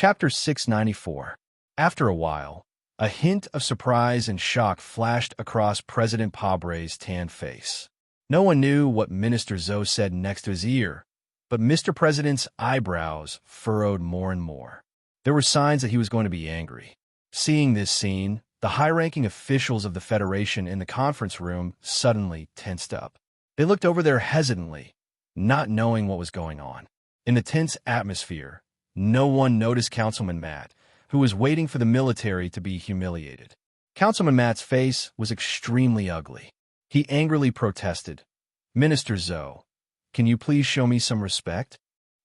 Chapter 694. After a while, a hint of surprise and shock flashed across President Pabre's tanned face. No one knew what Minister Zhou said next to his ear, but Mr. President's eyebrows furrowed more and more. There were signs that he was going to be angry. Seeing this scene, the high-ranking officials of the Federation in the conference room suddenly tensed up. They looked over there hesitantly, not knowing what was going on. In the tense atmosphere, no one noticed Councilman Matt, who was waiting for the military to be humiliated. Councilman Matt's face was extremely ugly. He angrily protested, "Minister Zhou, can you please show me some respect?"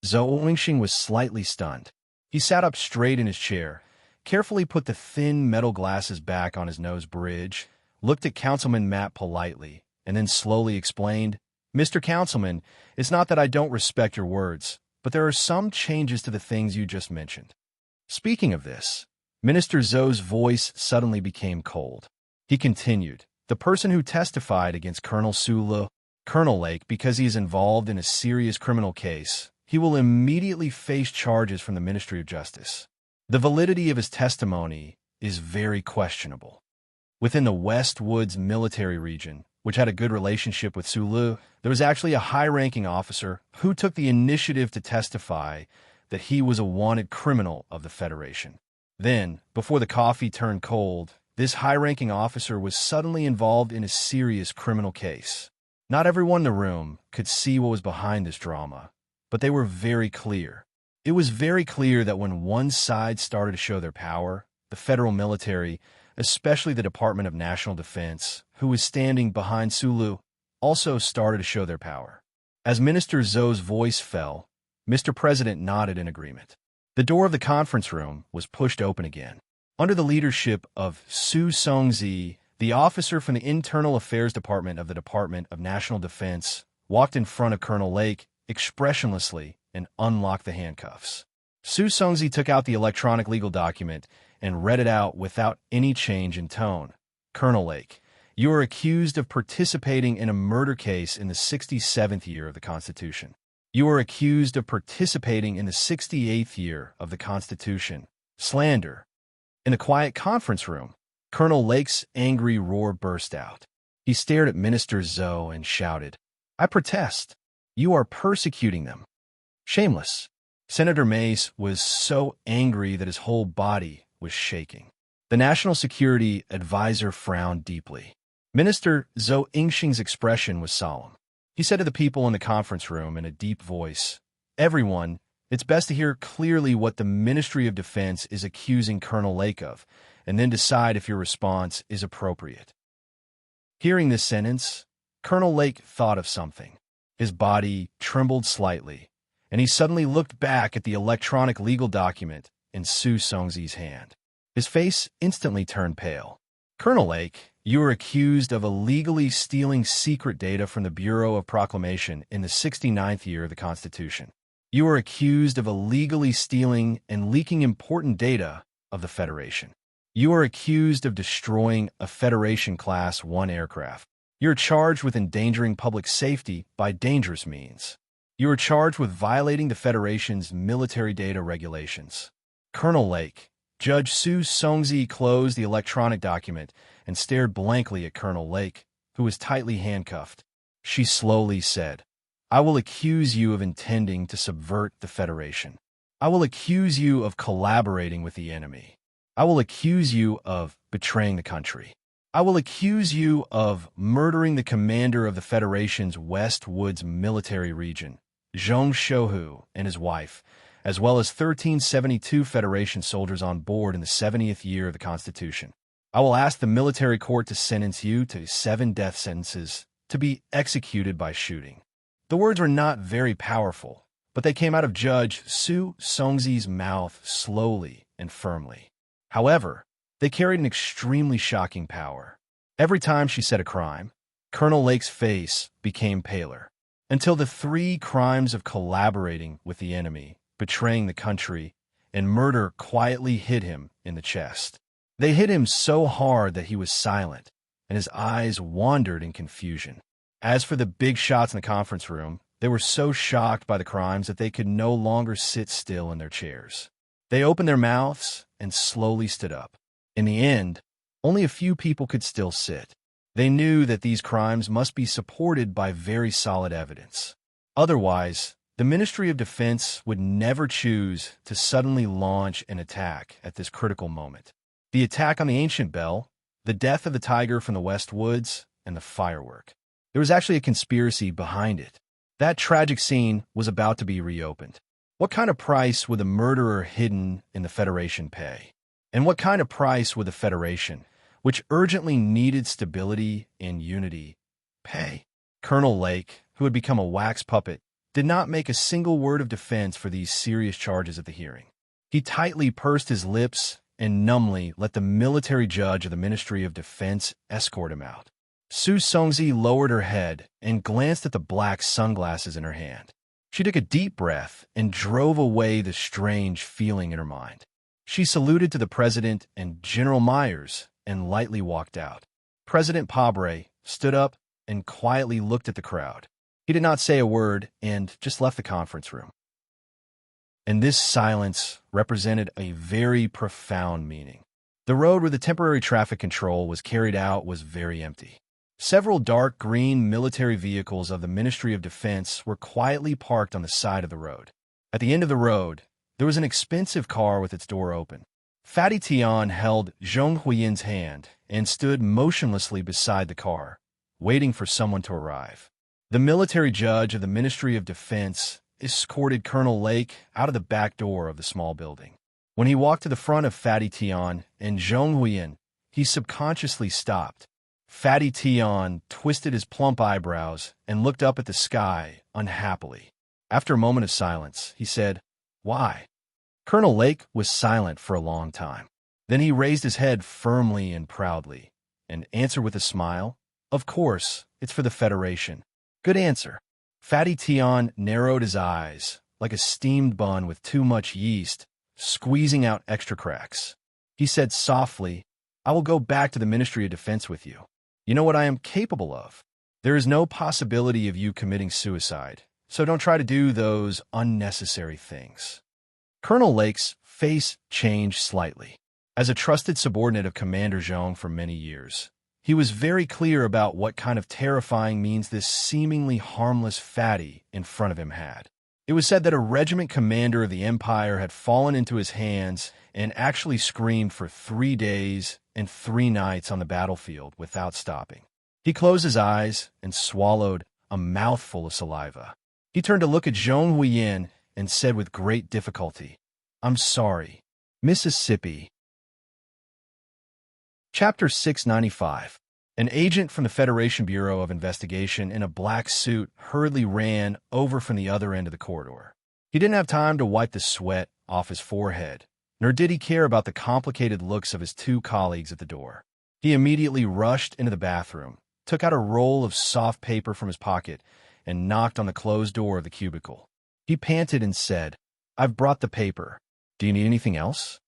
Zhou Wingxing was slightly stunned. He sat up straight in his chair, carefully put the thin metal glasses back on his nose bridge, looked at Councilman Matt politely, and then slowly explained, "Mr. Councilman, it's not that I don't respect your words, but there are some changes to the things you just mentioned." Speaking of this, Minister Zhou's voice suddenly became cold. He continued, "The person who testified against Colonel Sulu, Colonel Lake, because he is involved in a serious criminal case, he will immediately face charges from the Ministry of Justice. The validity of his testimony is very questionable." Within the West Woods military region, which had a good relationship with Sulu, there was actually a high-ranking officer who took the initiative to testify that he was a wanted criminal of the Federation. Then, before the coffee turned cold, this high-ranking officer was suddenly involved in a serious criminal case. Not everyone in the room could see what was behind this drama, but they were very clear. It was very clear that when one side started to show their power, the federal military, especially the Department of National Defense, who was standing behind Sulu, also started to show their power. As Minister Zhou's voice fell, Mr. President nodded in agreement. The door of the conference room was pushed open again. Under the leadership of Su Songzi, the officer from the Internal Affairs Department of the Department of National Defense walked in front of Colonel Lake expressionlessly and unlocked the handcuffs. Su Songzi took out the electronic legal document and read it out without any change in tone. "Colonel Lake, you are accused of participating in a murder case in the 67th year of the Constitution. You are accused of participating in the 68th year of the Constitution. Slander." In the quiet conference room, Colonel Lake's angry roar burst out. He stared at Minister Zhou and shouted, "I protest. You are persecuting them. Shameless." Senator Mace was so angry that his whole body was shaking. The National Security Advisor frowned deeply. Minister Zhou Wingxing's expression was solemn. He said to the people in the conference room in a deep voice, "Everyone, it's best to hear clearly what the Ministry of Defense is accusing Colonel Lake of, and then decide if your response is appropriate." Hearing this sentence, Colonel Lake thought of something. His body trembled slightly, and he suddenly looked back at the electronic legal document in Su Songzi's hand. His face instantly turned pale. "Colonel Lake, you are accused of illegally stealing secret data from the Bureau of Proclamation in the 69th year of the Constitution. You are accused of illegally stealing and leaking important data of the Federation. You are accused of destroying a Federation Class 1 aircraft. You are charged with endangering public safety by dangerous means. You are charged with violating the Federation's military data regulations." Colonel Lake, Judge Su Songzi closed the electronic document and stared blankly at Colonel Lake, who was tightly handcuffed. She slowly said, "I will accuse you of intending to subvert the Federation. I will accuse you of collaborating with the enemy. I will accuse you of betraying the country. I will accuse you of murdering the commander of the Federation's West Woods military region, Zhong Shouhu, and his wife, as well as 1372 Federation soldiers on board in the 70th year of the Constitution. I will ask the military court to sentence you to 7 death sentences to be executed by shooting." The words were not very powerful, but they came out of Judge Su Songzi's mouth slowly and firmly. However, they carried an extremely shocking power. Every time she said a crime, Colonel Lake's face became paler, until the 3 crimes of collaborating with the enemy, betraying the country, and murder quietly hit him in the chest. They hit him so hard that he was silent, and his eyes wandered in confusion. As for the big shots in the conference room, they were so shocked by the crimes that they could no longer sit still in their chairs. They opened their mouths and slowly stood up. In the end, only a few people could still sit. They knew that these crimes must be supported by very solid evidence. Otherwise, the Ministry of Defense would never choose to suddenly launch an attack at this critical moment. The attack on the ancient bell, the death of the tiger from the West Woods, and the firework. There was actually a conspiracy behind it. That tragic scene was about to be reopened. What kind of price would the murderer hidden in the Federation pay? And what kind of price would the Federation, which urgently needed stability and unity, pay? Colonel Lake, who had become a wax puppet, did not make a single word of defense for these serious charges at the hearing. He tightly pursed his lips and numbly let the military judge of the Ministry of Defense escort him out. Su Songzi lowered her head and glanced at the black sunglasses in her hand. She took a deep breath and drove away the strange feeling in her mind. She saluted to the president and General Myers and lightly walked out. President Pabre stood up and quietly looked at the crowd. He did not say a word and just left the conference room. And this silence represented a very profound meaning. The road where the temporary traffic control was carried out was very empty. Several dark green military vehicles of the Ministry of Defense were quietly parked on the side of the road. At the end of the road, there was an expensive car with its door open. Fatty Tian held Zhong Huiyin's hand and stood motionlessly beside the car, waiting for someone to arrive. The military judge of the Ministry of Defense escorted Colonel Lake out of the back door of the small building. When he walked to the front of Fatty Tian and Zhong Huiyin, he subconsciously stopped. Fatty Tian twisted his plump eyebrows and looked up at the sky unhappily. After a moment of silence, he said, "Why?" Colonel Lake was silent for a long time. Then he raised his head firmly and proudly and answered with a smile, "Of course, it's for the Federation." "Good answer." Fatty Tian narrowed his eyes, like a steamed bun with too much yeast, squeezing out extra cracks. He said softly, "I will go back to the Ministry of Defense with you. You know what I am capable of. There is no possibility of you committing suicide, so don't try to do those unnecessary things." Colonel Lake's face changed slightly. As a trusted subordinate of Commander Zhong for many years, he was very clear about what kind of terrifying means this seemingly harmless fatty in front of him had. It was said that a regiment commander of the Empire had fallen into his hands and actually screamed for 3 days and 3 nights on the battlefield without stopping. He closed his eyes and swallowed a mouthful of saliva. He turned to look at Zhong Huiyin and said with great difficulty, "I'm sorry, Mississippi." Chapter 695. An agent from the Federation Bureau of Investigation in a black suit hurriedly ran over from the other end of the corridor. He didn't have time to wipe the sweat off his forehead, nor did he care about the complicated looks of his 2 colleagues at the door. He immediately rushed into the bathroom, took out a roll of soft paper from his pocket, and knocked on the closed door of the cubicle. He panted and said, "I've brought the paper. Do you need anything else?"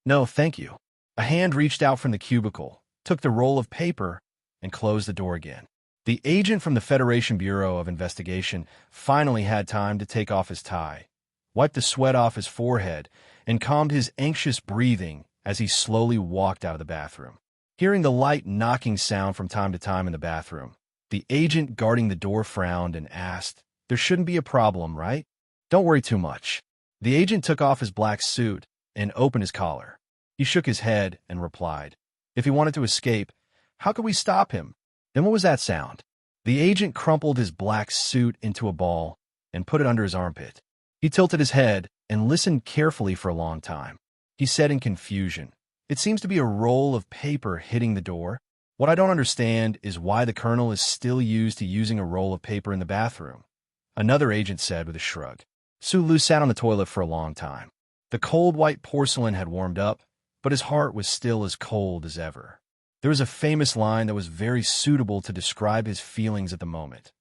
"No, thank you." A hand reached out from the cubicle, took the roll of paper, and closed the door again. The agent from the Federation Bureau of Investigation finally had time to take off his tie, wiped the sweat off his forehead, and calmed his anxious breathing as he slowly walked out of the bathroom. Hearing the light knocking sound from time to time in the bathroom, the agent guarding the door frowned and asked, "There shouldn't be a problem, right? Don't worry too much." The agent took off his black suit and opened his collar. He shook his head and replied, "If he wanted to escape, how could we stop him?" Then what was that sound? The agent crumpled his black suit into a ball and put it under his armpit. He tilted his head and listened carefully for a long time. He said in confusion, "It seems to be a roll of paper hitting the door. What I don't understand is why the colonel is still used to using a roll of paper in the bathroom." Another agent said with a shrug. Su Lu sat on the toilet for a long time. The cold white porcelain had warmed up, but his heart was still as cold as ever. There was a famous line that was very suitable to describe his feelings at the moment.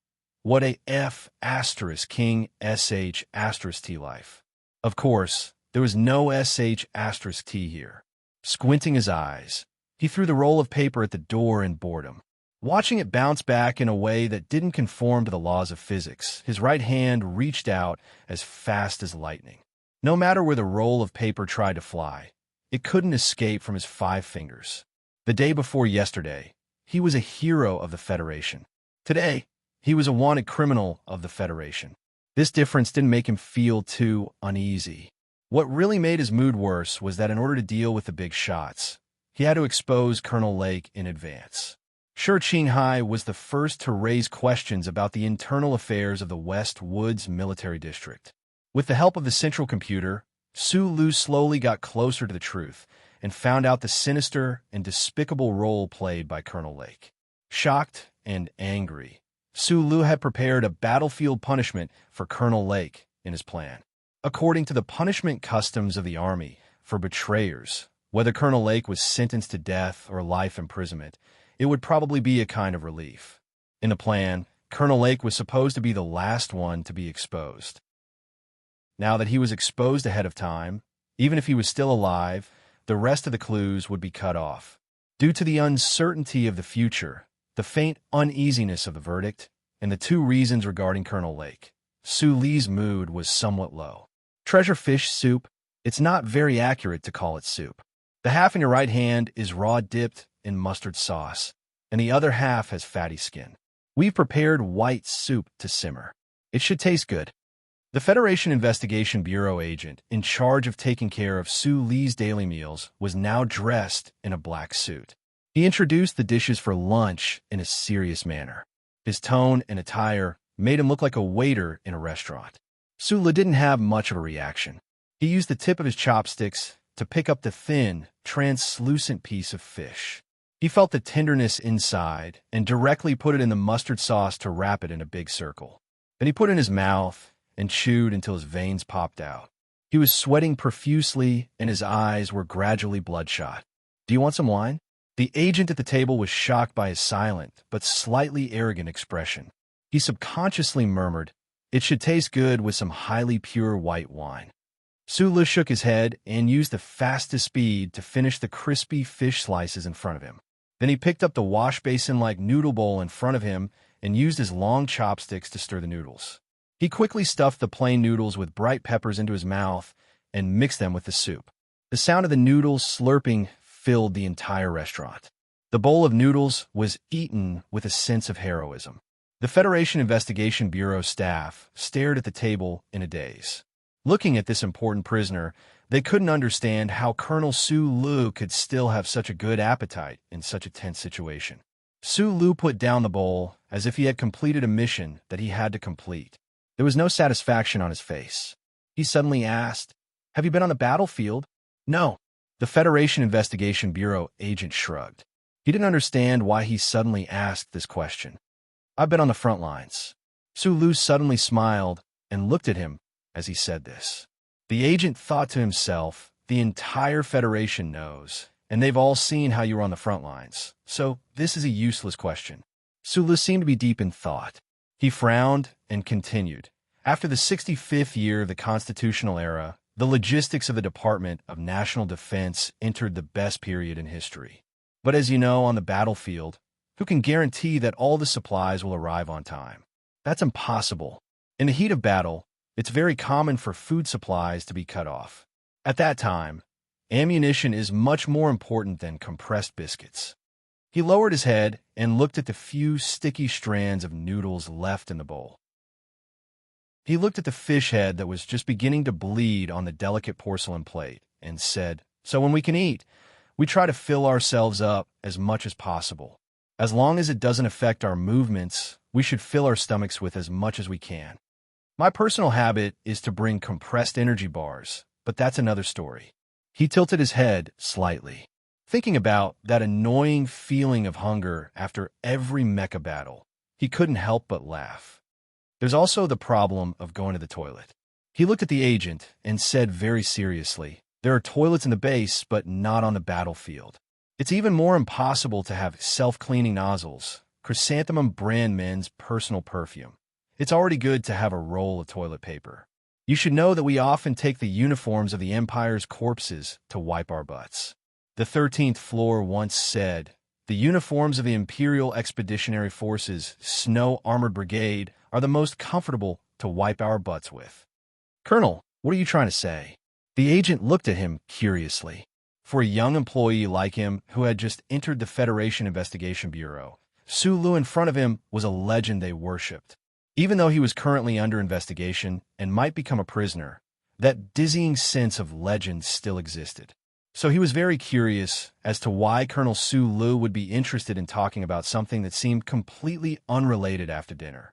"What a F asterisk king sh asterisk t life." Of course, there was no sh asterisk t here. Squinting his eyes, he threw the roll of paper at the door in boredom. Watching it bounce back in a way that didn't conform to the laws of physics, his right hand reached out as fast as lightning. No matter where the roll of paper tried to fly, it couldn't escape from his 5 fingers. The day before yesterday, he was a hero of the Federation. Today, he was a wanted criminal of the Federation. This difference didn't make him feel too uneasy. What really made his mood worse was that in order to deal with the big shots, he had to expose Colonel Lake in advance. Sure, Qinghai was the first to raise questions about the internal affairs of the West Woods Military District. With the help of the central computer, Su Lu slowly got closer to the truth and found out the sinister and despicable role played by Colonel Lake. Shocked and angry, Su Lu had prepared a battlefield punishment for Colonel Lake in his plan. According to the punishment customs of the Army for betrayers, whether Colonel Lake was sentenced to death or life imprisonment, it would probably be a kind of relief. In the plan, Colonel Lake was supposed to be the last one to be exposed. Now that he was exposed ahead of time, even if he was still alive, the rest of the clues would be cut off. Due to the uncertainty of the future, the faint uneasiness of the verdict, and the 2 reasons regarding Colonel Lake, Su Li's mood was somewhat low. Treasure fish soup, it's not very accurate to call it soup. The half in your right hand is raw dipped in mustard sauce, and the other half has fatty skin. We've prepared white soup to simmer. It should taste good. The Federation Investigation Bureau agent in charge of taking care of Su Li's daily meals was now dressed in a black suit. He introduced the dishes for lunch in a serious manner. His tone and attire made him look like a waiter in a restaurant. Su Li didn't have much of a reaction. He used the tip of his chopsticks to pick up the thin, translucent piece of fish. He felt the tenderness inside and directly put it in the mustard sauce to wrap it in a big circle. Then he put it in his mouth and chewed until his veins popped out. He was sweating profusely and his eyes were gradually bloodshot. "Do you want some wine?" The agent at the table was shocked by his silent but slightly arrogant expression. He subconsciously murmured, "It should taste good with some highly pure white wine." Su Li shook his head and used the fastest speed to finish the crispy fish slices in front of him. Then he picked up the wash basin-like noodle bowl in front of him and used his long chopsticks to stir the noodles. He quickly stuffed the plain noodles with bright peppers into his mouth and mixed them with the soup. The sound of the noodles slurping filled the entire restaurant. The bowl of noodles was eaten with a sense of heroism. The Federation Investigation Bureau staff stared at the table in a daze. Looking at this important prisoner, they couldn't understand how Colonel Su Lu could still have such a good appetite in such a tense situation. Su Lu put down the bowl as if he had completed a mission that he had to complete. There was no satisfaction on his face. He suddenly asked, "Have you been on the battlefield?" "No." The Federation Investigation Bureau agent shrugged. He didn't understand why he suddenly asked this question. "I've been on the front lines." Su Lu suddenly smiled and looked at him as he said this. The agent thought to himself, the entire Federation knows, and they've all seen how you were on the front lines, so this is a useless question. Su Lu seemed to be deep in thought. He frowned and continued. After the 65th year of the constitutional era, the logistics of the Department of National Defense entered the best period in history. But as you know, on the battlefield, who can guarantee that all the supplies will arrive on time? That's impossible. In the heat of battle, it's very common for food supplies to be cut off. At that time, ammunition is much more important than compressed biscuits. He lowered his head and looked at the few sticky strands of noodles left in the bowl. He looked at the fish head that was just beginning to bleed on the delicate porcelain plate and said, "So when we can eat, we try to fill ourselves up as much as possible. As long as it doesn't affect our movements, we should fill our stomachs with as much as we can. My personal habit is to bring compressed energy bars, but that's another story." He tilted his head slightly, thinking about that annoying feeling of hunger after every mecha battle. He couldn't help but laugh. There's also the problem of going to the toilet. He looked at the agent and said very seriously, "There are toilets in the base, but not on the battlefield. It's even more impossible to have self-cleaning nozzles, Chrysanthemum brand men's personal perfume. It's already good to have a roll of toilet paper. You should know that we often take the uniforms of the Empire's corpses to wipe our butts. The 13th floor once said, the uniforms of the Imperial Expeditionary Forces Snow Armored Brigade are the most comfortable to wipe our butts with." "Colonel," What are you trying to say? The agent looked at him curiously. For a young employee like him who had just entered the Federation Investigation Bureau, Sulu in front of him was a legend they worshipped. Even though he was currently under investigation and might become a prisoner, that dizzying sense of legend still existed. So he was very curious as to why Colonel Sulu would be interested in talking about something that seemed completely unrelated after dinner.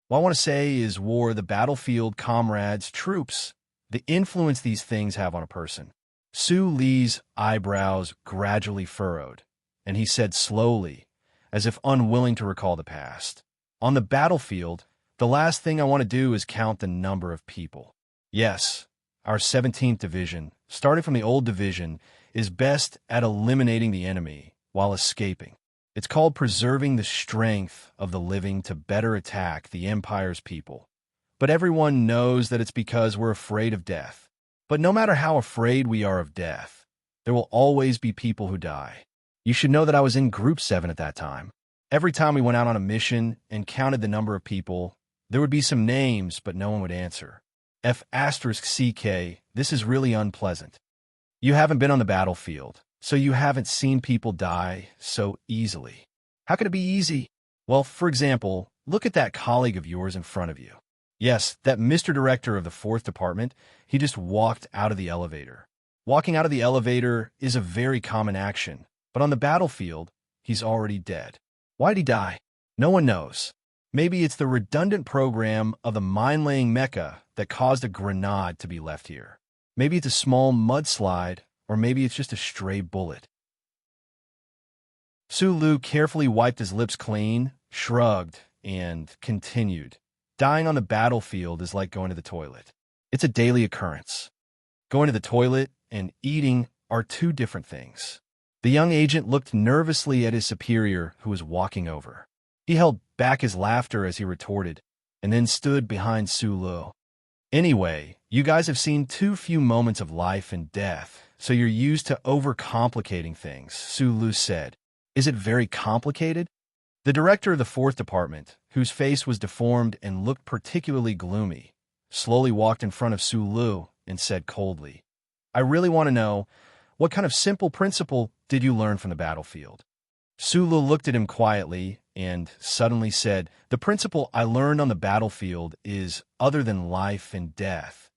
What I want to say is war, the battlefield, comrades, troops, the influence these things have on a person. Su Li's eyebrows gradually furrowed, and he said slowly, as if unwilling to recall the past. On the battlefield, the last thing I want to do is count the number of people. Yes, our 17th Division, starting from the old division, is best at eliminating the enemy while escaping. It's called preserving the strength of the living to better attack the Empire's people. But everyone knows that it's because we're afraid of death. But no matter how afraid we are of death, there will always be people who die. You should know that I was in Group 7 at that time. Every time we went out on a mission and counted the number of people, there would be some names, but no one would answer. F***CK, this is really unpleasant. You haven't been on the battlefield, so you haven't seen people die so easily. How could it be easy? Well, for example, look at that colleague of yours in front of you. Yes, that Mr. Director of the 4th Department, he just walked out of the elevator. Walking out of the elevator is a very common action, but on the battlefield, he's already dead. Why'd he die? No one knows. Maybe it's the redundant program of the mine-laying mecca that caused a grenade to be left here. Maybe it's a small mudslide, or maybe it's just a stray bullet. Sulu carefully wiped his lips clean, shrugged, and continued. Dying on the battlefield is like going to the toilet. It's a daily occurrence. Going to the toilet and eating are two different things. The young agent looked nervously at his superior, who was walking over. He held back his laughter as he retorted, and then stood behind Sulu. Anyway, you guys have seen too few moments of life and death, so you're used to overcomplicating things, Sulu said. Is it very complicated? The director of the 4th Department, whose face was deformed and looked particularly gloomy, slowly walked in front of Sulu and said coldly, I really want to know, what kind of simple principle did you learn from the battlefield? Sulu looked at him quietly and suddenly said, the principle I learned on the battlefield is other than life and death.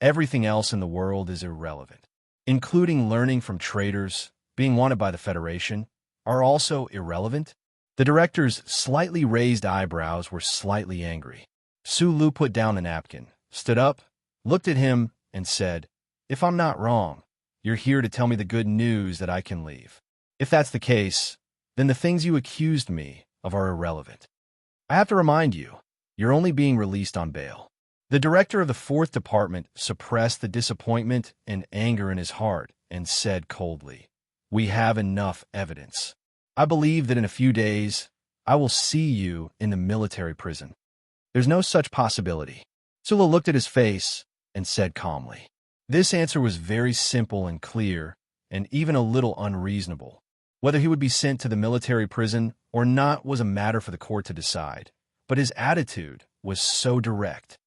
Everything else in the world is irrelevant, including learning from traitors, being wanted by the Federation, are also irrelevant. The director's slightly raised eyebrows were slightly angry. Sulu put down the napkin, stood up, looked at him, and said, if I'm not wrong, you're here to tell me the good news that I can leave. If that's the case, then the things you accused me of are irrelevant. I have to remind you, you're only being released on bail. The director of the 4th Department suppressed the disappointment and anger in his heart and said coldly, we have enough evidence. I believe that in a few days, I will see you in the military prison. There's no such possibility. Sulu looked at his face and said calmly. This answer was very simple and clear, and even a little unreasonable. Whether he would be sent to the military prison or not was a matter for the court to decide, but his attitude was so direct.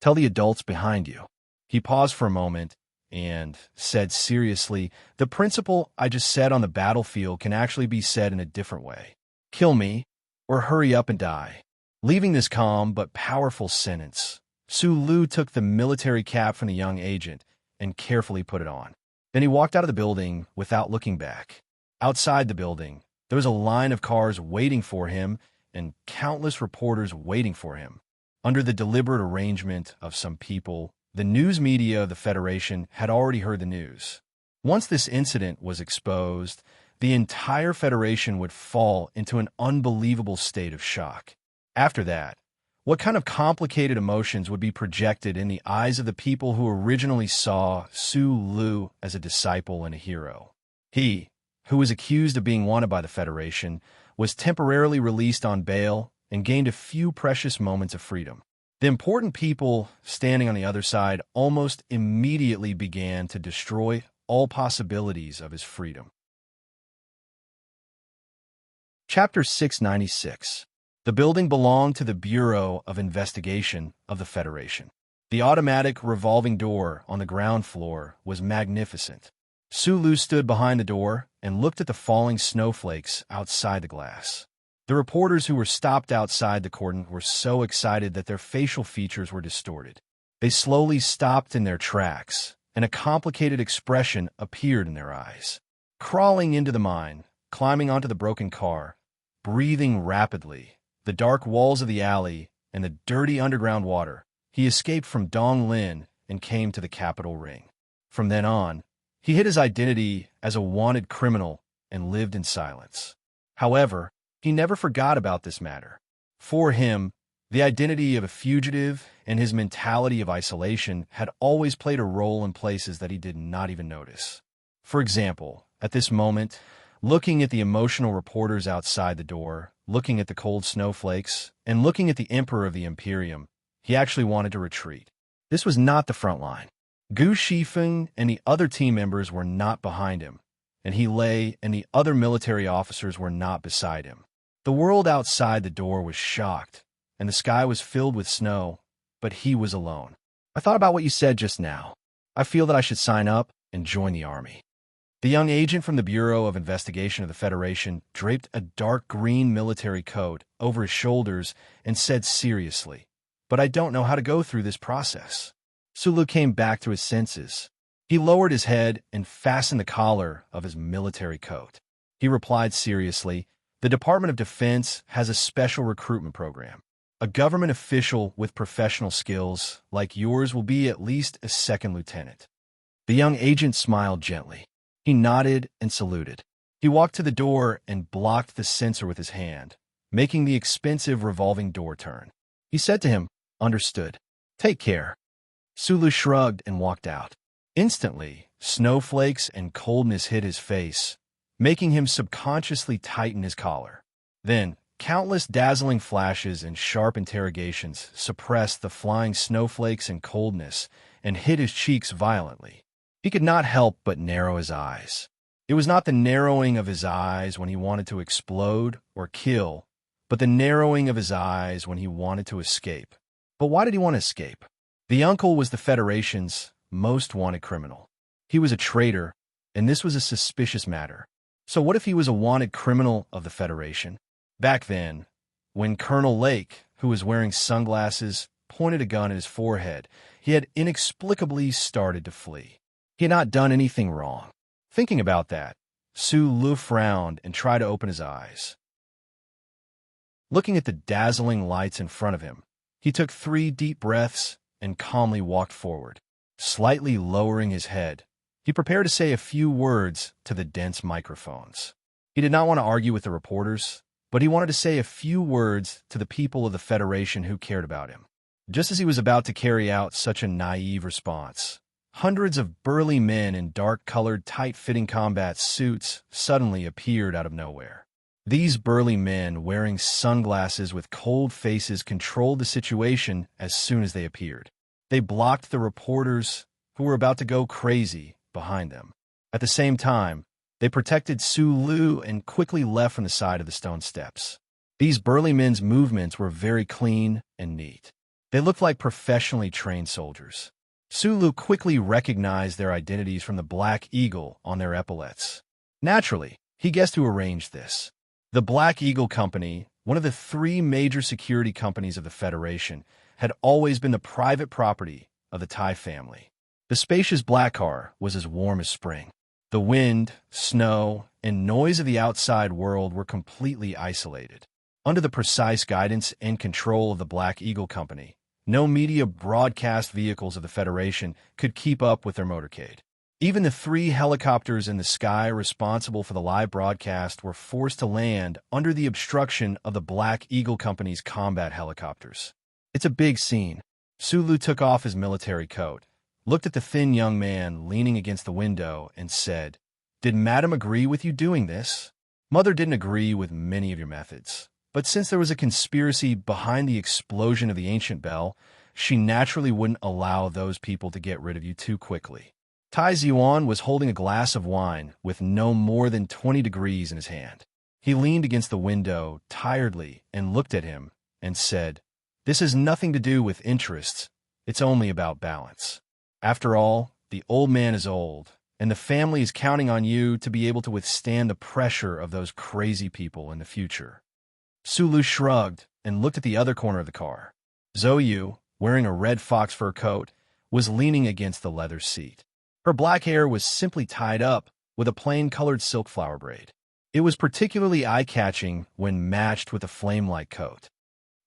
Tell the adults behind you. He paused for a moment and said seriously, the principle I just said on the battlefield can actually be said in a different way. Kill me, or hurry up and die. Leaving this calm but powerful sentence, Sulu took the military cap from the young agent and carefully put it on. Then he walked out of the building without looking back. Outside the building, there was a line of cars waiting for him and countless reporters waiting for him. Under the deliberate arrangement of some people, the news media of the Federation had already heard the news. Once this incident was exposed, the entire Federation would fall into an unbelievable state of shock. After that, what kind of complicated emotions would be projected in the eyes of the people who originally saw Sulu as a disciple and a hero? He, who was accused of being wanted by the Federation, was temporarily released on bail and gained a few precious moments of freedom. The important people standing on the other side almost immediately began to destroy all possibilities of his freedom. Chapter 696. The building belonged to the Bureau of Investigation of the Federation. The automatic revolving door on the ground floor was magnificent. Sulu stood behind the door and looked at the falling snowflakes outside the glass. The reporters who were stopped outside the cordon were so excited that their facial features were distorted. They slowly stopped in their tracks, and a complicated expression appeared in their eyes. Crawling into the mine, climbing onto the broken car, breathing rapidly, the dark walls of the alley, and the dirty underground water, he escaped from Dong Lin and came to the capital ring. From then on, he hid his identity as a wanted criminal and lived in silence. However, he never forgot about this matter. For him, the identity of a fugitive and his mentality of isolation had always played a role in places that he did not even notice. For example, at this moment, looking at the emotional reporters outside the door, looking at the cold snowflakes, and looking at the Emperor of the Imperium, he actually wanted to retreat. This was not the front line. Gu Shifeng and the other team members were not behind him, and He Lei and the other military officers were not beside him. The world outside the door was shocked, and the sky was filled with snow, but he was alone. I thought about what you said just now. I feel that I should sign up and join the army. The young agent from the Bureau of Investigation of the Federation draped a dark green military coat over his shoulders and said seriously, "But I don't know how to go through this process." Sulu came back to his senses. He lowered his head and fastened the collar of his military coat. He replied seriously, "The Department of Defense has a special recruitment program. A government official with professional skills like yours will be at least a second lieutenant." The young agent smiled gently. He nodded and saluted. He walked to the door and blocked the sensor with his hand, making the expensive revolving door turn. He said to him, "Understood. Take care." Sulu shrugged and walked out. Instantly, snowflakes and coldness hit his face, making him subconsciously tighten his collar. Then, countless dazzling flashes and sharp interrogations suppressed the flying snowflakes and coldness and hit his cheeks violently. He could not help but narrow his eyes. It was not the narrowing of his eyes when he wanted to explode or kill, but the narrowing of his eyes when he wanted to escape. But why did he want to escape? The uncle was the Federation's most wanted criminal. He was a traitor, and this was a suspicious matter. So what if he was a wanted criminal of the Federation? Back then, when Colonel Lake, who was wearing sunglasses, pointed a gun at his forehead, he had inexplicably started to flee. He had not done anything wrong. Thinking about that, Sulu frowned and tried to open his eyes. Looking at the dazzling lights in front of him, he took 3 deep breaths and calmly walked forward. Slightly lowering his head, he prepared to say a few words to the dense microphones. He did not want to argue with the reporters, but he wanted to say a few words to the people of the Federation who cared about him. Just as he was about to carry out such a naive response, hundreds of burly men in dark-colored, tight-fitting combat suits suddenly appeared out of nowhere. These burly men, wearing sunglasses with cold faces, controlled the situation as soon as they appeared. They blocked the reporters, who were about to go crazy, behind them. At the same time, they protected Sulu and quickly left from the side of the stone steps. These burly men's movements were very clean and neat. They looked like professionally trained soldiers. Sulu quickly recognized their identities from the Black Eagle on their epaulets. Naturally, he guessed who arranged this. The Black Eagle Company, one of the 3 major security companies of the Federation, had always been the private property of the Tai family. The spacious black car was as warm as spring. The wind, snow, and noise of the outside world were completely isolated. Under the precise guidance and control of the Black Eagle Company, no media broadcast vehicles of the Federation could keep up with their motorcade. Even the 3 helicopters in the sky responsible for the live broadcast were forced to land under the obstruction of the Black Eagle Company's combat helicopters. It's a big scene. Sulu took off his military coat, looked at the thin young man leaning against the window, and said, "Did Madam agree with you doing this?" Mother didn't agree with many of your methods, but since there was a conspiracy behind the explosion of the ancient bell, she naturally wouldn't allow those people to get rid of you too quickly. Tai Ziyuan was holding a glass of wine with no more than 20 degrees in his hand. He leaned against the window tiredly and looked at him and said, "This has nothing to do with interests. It's only about balance. After all, the old man is old, and the family is counting on you to be able to withstand the pressure of those crazy people in the future. Sulu shrugged and looked at the other corner of the car. Zoyu, wearing a red fox fur coat, was leaning against the leather seat. Her black hair was simply tied up with a plain-colored silk flower braid. It was particularly eye-catching when matched with a flame-like coat.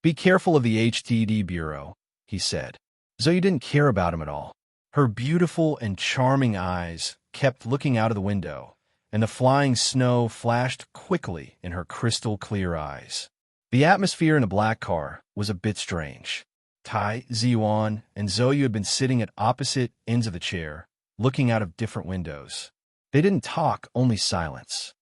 "Be careful of the HTD Bureau," he said. Zoe didn't care about him at all. Her beautiful and charming eyes kept looking out of the window, and the flying snow flashed quickly in her crystal-clear eyes. The atmosphere in the black car was a bit strange. Tai, Ziyuan, and Zoe had been sitting at opposite ends of the chair, looking out of different windows. They didn't talk, only silence.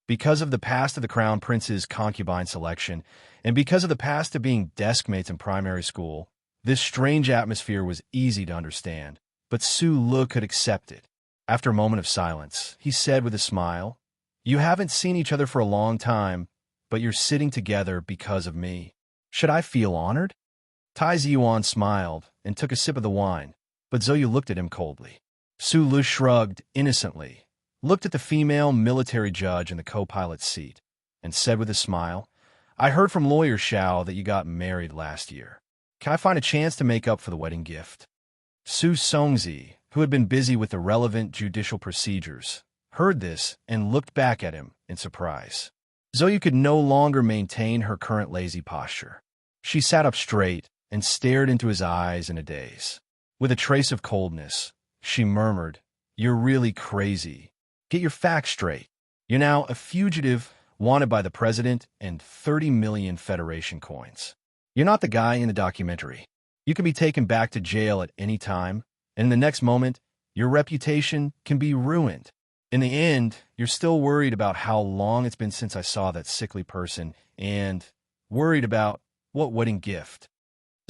Because of the past of the Crown Prince's concubine selection, and because of the past of being desk mates in primary school, this strange atmosphere was easy to understand, but Su Le could accept it. After a moment of silence, he said with a smile, "You haven't seen each other for a long time, but you're sitting together because of me. Should I feel honored?" Tai Ziyuan smiled and took a sip of the wine, but Zoe looked at him coldly. Su Le shrugged innocently, looked at the female military judge in the co-pilot's seat, and said with a smile, "I heard from Lawyer Shao that you got married last year. Can I find a chance to make up for the wedding gift?" Su Songzi, who had been busy with the relevant judicial procedures, heard this and looked back at him in surprise. Zoe could no longer maintain her current lazy posture. She sat up straight and stared into his eyes in a daze. With a trace of coldness, she murmured, "You're really crazy. Get your facts straight. You're now a fugitive wanted by the president and 30 million Federation coins. You're not the guy in the documentary. You can be taken back to jail at any time, and in the next moment, your reputation can be ruined. In the end, you're still worried about how long it's been since I saw that sickly person, and worried about what wedding gift."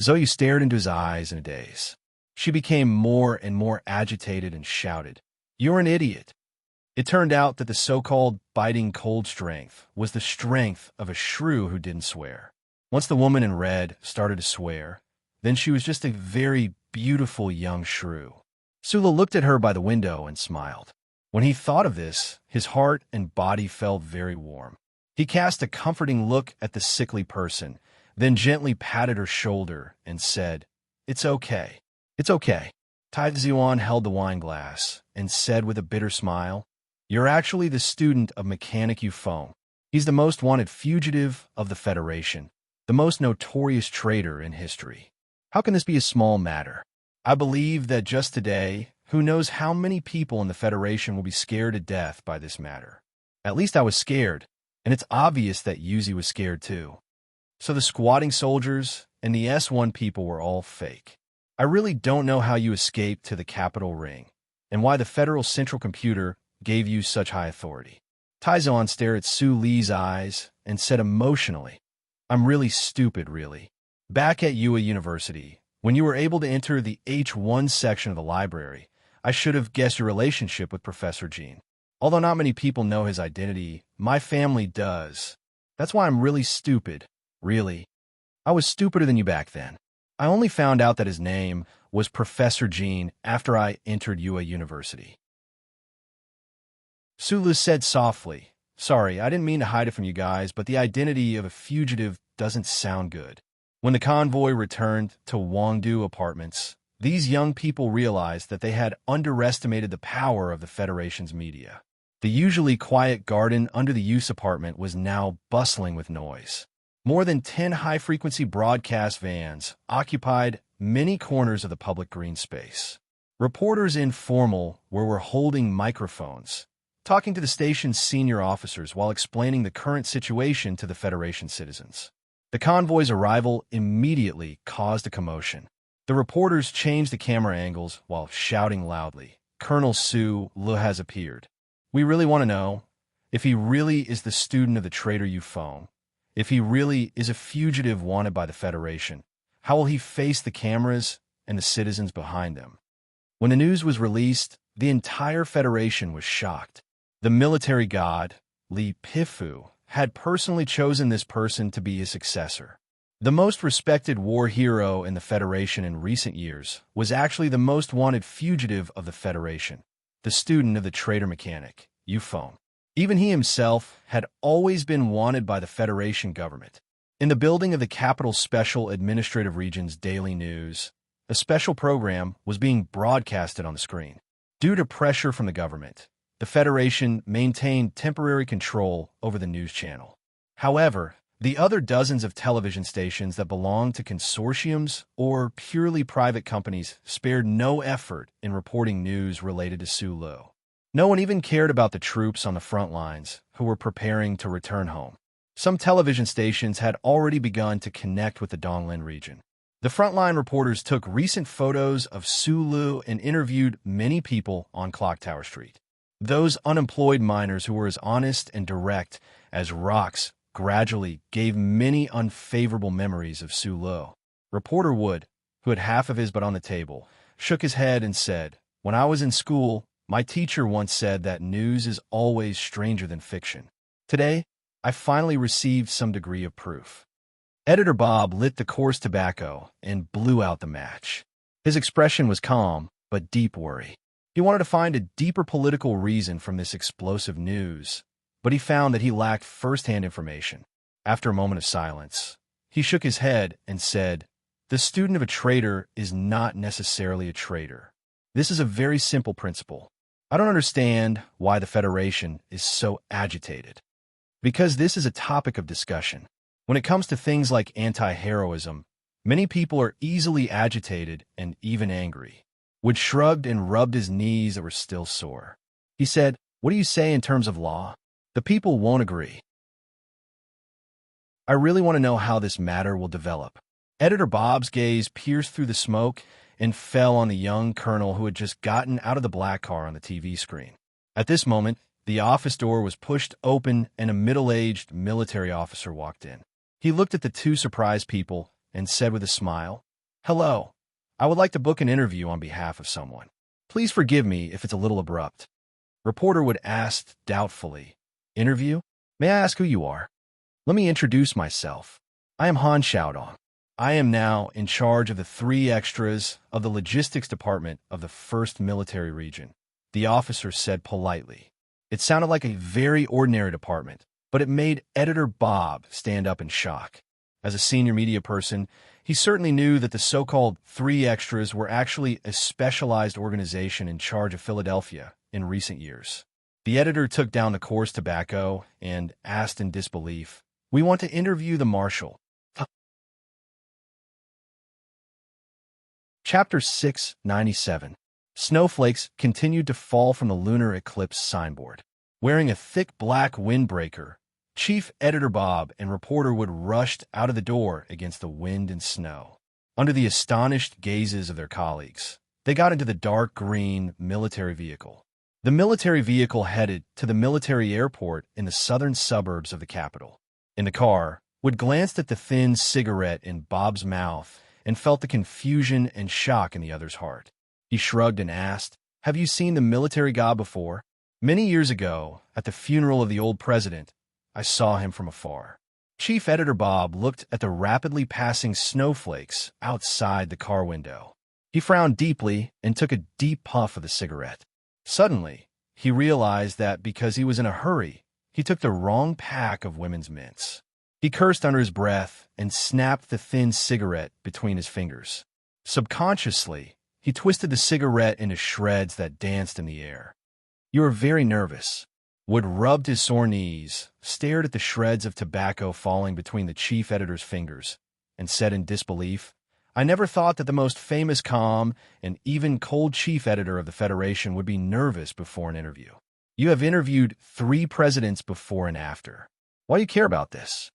Zoe stared into his eyes in a daze. She became more and more agitated and shouted, "You're an idiot." It turned out that the so-called biting cold strength was the strength of a shrew who didn't swear. Once the woman in red started to swear, then she was just a very beautiful young shrew. Sula looked at her by the window and smiled. When he thought of this, his heart and body felt very warm. He cast a comforting look at the sickly person, then gently patted her shoulder and said, "It's okay. It's okay." Tai Ziyuan held the wine glass and said with a bitter smile, "You're actually the student of Mechanic Yufeng. He's the most wanted fugitive of the Federation, the most notorious traitor in history. How can this be a small matter? I believe that just today, who knows how many people in the Federation will be scared to death by this matter. At least I was scared, and it's obvious that Yuzi was scared too. So the squatting soldiers and the S1 people were all fake. I really don't know how you escaped to the Capitol Ring, and why the Federal Central Computer gave you such high authority." Taizan stared at Su Li's eyes and said emotionally, "I'm really stupid, really. Back at Yua University, when you were able to enter the H1 section of the library, I should have guessed your relationship with Professor Jean. Although not many people know his identity, my family does. That's why I'm really stupid, really. I was stupider than you back then. I only found out that his name was Professor Jean after I entered Yua University." Sulu said softly, "Sorry, I didn't mean to hide it from you guys, but the identity of a fugitive doesn't sound good." When the convoy returned to Wangdu Apartments, these young people realized that they had underestimated the power of the Federation's media. The usually quiet garden under the use apartment was now bustling with noise. More than 10 high-frequency broadcast vans occupied many corners of the public green space. Reporters in formal were holding microphones, talking to the station's senior officers while explaining the current situation to the Federation citizens. The convoy's arrival immediately caused a commotion. The reporters changed the camera angles while shouting loudly, "Colonel Su Le has appeared. We really want to know if he really is the student of the traitor Yufeng. If he really is a fugitive wanted by the Federation, how will he face the cameras and the citizens behind them?" When the news was released, the entire Federation was shocked. The military god, Li Pifu, had personally chosen this person to be his successor. The most respected war hero in the Federation in recent years was actually the most wanted fugitive of the Federation, the student of the trader mechanic, Euphone. Even he himself had always been wanted by the Federation government. In the building of the capital's Special Administrative Region's daily news, a special program was being broadcasted on the screen. Due to pressure from the government, the Federation maintained temporary control over the news channel. However, the other dozens of television stations that belonged to consortiums or purely private companies spared no effort in reporting news related to Sulu. No one even cared about the troops on the front lines who were preparing to return home. Some television stations had already begun to connect with the Donglin region. The frontline reporters took recent photos of Sulu and interviewed many people on Clock Tower Street. Those unemployed miners who were as honest and direct as rocks gradually gave many unfavorable memories of Sulu. Reporter Wood, who had half of his butt on the table, shook his head and said, "When I was in school, my teacher once said that news is always stranger than fiction. Today, I finally received some degree of proof." Editor Bob lit the coarse tobacco and blew out the match. His expression was calm, but deep worry. He wanted to find a deeper political reason from this explosive news, but he found that he lacked first-hand information. After a moment of silence, he shook his head and said, "The student of a trader is not necessarily a traitor. This is a very simple principle. I don't understand why the Federation is so agitated. Because this is a topic of discussion. When it comes to things like anti-heroism, many people are easily agitated and even angry." Wood shrugged and rubbed his knees that were still sore. He said, "What do you say in terms of law? The people won't agree. I really want to know how this matter will develop." Editor Bob's gaze pierced through the smoke and fell on the young colonel who had just gotten out of the black car on the TV screen. At this moment, the office door was pushed open and a middle-aged military officer walked in. He looked at the two surprised people and said with a smile, "Hello, I would like to book an interview on behalf of someone. Please forgive me if it's a little abrupt." Reporter Wood asked doubtfully, "Interview? May I ask who you are?" "Let me introduce myself. I am Han Xiaodong. I am now in charge of the 3 extras of the logistics department of the 1st Military Region," the officer said politely. It sounded like a very ordinary department, but it made Editor Bob stand up in shock. As a senior media person, he certainly knew that the so-called 3 extras were actually a specialized organization in charge of Philadelphia in recent years. The editor took down the coarse tobacco and asked in disbelief, "We want to interview the marshal." Chapter 697. Snowflakes continued to fall from the lunar eclipse signboard. Wearing a thick black windbreaker, Chief Editor Bob and Reporter Wood rushed out of the door against the wind and snow. Under the astonished gazes of their colleagues, they got into the dark green military vehicle. The military vehicle headed to the military airport in the southern suburbs of the capital. In the car, Wood glanced at the thin cigarette in Bob's mouth and felt the confusion and shock in the other's heart. He shrugged and asked, "Have you seen the military god before?" "Many years ago, at the funeral of the old president, I saw him from afar." Chief Editor Bob looked at the rapidly passing snowflakes outside the car window. He frowned deeply and took a deep puff of the cigarette. Suddenly, he realized that because he was in a hurry, he took the wrong pack of women's mints. He cursed under his breath and snapped the thin cigarette between his fingers. Subconsciously, he twisted the cigarette into shreds that danced in the air. "You are very nervous." Wood rubbed his sore knees, stared at the shreds of tobacco falling between the chief editor's fingers, and said in disbelief, "I never thought that the most famous, calm, and even cold chief editor of the Federation would be nervous before an interview. You have interviewed 3 presidents before and after. Why do you care about this?"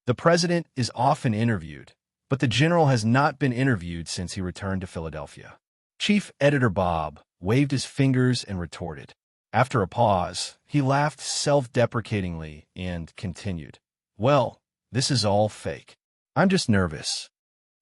"The president is often interviewed, but the general has not been interviewed since he returned to Philadelphia." Chief Editor Bob waved his fingers and retorted. After a pause, he laughed self-deprecatingly and continued, "Well, this is all fake. I'm just nervous.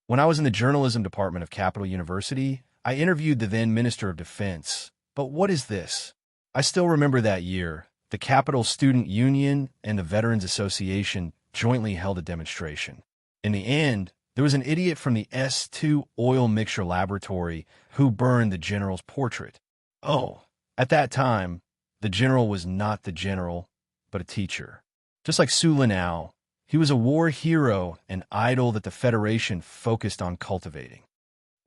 When I was in the journalism department of Capital University, I interviewed the then Minister of Defense. But what is this? I still remember that year, the Capital Student Union and the Veterans Association jointly held a demonstration. In the end, there was an idiot from the S2 oil mixture laboratory who burned the general's portrait. Oh, at that time, the general was not the general, but a teacher. Just like Su Linao, he was a war hero and idol that the Federation focused on cultivating.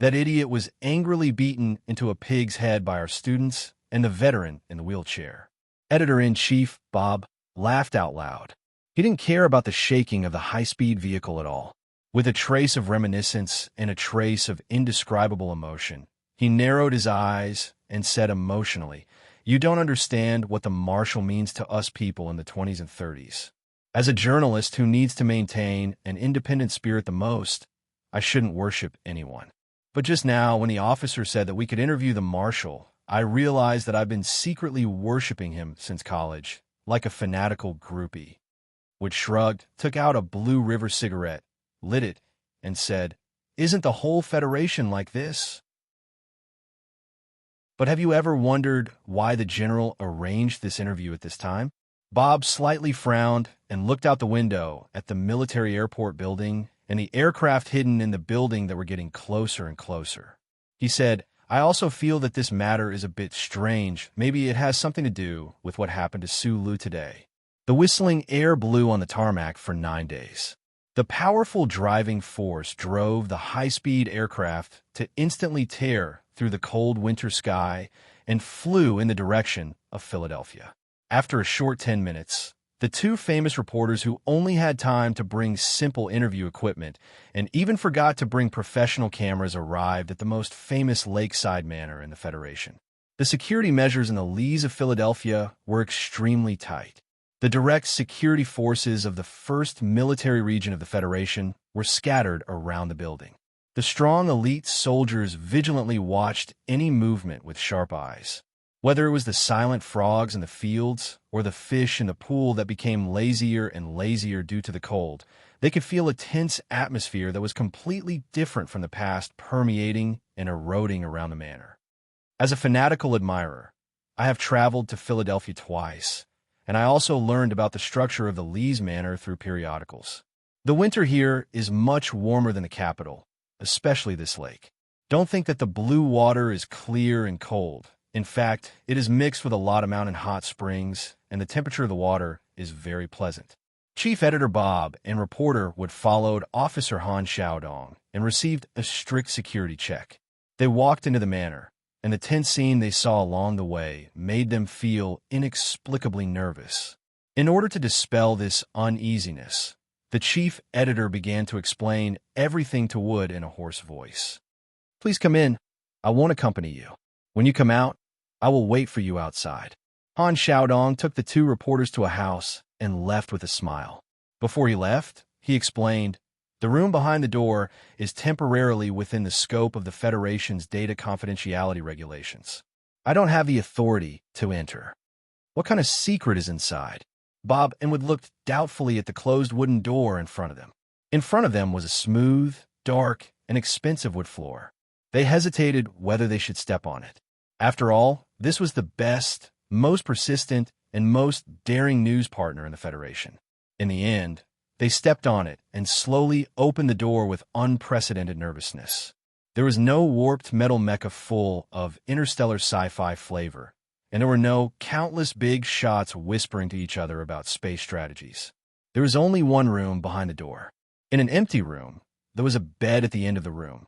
That idiot was angrily beaten into a pig's head by our students and the veteran in the wheelchair. Editor-in-Chief, Bob, laughed out loud. He didn't care about the shaking of the high-speed vehicle at all. With a trace of reminiscence and a trace of indescribable emotion, he narrowed his eyes and said emotionally, "You don't understand what the Marshal means to us people in the 20s and 30s. As a journalist who needs to maintain an independent spirit the most, I shouldn't worship anyone. But just now, when the officer said that we could interview the Marshal, I realized that I've been secretly worshiping him since college, like a fanatical groupie." Wood shrugged, took out a Blue River cigarette, lit it, and said, "Isn't the whole Federation like this?" But have you ever wondered why the general arranged this interview at this time? Bob slightly frowned and looked out the window at the military airport building and the aircraft hidden in the building that were getting closer and closer. He said, "I also feel that this matter is a bit strange. Maybe it has something to do with what happened to Su Lu today." The whistling air blew on the tarmac for 9 days. The powerful driving force drove the high-speed aircraft to instantly tear through the cold winter sky and flew in the direction of Philadelphia. After a short 10 minutes, the two famous reporters who only had time to bring simple interview equipment and even forgot to bring professional cameras arrived at the most famous lakeside manor in the Federation. The security measures in the lees of Philadelphia were extremely tight. The direct security forces of the first military region of the Federation were scattered around the building. The strong elite soldiers vigilantly watched any movement with sharp eyes. Whether it was the silent frogs in the fields or the fish in the pool that became lazier and lazier due to the cold, they could feel a tense atmosphere that was completely different from the past permeating and eroding around the manor. As a fanatical admirer, I have traveled to Philadelphia twice, and I also learned about the structure of the Lees Manor through periodicals. The winter here is much warmer than the capital, especially this lake. Don't think that the blue water is clear and cold. In fact, it is mixed with a lot of mountain hot springs, and the temperature of the water is very pleasant. Chief Editor Bob and reporter Wood followed Officer Han Xiaodong and received a strict security check. They walked into the manor, and the tense scene they saw along the way made them feel inexplicably nervous. In order to dispel this uneasiness, the chief editor began to explain everything to Wood in a hoarse voice. "Please come in. I won't accompany you. When you come out, I will wait for you outside." Han Xiaodong took the two reporters to a house and left with a smile. Before he left, he explained, "The room behind the door is temporarily within the scope of the Federation's data confidentiality regulations. I don't have the authority to enter." "What kind of secret is inside?" Bob and Wood looked doubtfully at the closed wooden door in front of them. In front of them was a smooth, dark, and expensive wood floor. They hesitated whether they should step on it. After all, this was the best, most persistent, and most daring news partner in the Federation. In the end, they stepped on it and slowly opened the door with unprecedented nervousness. There was no warped metal mecha full of interstellar sci-fi flavor, and there were no countless big shots whispering to each other about space strategies. There was only one room behind the door. In an empty room, there was a bed at the end of the room.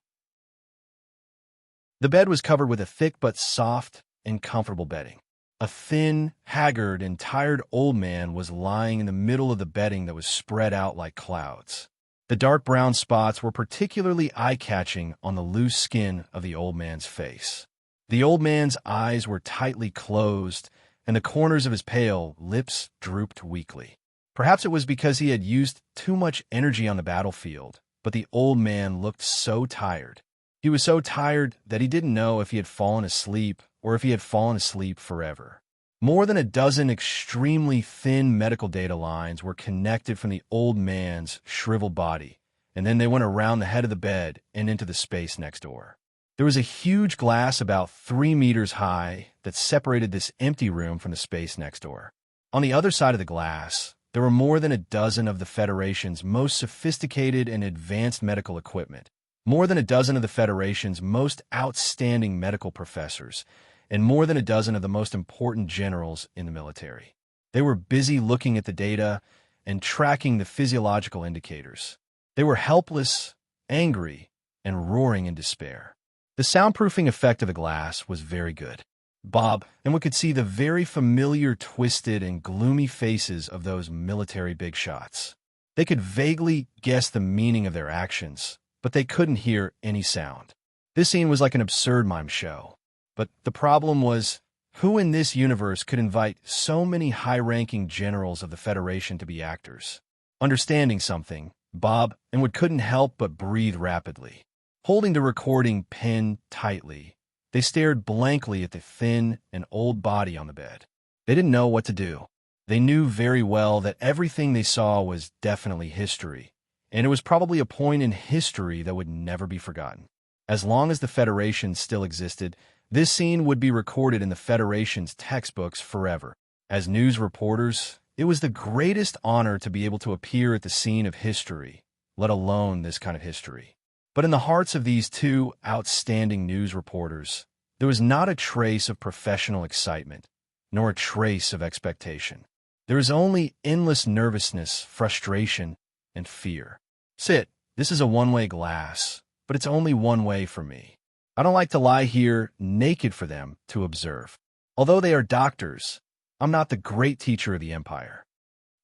The bed was covered with a thick but soft and comfortable bedding. A thin, haggard, and tired old man was lying in the middle of the bedding that was spread out like clouds. The dark brown spots were particularly eye-catching on the loose skin of the old man's face. The old man's eyes were tightly closed, and the corners of his pale lips drooped weakly. Perhaps it was because he had used too much energy on the battlefield, but the old man looked so tired. He was so tired that he didn't know if he had fallen asleep or if he had fallen asleep forever. More than a dozen extremely thin medical data lines were connected from the old man's shriveled body, and then they went around the head of the bed and into the space next door. There was a huge glass about 3 meters high that separated this empty room from the space next door. On the other side of the glass, There were more than a dozen of the Federation's most sophisticated and advanced medical equipment, more than a dozen of the Federation's most outstanding medical professors, and more than a dozen of the most important generals in the military. They were busy looking at the data and tracking the physiological indicators. They were helpless, angry, and roaring in despair. The soundproofing effect of the glass was very good. Bob and we could see the very familiar twisted and gloomy faces of those military big shots. They could vaguely guess the meaning of their actions, but they couldn't hear any sound. This scene was like an absurd mime show. But the problem was, who in this universe could invite so many high-ranking generals of the Federation to be actors? Understanding something, Bob and Wood couldn't help but breathe rapidly. Holding the recording pen tightly, they stared blankly at the thin and old body on the bed. They didn't know what to do. They knew very well that everything they saw was definitely history, and it was probably a point in history that would never be forgotten. As long as the Federation still existed, this scene would be recorded in the Federation's textbooks forever. As news reporters, it was the greatest honor to be able to appear at the scene of history, let alone this kind of history. But in the hearts of these two outstanding news reporters, there was not a trace of professional excitement, nor a trace of expectation. There was only endless nervousness, frustration, and fear. Sit, this is a one-way glass, but it's only one way for me. I don't like to lie here naked for them to observe. Although they are doctors, I'm not the great teacher of the Empire.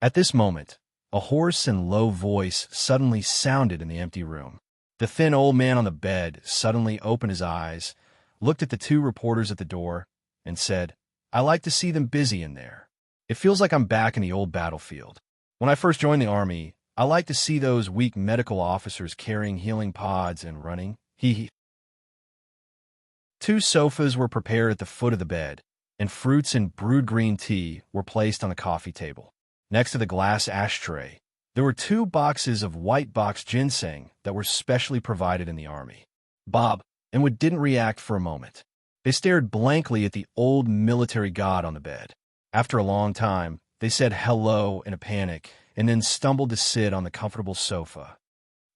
At this moment, a hoarse and low voice suddenly sounded in the empty room. The thin old man on the bed suddenly opened his eyes, looked at the two reporters at the door, and said, "I like to see them busy in there. It feels like I'm back in the old battlefield. When I first joined the Army, I like to see those weak medical officers carrying healing pods and running. He. Two sofas were prepared at the foot of the bed, and fruits and brewed green tea were placed on the coffee table. Next to the glass ashtray, there were 2 boxes of white box ginseng that were specially provided in the Army. Bob and Wood didn't react for a moment. They stared blankly at the old military god on the bed. After a long time, they said hello in a panic and then stumbled to sit on the comfortable sofa.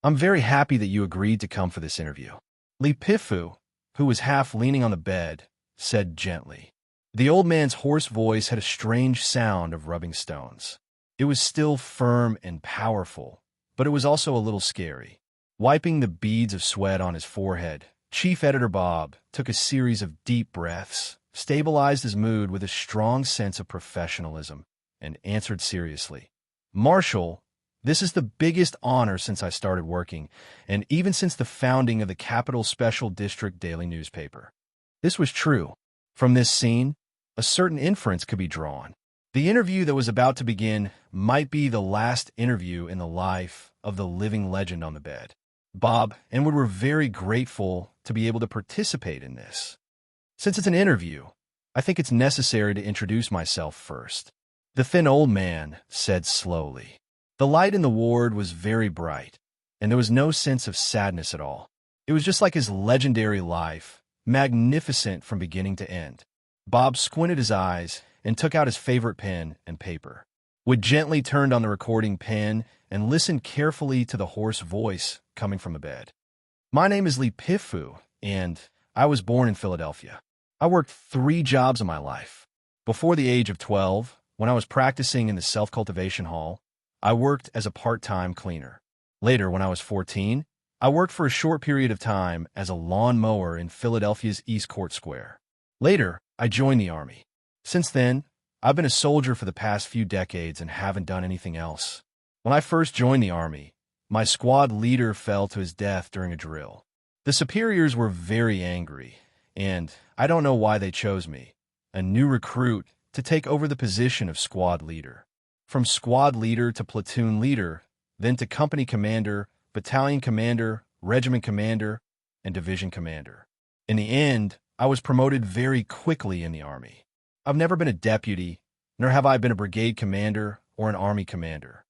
"I'm very happy that you agreed to come for this interview," Li Pifu, who was half leaning on the bed, said gently. The old man's hoarse voice had a strange sound of rubbing stones. It was still firm and powerful, but it was also a little scary. Wiping the beads of sweat on his forehead, Chief Editor Bob took a series of deep breaths, stabilized his mood with a strong sense of professionalism, and answered seriously, "Marshal, this is the biggest honor since I started working, and even since the founding of the Capital Special District daily newspaper." This was true. From this scene, a certain inference could be drawn. The interview that was about to begin might be the last interview in the life of the living legend on the bed. Bob and Wood were very grateful to be able to participate in this. "Since it's an interview, I think it's necessary to introduce myself first," the thin old man said slowly. The light in the ward was very bright, and there was no sense of sadness at all. It was just like his legendary life, magnificent from beginning to end. Bob squinted his eyes and took out his favorite pen and paper. Wood gently turned on the recording pen and listened carefully to the hoarse voice coming from the bed. "My name is Li Pifu, and I was born in Philadelphia. I worked 3 jobs in my life. Before the age of 12, when I was practicing in the self-cultivation hall, I worked as a part-time cleaner. Later, when I was 14, I worked for a short period of time as a lawn mower in Philadelphia's East Court Square. Later, I joined the Army. Since then, I've been a soldier for the past few decades and haven't done anything else. When I first joined the Army, my squad leader fell to his death during a drill. The superiors were very angry, and I don't know why they chose me, a new recruit, to take over the position of squad leader. From squad leader to platoon leader, then to company commander, battalion commander, regiment commander, and division commander. In the end, I was promoted very quickly in the Army. I've never been a deputy, nor have I been a brigade commander or an Army commander.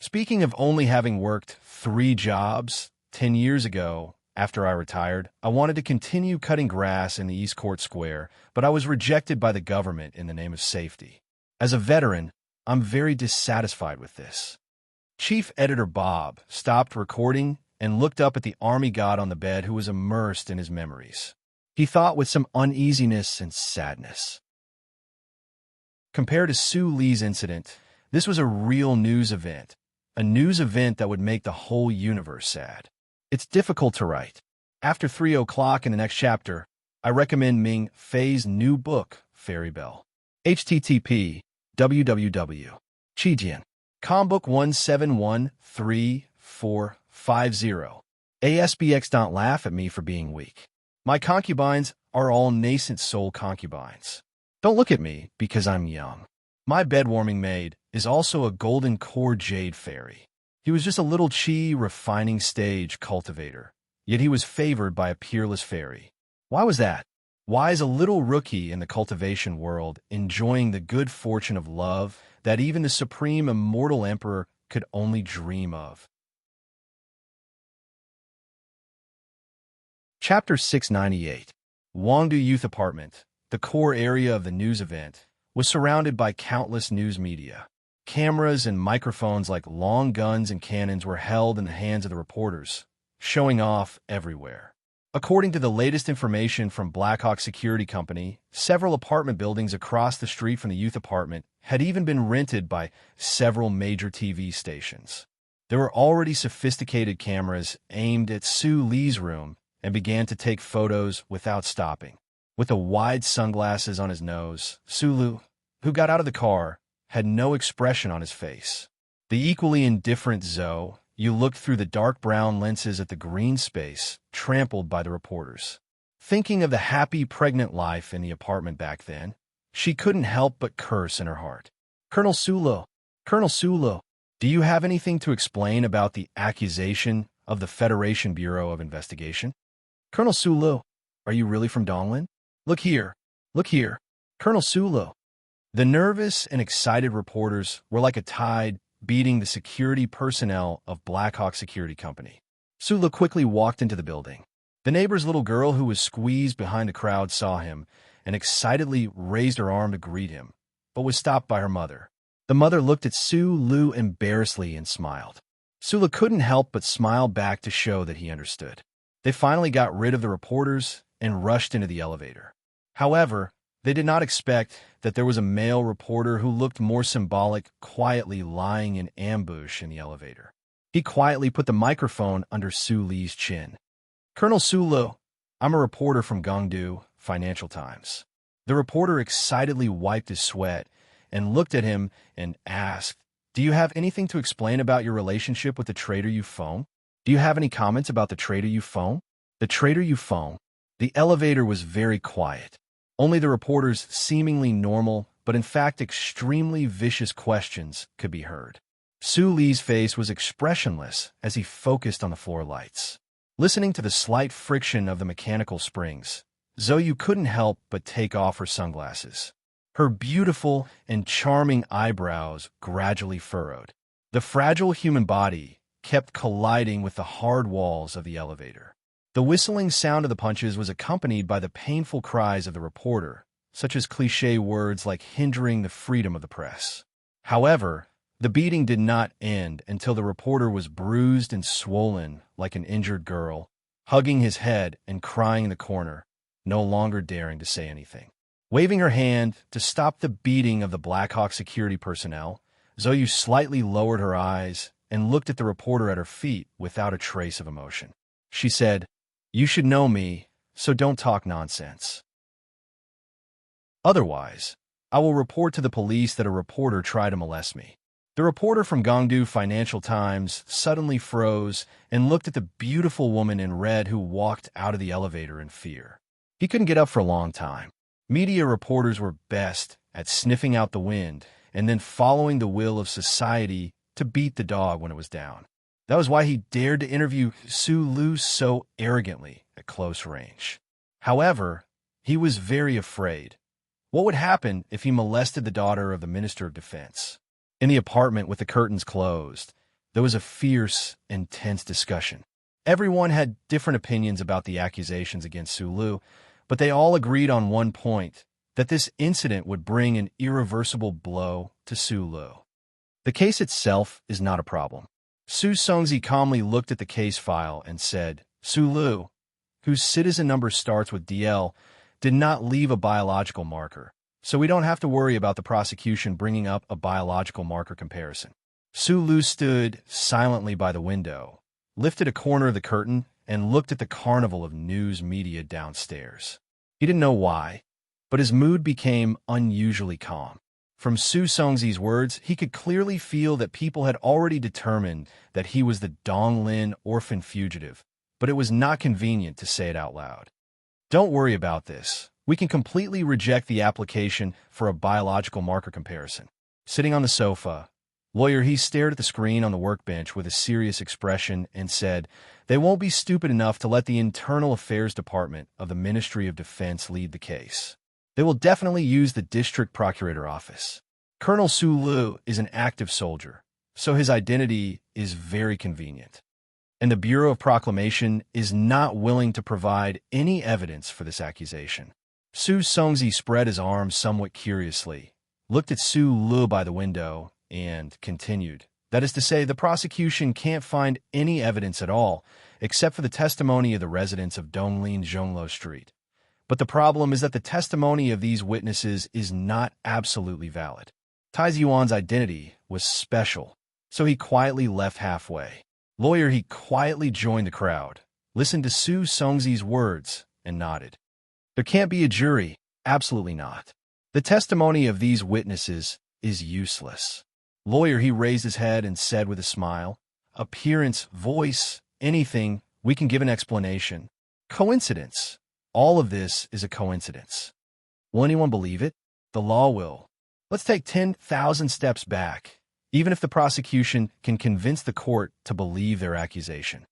Speaking of only having worked 3 jobs, 10 years ago, after I retired, I wanted to continue cutting grass in the East Court Square, but I was rejected by the government in the name of safety. As a veteran, I'm very dissatisfied with this." Chief Editor Bob stopped recording and looked up at the army god on the bed who was immersed in his memories. He thought with some uneasiness and sadness. Compared to Sue Lee's incident, this was a real news event, a news event that would make the whole universe sad. It's difficult to write. After 3 o'clock in the next chapter, I recommend Ming Fei's new book, Fairy Bell. http www. Chijian. Combook 17134450. ASBX. Don't laugh at me for being weak. My concubines are all nascent soul concubines. Don't look at me because I'm young. My bedwarming maid is also a golden core jade fairy. He was just a little chi refining stage cultivator, yet he was favored by a peerless fairy. Why was that? Why is a little rookie in the cultivation world enjoying the good fortune of love that even the supreme immortal emperor could only dream of? Chapter 698. Wangdu Youth Apartment, the core area of the news event, was surrounded by countless news media. Cameras and microphones like long guns and cannons were held in the hands of the reporters, showing off everywhere. According to the latest information from Blackhawk Security Company, several apartment buildings across the street from the youth apartment had even been rented by several major TV stations. There were already sophisticated cameras aimed at Sue Lee's room and began to take photos without stopping. With the wide sunglasses on his nose, Sulu, who got out of the car, had no expression on his face. The equally indifferent Zoe, you looked through the dark brown lenses at the green space trampled by the reporters. Thinking of the happy pregnant life in the apartment back then, she couldn't help but curse in her heart. Colonel Sulo, do you have anything to explain about the accusation of the Federation Bureau of Investigation? Colonel Sulo, are you really from Donglin? Look here, Colonel Sulo. The nervous and excited reporters were like a tide beating the security personnel of Blackhawk Security Company. Sula quickly walked into the building. The neighbor's little girl, who was squeezed behind the crowd, saw him and excitedly raised her arm to greet him, but was stopped by her mother. The mother looked at Sulu embarrassedly and smiled. Sula couldn't help but smile back to show that he understood. They finally got rid of the reporters and rushed into the elevator. However, they did not expect that there was a male reporter who looked more symbolic, quietly lying in ambush in the elevator. He quietly put the microphone under Su Lee's chin. Colonel Sulo, I'm a reporter from Gongdu, Financial Times. The reporter excitedly wiped his sweat and looked at him and asked, do you have anything to explain about your relationship with the trader you phone? Do you have any comments about the trader you phone? The trader you phone? The elevator was very quiet. Only the reporter's seemingly normal, but in fact extremely vicious questions could be heard. Su Lee's face was expressionless as he focused on the floor lights. Listening to the slight friction of the mechanical springs, Zoe couldn't help but take off her sunglasses. Her beautiful and charming eyebrows gradually furrowed. The fragile human body kept colliding with the hard walls of the elevator. The whistling sound of the punches was accompanied by the painful cries of the reporter, such as cliché words like hindering the freedom of the press. However, the beating did not end until the reporter was bruised and swollen like an injured girl, hugging his head and crying in the corner, no longer daring to say anything. Waving her hand to stop the beating of the Blackhawk security personnel, Zoe slightly lowered her eyes and looked at the reporter at her feet without a trace of emotion. She said, "You should know me, so don't talk nonsense. Otherwise, I will report to the police that a reporter tried to molest me." The reporter from Gongdu Financial Times suddenly froze and looked at the beautiful woman in red who walked out of the elevator in fear. He couldn't get up for a long time. Media reporters were best at sniffing out the wind and then following the will of society to beat the dog when it was down. That was why he dared to interview Su Lu so arrogantly at close range. However, he was very afraid. What would happen if he molested the daughter of the Minister of Defense? In the apartment with the curtains closed, there was a fierce, intense discussion. Everyone had different opinions about the accusations against Su Lu, but they all agreed on one point, that this incident would bring an irreversible blow to Su Lu. The case itself is not a problem. Su Songzi calmly looked at the case file and said, Su Lu, whose citizen number starts with DL, did not leave a biological marker, so we don't have to worry about the prosecution bringing up a biological marker comparison. Su Lu stood silently by the window, lifted a corner of the curtain, and looked at the carnival of news media downstairs. He didn't know why, but his mood became unusually calm. From Su Songzi's words, he could clearly feel that people had already determined that he was the Donglin orphan fugitive, but it was not convenient to say it out loud. Don't worry about this. We can completely reject the application for a biological marker comparison. Sitting on the sofa, Lawyer He stared at the screen on the workbench with a serious expression and said, They won't be stupid enough to let the Internal Affairs Department of the Ministry of Defense lead the case. They will definitely use the District Procurator Office. Colonel Su Lu is an active soldier, so his identity is very convenient. And the Bureau of Proclamation is not willing to provide any evidence for this accusation. Su Songzi spread his arms somewhat curiously, looked at Su Lu by the window, and continued. That is to say, the prosecution can't find any evidence at all, except for the testimony of the residents of Donglin Zhonglo Street. But the problem is that the testimony of these witnesses is not absolutely valid. Tai Ziyuan's identity was special, so he quietly left halfway. Lawyer He quietly joined the crowd, listened to Su Songzi's words, and nodded. There can't be a jury. Absolutely not. The testimony of these witnesses is useless. Lawyer He raised his head and said with a smile, Appearance, voice, anything, we can give an explanation. Coincidence. All of this is a coincidence. Will anyone believe it? The law will. Let's take 10,000 steps back, even if the prosecution can convince the court to believe their accusation.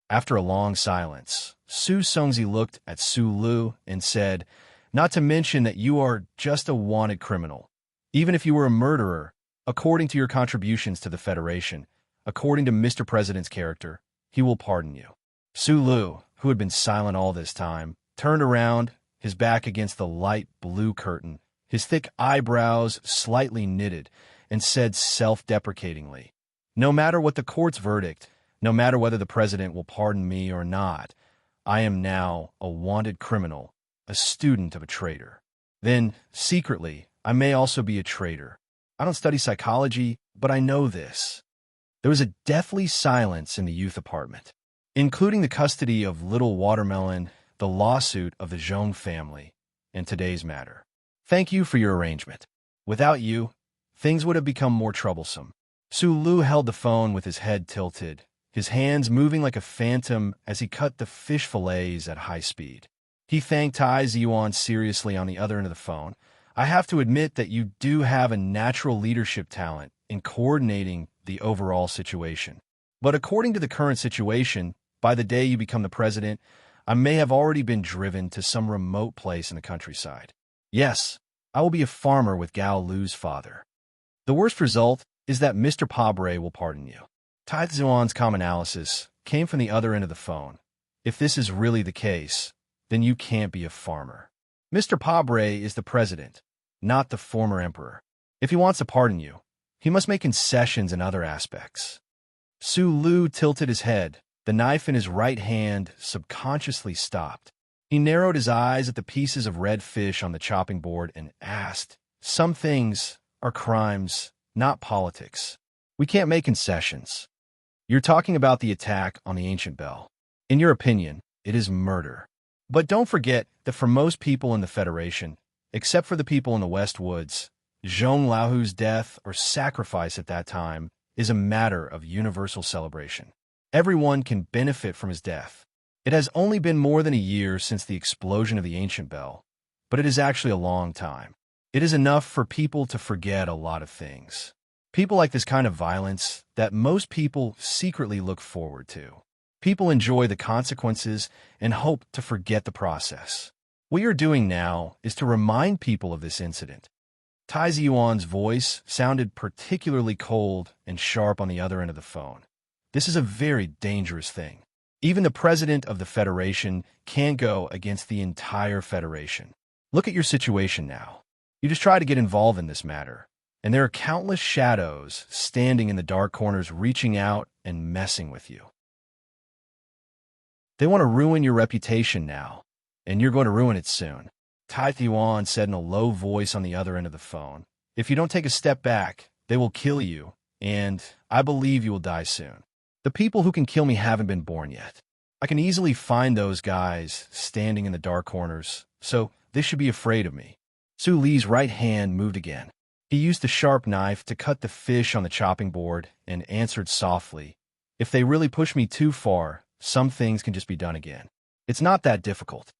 After a long silence, Su Songzi looked at Su Lu and said, Not to mention that you are just a wanted criminal. Even if you were a murderer, according to your contributions to the Federation, according to Mr. President's character, he will pardon you. Su Lu, who had been silent all this time, turned around, his back against the light blue curtain, his thick eyebrows slightly knitted, and said self-deprecatingly, No matter what the court's verdict, no matter whether the president will pardon me or not, I am now a wanted criminal, a student of a traitor. Then, secretly, I may also be a traitor. I don't study psychology, but I know this. There was a deathly silence in the youth apartment, including the custody of Little Watermelon, the lawsuit of the Zhong family, and today's matter. Thank you for your arrangement. Without you, things would have become more troublesome. Su Lu held the phone with his head tilted, his hands moving like a phantom as he cut the fish fillets at high speed. He thanked Tai Ziyuan seriously on the other end of the phone. I have to admit that you do have a natural leadership talent in coordinating the overall situation. But according to the current situation, by the day you become the president, I may have already been driven to some remote place in the countryside. Yes, I will be a farmer with Gao Lu's father. The worst result is that Mr. Pabre will pardon you. Tai Ziyuan's calm analysis came from the other end of the phone. If this is really the case, then you can't be a farmer. Mr. Pabre is the president, not the former emperor. If he wants to pardon you, he must make concessions in other aspects. Su Lu tilted his head. The knife in his right hand subconsciously stopped. He narrowed his eyes at the pieces of red fish on the chopping board and asked, Some things are crimes, not politics. We can't make concessions. You're talking about the attack on the ancient bell. In your opinion, it is murder. But don't forget that for most people in the Federation, except for the people in the West Woods, Zhong Laohu's death or sacrifice at that time is a matter of universal celebration. Everyone can benefit from his death. It has only been more than a year since the explosion of the ancient bell, but it is actually a long time. It is enough for people to forget a lot of things. People like this kind of violence that most people secretly look forward to. People enjoy the consequences and hope to forget the process. What you're doing now is to remind people of this incident. Tai Ziyuan's voice sounded particularly cold and sharp on the other end of the phone. This is a very dangerous thing. Even the president of the Federation can't go against the entire Federation. Look at your situation now. You just try to get involved in this matter, and there are countless shadows standing in the dark corners reaching out and messing with you. They want to ruin your reputation now, and you're going to ruin it soon. Tai Yuan said in a low voice on the other end of the phone. If you don't take a step back, they will kill you, and I believe you will die soon. The people who can kill me haven't been born yet. I can easily find those guys standing in the dark corners, so they should be afraid of me. Su Li's right hand moved again. He used the sharp knife to cut the fish on the chopping board and answered softly, "If they really push me too far, some things can just be done again. It's not that difficult."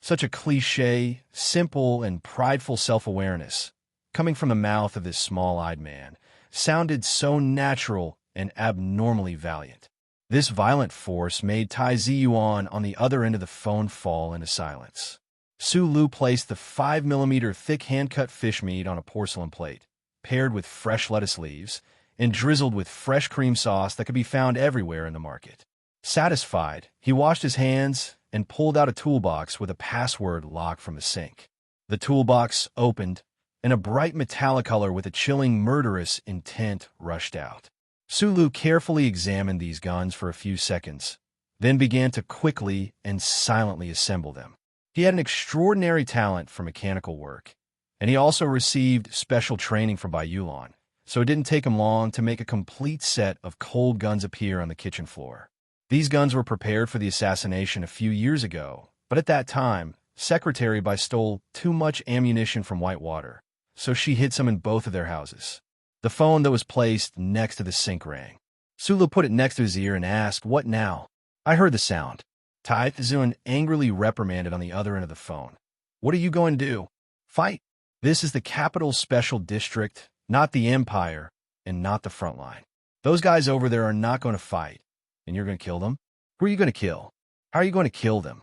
Such a cliché, simple, and prideful self-awareness, coming from the mouth of this small-eyed man, sounded so natural and abnormally valiant. This violent force made Tai Ziyuan on the other end of the phone fall into silence. Su Lu placed the 5mm thick hand-cut fish meat on a porcelain plate, paired with fresh lettuce leaves, and drizzled with fresh cream sauce that could be found everywhere in the market. Satisfied, he washed his hands and pulled out a toolbox with a password lock from the sink. The toolbox opened, and a bright metallic color with a chilling, murderous intent rushed out. Su Lu carefully examined these guns for a few seconds, then began to quickly and silently assemble them. He had an extraordinary talent for mechanical work, and he also received special training from Bai Yulan, so it didn't take him long to make a complete set of cold guns appear on the kitchen floor. These guns were prepared for the assassination a few years ago, but at that time, Secretary Bai stole too much ammunition from Whitewater, so she hid some in both of their houses. The phone that was placed next to the sink rang. Su Lu put it next to his ear and asked, "What now?" "I heard the sound." Tai Ziyuan angrily reprimanded on the other end of the phone. "What are you going to do? Fight? This is the Capital Special District, not the Empire, and not the front line. Those guys over there are not going to fight, and you're going to kill them? Who are you going to kill? How are you going to kill them?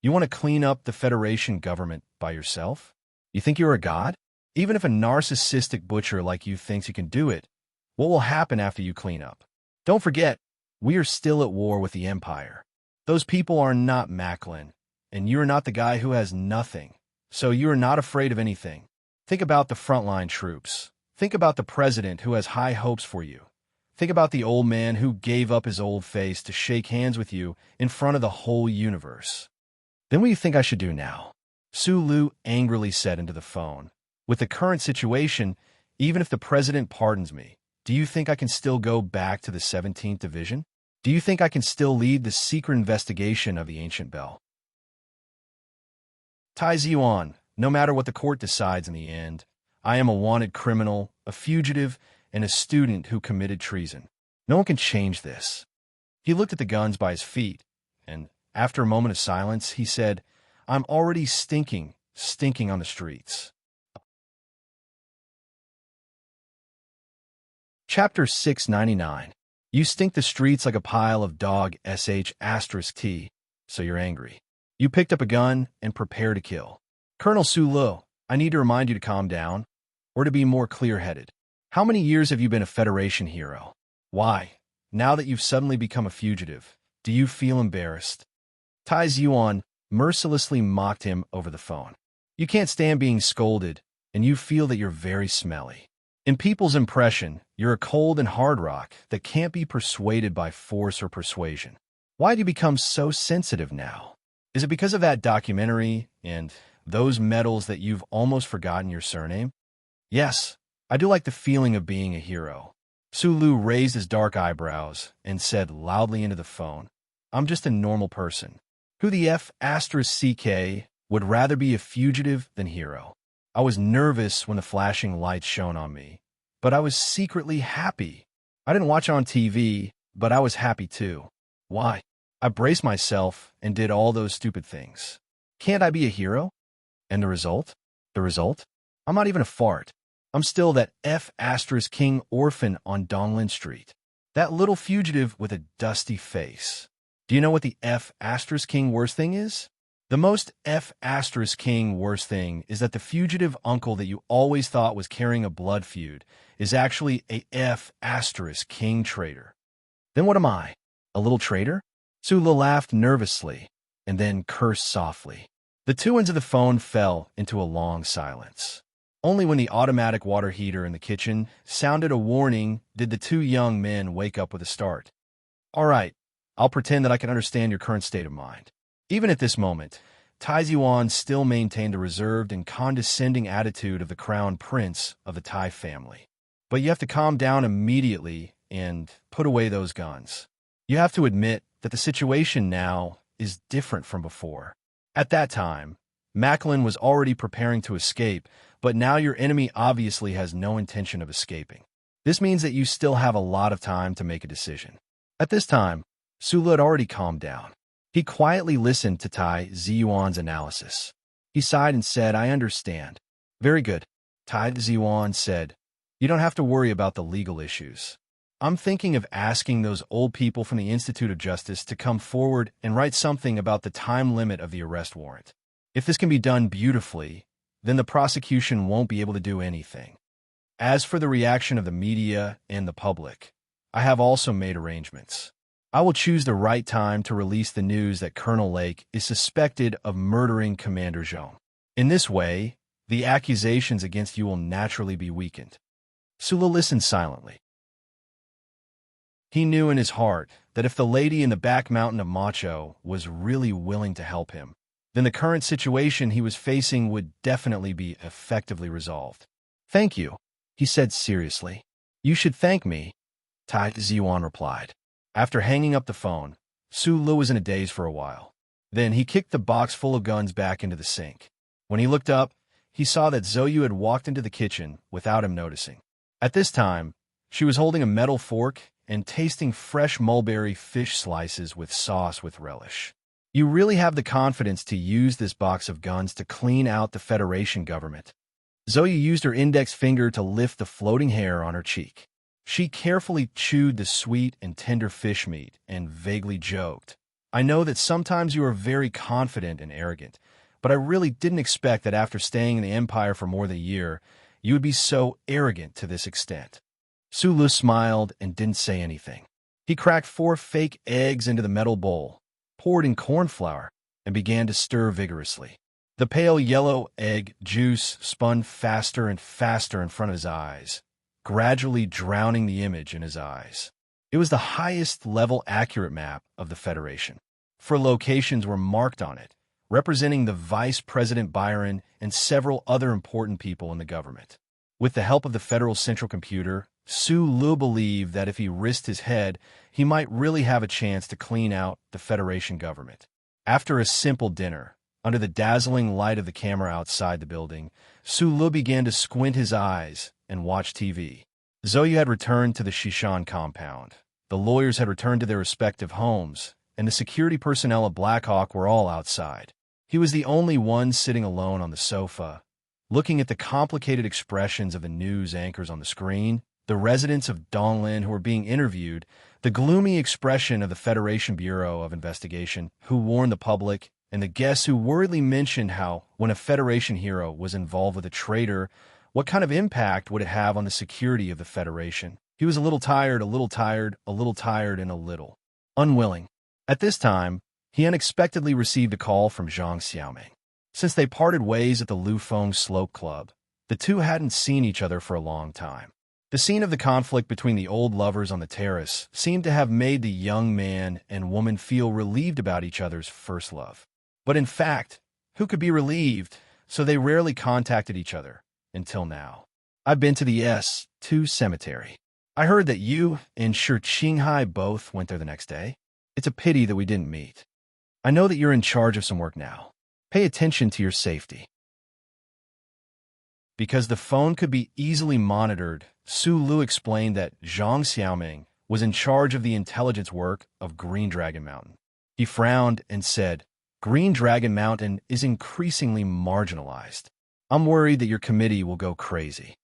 You want to clean up the Federation government by yourself? You think you're a god? Even if a narcissistic butcher like you thinks you can do it, what will happen after you clean up? Don't forget, we are still at war with the Empire. Those people are not Macklin, and you are not the guy who has nothing, so you are not afraid of anything. Think about the frontline troops. Think about the president who has high hopes for you. Think about the old man who gave up his old face to shake hands with you in front of the whole universe. Then what do you think I should do now?" Su Lu angrily said into the phone. "With the current situation, even if the president pardons me, do you think I can still go back to the 17th Division? Do you think I can still lead the secret investigation of the ancient bell?" Tai Ziyuan, no matter what the court decides in the end, I am a wanted criminal, a fugitive, and a student who committed treason. No one can change this. He looked at the guns by his feet, and after a moment of silence, he said, "I'm already stinking on the streets." Chapter 699. You stink the streets like a pile of dog sh*t, so you're angry. You picked up a gun and prepare to kill. Colonel Su Lu, I need to remind you to calm down, or to be more clear-headed. How many years have you been a Federation hero? Why, now that you've suddenly become a fugitive, do you feel embarrassed? Tai Ziyuan mercilessly mocked him over the phone. You can't stand being scolded, and you feel that you're very smelly. In people's impression, you're a cold and hard rock that can't be persuaded by force or persuasion. Why do you become so sensitive now? Is it because of that documentary and those medals that you've almost forgotten your surname? Yes, I do like the feeling of being a hero. Su Lu raised his dark eyebrows and said loudly into the phone, "I'm just a normal person. Who the F***ck would rather be a fugitive than hero? I was nervous when the flashing lights shone on me, but I was secretly happy. I didn't watch on TV, but I was happy too. Why? I braced myself and did all those stupid things. Can't I be a hero? And the result? The result? I'm not even a fart. I'm still that F***king orphan on Donglin Street. That little fugitive with a dusty face. Do you know what the F***king worst thing is? The most F***king worst thing is that the fugitive uncle that you always thought was carrying a blood feud is actually a F***king traitor. Then what am I? A little traitor?" Su Lu laughed nervously and then cursed softly. The two ends of the phone fell into a long silence. Only when the automatic water heater in the kitchen sounded a warning did the two young men wake up with a start. All right, I'll pretend that I can understand your current state of mind. Even at this moment, Tai Ziwan still maintained the reserved and condescending attitude of the crown prince of the Tai family. But you have to calm down immediately and put away those guns. You have to admit that the situation now is different from before. At that time, Macklin was already preparing to escape, but now your enemy obviously has no intention of escaping. This means that you still have a lot of time to make a decision. At this time, Sulu had already calmed down. He quietly listened to Tai Ziyuan's analysis. He sighed and said, I understand. Very good, Tai Ziyuan said. You don't have to worry about the legal issues. I'm thinking of asking those old people from the Institute of Justice to come forward and write something about the time limit of the arrest warrant. If this can be done beautifully, then the prosecution won't be able to do anything. As for the reaction of the media and the public, I have also made arrangements. I will choose the right time to release the news that Colonel Lake is suspected of murdering Commander Zhong. In this way, the accusations against you will naturally be weakened. Sulu listened silently. He knew in his heart that if the lady in the back mountain of Macho was really willing to help him, then the current situation he was facing would definitely be effectively resolved. Thank you, he said seriously. You should thank me, Tai Ziyuan replied. After hanging up the phone, Sulu was in a daze for a while. Then he kicked the box full of guns back into the sink. When he looked up, he saw that Zoyu had walked into the kitchen without him noticing. At this time, she was holding a metal fork and tasting fresh mulberry fish slices with sauce with relish. You really have the confidence to use this box of guns to clean out the Federation government. Zoe used her index finger to lift the floating hair on her cheek. She carefully chewed the sweet and tender fish meat and vaguely joked. I know that sometimes you are very confident and arrogant, but I really didn't expect that after staying in the Empire for more than a year, you would be so arrogant to this extent. Sulu smiled and didn't say anything. He cracked 4 fake eggs into the metal bowl, poured in corn flour, and began to stir vigorously. The pale yellow egg juice spun faster and faster in front of his eyes, gradually drowning the image in his eyes. It was the highest level accurate map of the Federation. 4 locations were marked on it, representing the Vice President Byron and several other important people in the government. With the help of the Federal Central Computer, Sulu believed that if he risked his head, he might really have a chance to clean out the Federation government. After a simple dinner, under the dazzling light of the camera outside the building, Sulu began to squint his eyes and watch TV. Zoe had returned to the Shishan compound. The lawyers had returned to their respective homes, and the security personnel of Blackhawk were all outside. He was the only one sitting alone on the sofa, looking at the complicated expressions of the news anchors on the screen, the residents of Donglin who were being interviewed, the gloomy expression of the Federation Bureau of Investigation who warned the public, and the guests who worriedly mentioned how, when a Federation hero was involved with a traitor, what kind of impact would it have on the security of the Federation? He was a little tired, a little tired, a little tired, and a little unwilling. At this time, he unexpectedly received a call from Zhang Xiaoming. Since they parted ways at the Lufeng Slope Club, the two hadn't seen each other for a long time. The scene of the conflict between the old lovers on the terrace seemed to have made the young man and woman feel relieved about each other's first love. But in fact, who could be relieved? So they rarely contacted each other, until now. I've been to the S2 cemetery. I heard that you and Shi Qinghai both went there the next day. It's a pity that we didn't meet. I know that you're in charge of some work now. Pay attention to your safety. Because the phone could be easily monitored, Sulu explained that Zhang Xiaoming was in charge of the intelligence work of Green Dragon Mountain. He frowned and said, Green Dragon Mountain is increasingly marginalized. I'm worried that your committee will go crazy.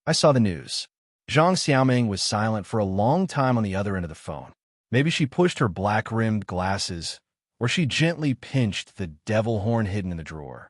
I saw the news. Zhang Xiaoming was silent for a long time on the other end of the phone. Maybe she pushed her black-rimmed glasses, or she gently pinched the devil horn hidden in the drawer.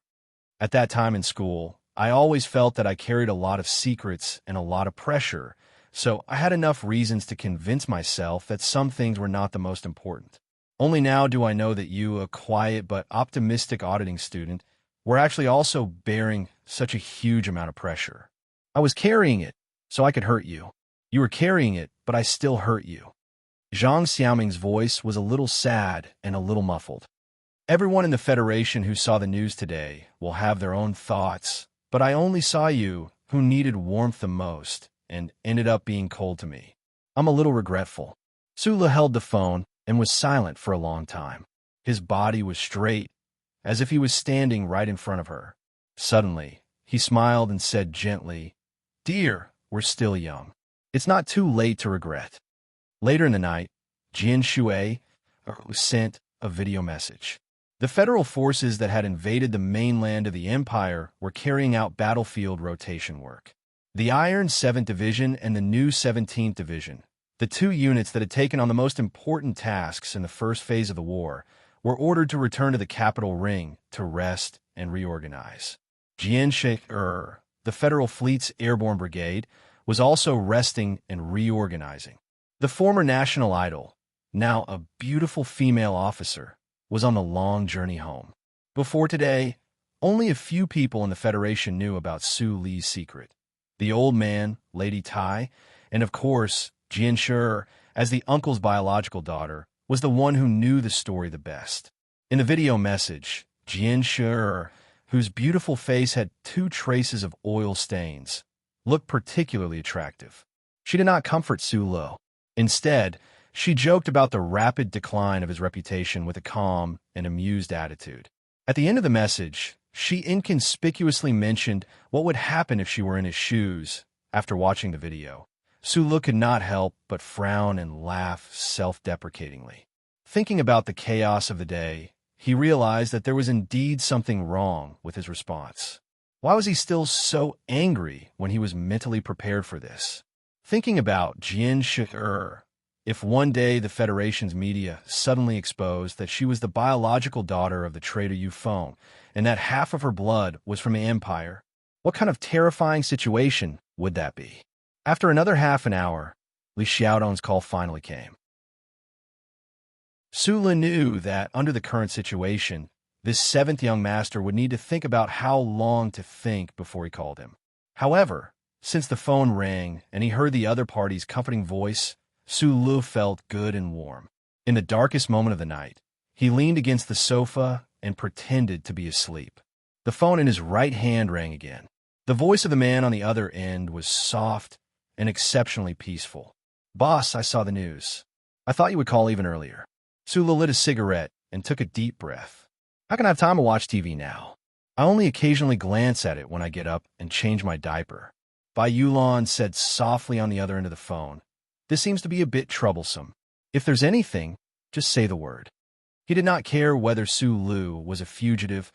At that time in school, I always felt that I carried a lot of secrets and a lot of pressure, so I had enough reasons to convince myself that some things were not the most important. Only now do I know that you, a quiet but optimistic auditing student, were actually also bearing such a huge amount of pressure. I was carrying it, so I could hurt you. You were carrying it, but I still hurt you. Zhang Xiaoming's voice was a little sad and a little muffled. Everyone in the Federation who saw the news today will have their own thoughts, but I only saw you who needed warmth the most and ended up being cold to me. I'm a little regretful. Sula held the phone and was silent for a long time. His body was straight, as if he was standing right in front of her. Suddenly, he smiled and said gently, "Dear, we're still young. It's not too late to regret." Later in the night, Jian Shui sent a video message. The federal forces that had invaded the mainland of the Empire were carrying out battlefield rotation work. The Iron 7th Division and the new 17th Division, the two units that had taken on the most important tasks in the first phase of the war, were ordered to return to the capital ring to rest and reorganize. Jian Shui, the Federal Fleet's Airborne Brigade, was also resting and reorganizing. The former national idol, now a beautiful female officer, was on the long journey home. Before today, only a few people in the Federation knew about Su Li's secret. The old man, Lady Tai, and of course, Jian Shui, as the uncle's biological daughter, was the one who knew the story the best. In the video message, Jian Shui, whose beautiful face had 2 traces of oil stains, looked particularly attractive. She did not comfort Su Lo. Instead, she joked about the rapid decline of his reputation with a calm and amused attitude. At the end of the message, she inconspicuously mentioned what would happen if she were in his shoes after watching the video. Su Lo could not help but frown and laugh self-deprecatingly. Thinking about the chaos of the day, he realized that there was indeed something wrong with his response. Why was he still so angry when he was mentally prepared for this? Thinking about Jian Shui, if one day the Federation's media suddenly exposed that she was the biological daughter of the traitor Yufeng and that half of her blood was from the Empire, what kind of terrifying situation would that be? After another half an hour, Li Xiaodong's call finally came. Sula knew that under the current situation, this 7th young master would need to think about how long to think before he called him. However, since the phone rang and he heard the other party's comforting voice, Su Lu felt good and warm. In the darkest moment of the night, he leaned against the sofa and pretended to be asleep. The phone in his right hand rang again. The voice of the man on the other end was soft and exceptionally peaceful. "Boss, I saw the news. I thought you would call even earlier." Su Lu lit a cigarette and took a deep breath. "How can I have time to watch TV now? I only occasionally glance at it when I get up and change my diaper." Bai Yulan said softly on the other end of the phone, "This seems to be a bit troublesome. If there's anything, just say the word." He did not care whether Su Lu was a fugitive,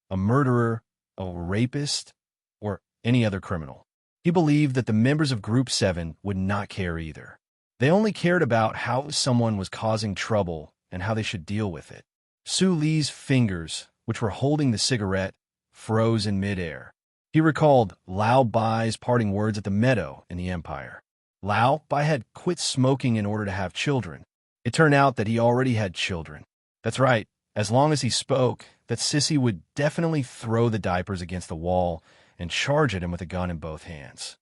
a murderer, a rapist, or any other criminal. He believed that the members of Group 7 would not care either. They only cared about how someone was causing trouble and how they should deal with it. Su Li's fingers, which were holding the cigarette, froze in midair. He recalled Lao Bai's parting words at the meadow in the Empire. Lao Bai had quit smoking in order to have children. It turned out that he already had children. That's right, as long as he spoke, that sissy would definitely throw the diapers against the wall and charge at him with a gun in both hands.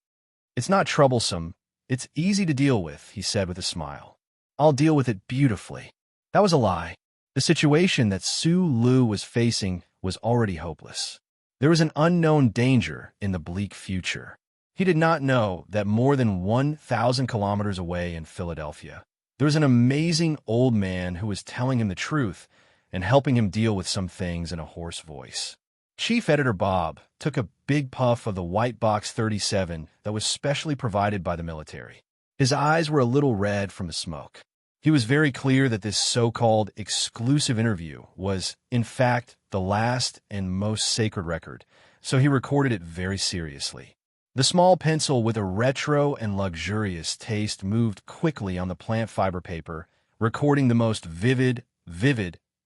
"It's not troublesome. It's easy to deal with," he said with a smile. "I'll deal with it beautifully." That was a lie. The situation that Su Lu was facing was already hopeless. There was an unknown danger in the bleak future. He did not know that more than 1,000 kilometers away in Philadelphia, there was an amazing old man who was telling him the truth and helping him deal with some things in a hoarse voice. Chief Editor Bob took a big puff of the white box 37 that was specially provided by the military. His eyes were a little red from the smoke. He was very clear that this so-called exclusive interview was, in fact, the last and most sacred record, so he recorded it very seriously. The small pencil with a retro and luxurious taste moved quickly on the plant fiber paper, recording the most vivid,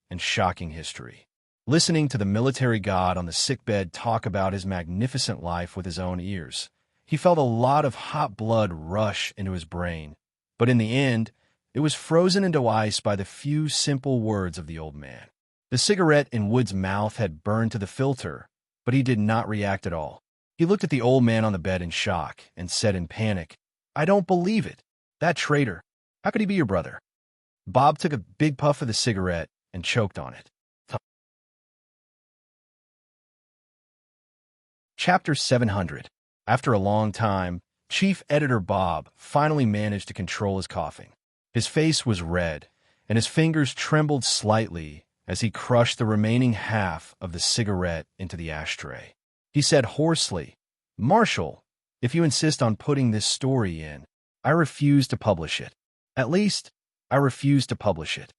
and shocking history. Listening to the military god on the sickbed talk about his magnificent life with his own ears, he felt a lot of hot blood rush into his brain, but in the end, it was frozen into ice by the few simple words of the old man. The cigarette in Wood's mouth had burned to the filter, but he did not react at all. He looked at the old man on the bed in shock and said in panic, "I don't believe it. That traitor. How could he be your brother?" Bob took a big puff of the cigarette and choked on it. Chapter 700. After a long time, Chief Editor Bob finally managed to control his coughing. His face was red, and his fingers trembled slightly as he crushed the remaining half of the cigarette into the ashtray. He said hoarsely, "Marshall, if you insist on putting this story in, I refuse to publish it. At least, I refuse to publish it."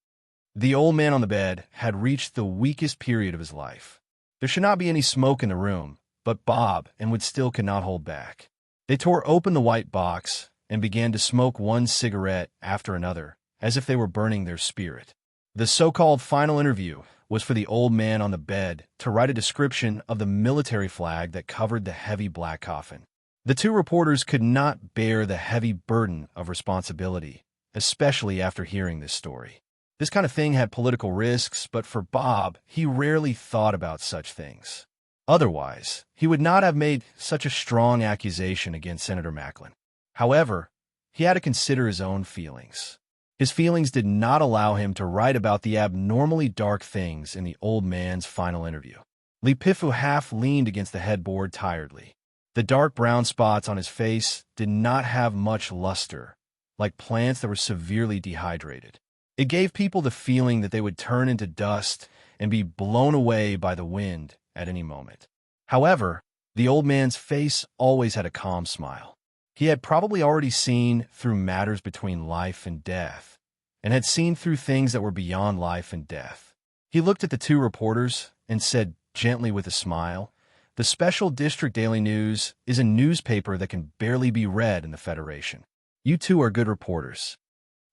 The old man on the bed had reached the weakest period of his life. There should not be any smoke in the room, but Bob and Wood still could not hold back. They tore open the white box and began to smoke one cigarette after another, as if they were burning their spirit. The so-called final interview was for the old man on the bed to write a description of the military flag that covered the heavy black coffin. The two reporters could not bear the heavy burden of responsibility, especially after hearing this story. This kind of thing had political risks, but for Bob, he rarely thought about such things. Otherwise, he would not have made such a strong accusation against Senator Macklin. However, he had to consider his own feelings. His feelings did not allow him to write about the abnormally dark things in the old man's final interview. Lipifu half leaned against the headboard tiredly. The dark brown spots on his face did not have much luster, like plants that were severely dehydrated. It gave people the feeling that they would turn into dust and be blown away by the wind at any moment. However, the old man's face always had a calm smile. He had probably already seen through matters between life and death, and had seen through things that were beyond life and death. He looked at the two reporters and said gently with a smile, "The Special District Daily News is a newspaper that can barely be read in the Federation. You two are good reporters."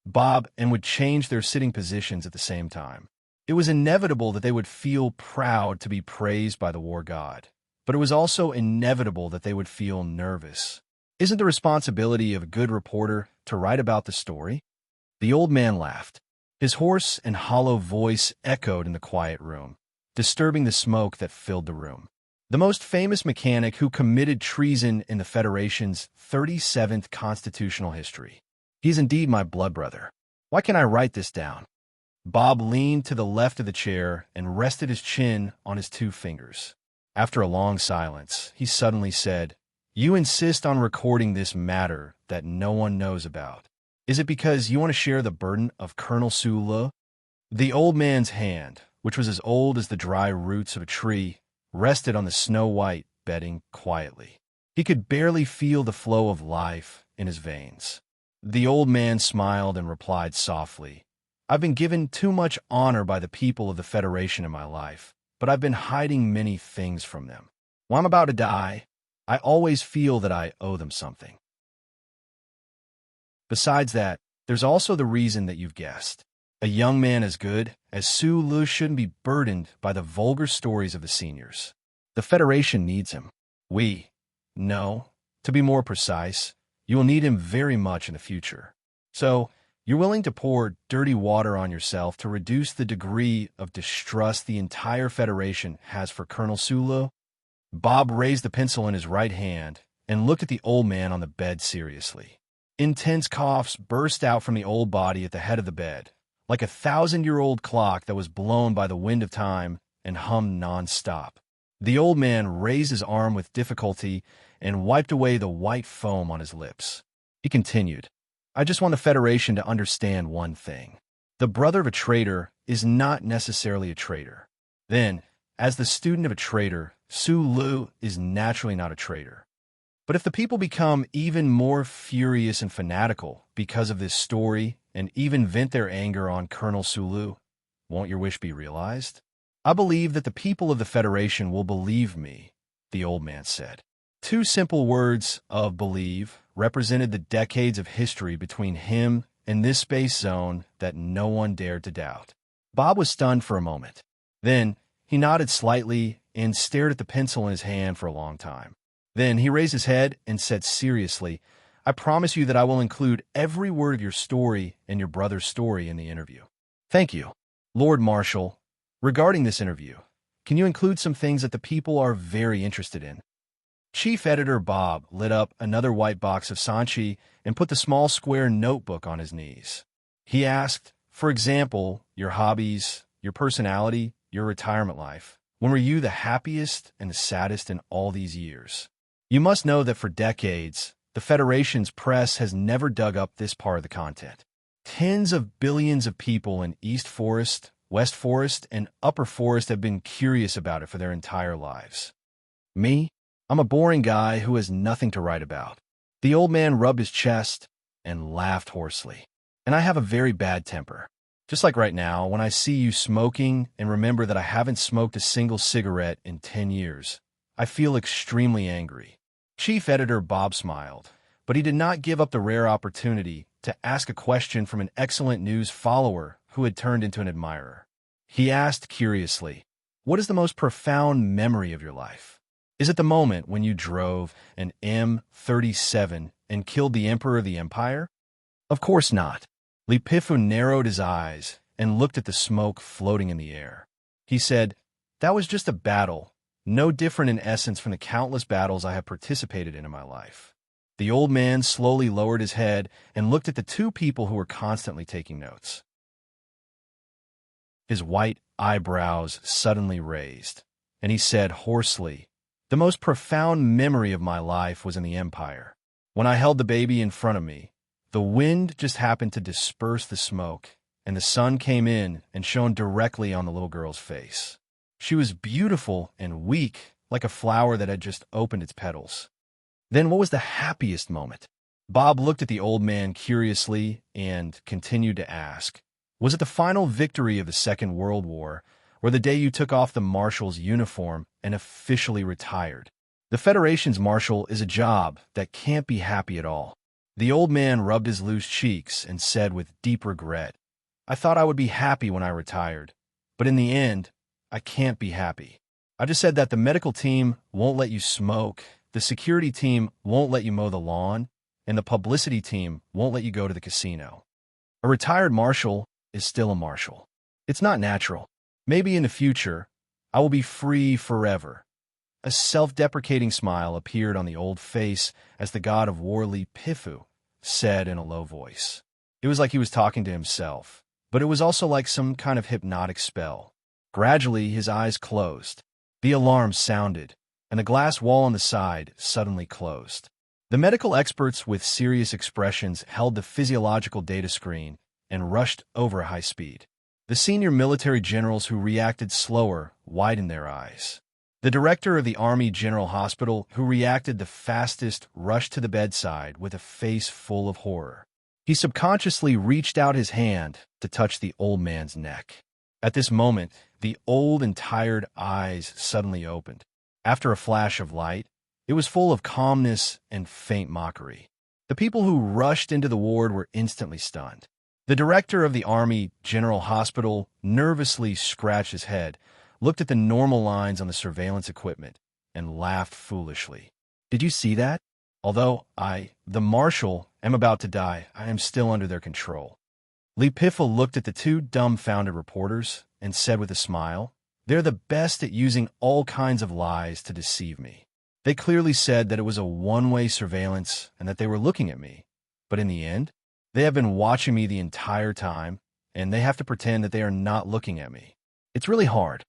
Bob and Wood changed their sitting positions at the same time. It was inevitable that they would feel proud to be praised by the war god, but it was also inevitable that they would feel nervous. Isn't the responsibility of a good reporter to write about the story? The old man laughed. His hoarse and hollow voice echoed in the quiet room, disturbing the smoke that filled the room. "The most famous mechanic who committed treason in the Federation's 37th constitutional history. He's indeed my blood brother. Why can't I write this down?" Bob leaned to the left of the chair and rested his chin on his two fingers. After a long silence, he suddenly said, "You insist on recording this matter that no one knows about. Is it because you want to share the burden of Colonel Sulu?" The old man's hand, which was as old as the dry roots of a tree, rested on the snow-white bedding quietly. He could barely feel the flow of life in his veins. The old man smiled and replied softly, "I've been given too much honor by the people of the Federation in my life, but I've been hiding many things from them. When I'm about to die, I always feel that I owe them something. Besides that, there's also the reason that you've guessed. A young man as good as Sulu shouldn't be burdened by the vulgar stories of the seniors. The Federation needs him. No, to be more precise, you will need him very much in the future. So, you're willing to pour dirty water on yourself to reduce the degree of distrust the entire Federation has for Colonel Sulu?" Bob raised the pencil in his right hand and looked at the old man on the bed seriously. Intense coughs burst out from the old body at the head of the bed, like a 1,000-year-old clock that was blown by the wind of time and hummed non-stop. The old man raised his arm with difficulty and wiped away the white foam on his lips. He continued, "I just want the Federation to understand one thing. The brother of a traitor is not necessarily a traitor. Then, as the student of a traitor, Sulu is naturally not a traitor. But if the people become even more furious and fanatical because of this story and even vent their anger on Colonel Sulu, won't your wish be realized? I believe that the people of the Federation will believe me," the old man said. Two simple words of believe represented the decades of history between him and this space zone that no one dared to doubt. Bob was stunned for a moment. Then he nodded slightly and stared at the pencil in his hand for a long time. Then he raised his head and said seriously, "I promise you that I will include every word of your story and your brother's story in the interview." "Thank you, Lord Marshal. Regarding this interview, can you include some things that the people are very interested in? Chief Editor Bob lit up another white box of Sanchi and put the small square notebook on his knees. He asked, for example, your hobbies, your personality, your retirement life. When were you the happiest and the saddest in all these years? You must know that for decades, the Federation's press has never dug up this part of the content. Tens of billions of people in East Forest, West Forest, and Upper Forest have been curious about it for their entire lives. Me? I'm a boring guy who has nothing to write about. The old man rubbed his chest and laughed hoarsely. And I have a very bad temper. Just like right now, when I see you smoking and remember that I haven't smoked a single cigarette in 10 years, I feel extremely angry. Chief Editor Bob smiled, but he did not give up the rare opportunity to ask a question from an excellent news follower who had turned into an admirer. He asked curiously, "What is the most profound memory of your life? Is it the moment when you drove an M37 and killed the Emperor of the Empire?" Of course not. Lipifu narrowed his eyes and looked at the smoke floating in the air. He said, "That was just a battle, no different in essence from the countless battles I have participated in my life." The old man slowly lowered his head and looked at the two people who were constantly taking notes. His white eyebrows suddenly raised, and he said hoarsely, "The most profound memory of my life was in the Empire. When I held the baby in front of me, the wind just happened to disperse the smoke, and the sun came in and shone directly on the little girl's face. She was beautiful and weak, like a flower that had just opened its petals." Then what was the happiest moment? Bob looked at the old man curiously and continued to ask, "Was it the final victory of the Second World War, or the day you took off the marshal's uniform and officially retired? The Federation's marshal is a job that can't be happy at all." The old man rubbed his loose cheeks and said with deep regret, "I thought I would be happy when I retired, but in the end, I can't be happy. I just said that the medical team won't let you smoke, the security team won't let you mow the lawn, and the publicity team won't let you go to the casino. A retired marshal is still a marshal. It's not natural. Maybe in the future, I will be free forever." A self-deprecating smile appeared on the old face as the god of war Lipifu said in a low voice. It was like he was talking to himself, but it was also like some kind of hypnotic spell. Gradually, his eyes closed. The alarm sounded, and the glass wall on the side suddenly closed. The medical experts with serious expressions held the physiological data screen and rushed over high speed. The senior military generals who reacted slower widened their eyes. The director of the Army General Hospital, who reacted the fastest, rushed to the bedside with a face full of horror. He subconsciously reached out his hand to touch the old man's neck. At this moment, the old and tired eyes suddenly opened. After a flash of light, it was full of calmness and faint mockery. The people who rushed into the ward were instantly stunned. The director of the Army General Hospital nervously scratched his head, looked at the normal lines on the surveillance equipment, and laughed foolishly. "Did you see that? Although I, the marshal, am about to die, I am still under their control." Lipifu looked at the two dumbfounded reporters and said with a smile, "They're the best at using all kinds of lies to deceive me. They clearly said that it was a one-way surveillance and that they were looking at me. But in the end, they have been watching me the entire time, and they have to pretend that they are not looking at me. It's really hard."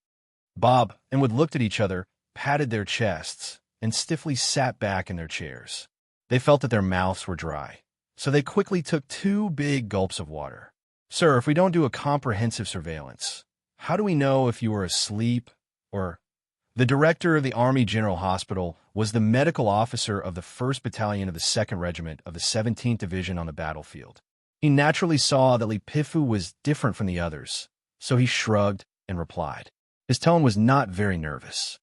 Bob and Wood looked at each other, patted their chests, and stiffly sat back in their chairs. They felt that their mouths were dry, so they quickly took 2 big gulps of water. "Sir, if we don't do a comprehensive surveillance, how do we know if you are asleep or—" The director of the Army General Hospital was the medical officer of the 1st Battalion of the 2nd Regiment of the 17th Division on the battlefield. He naturally saw that Lipifu was different from the others, so he shrugged and replied. His tone was not very nervous.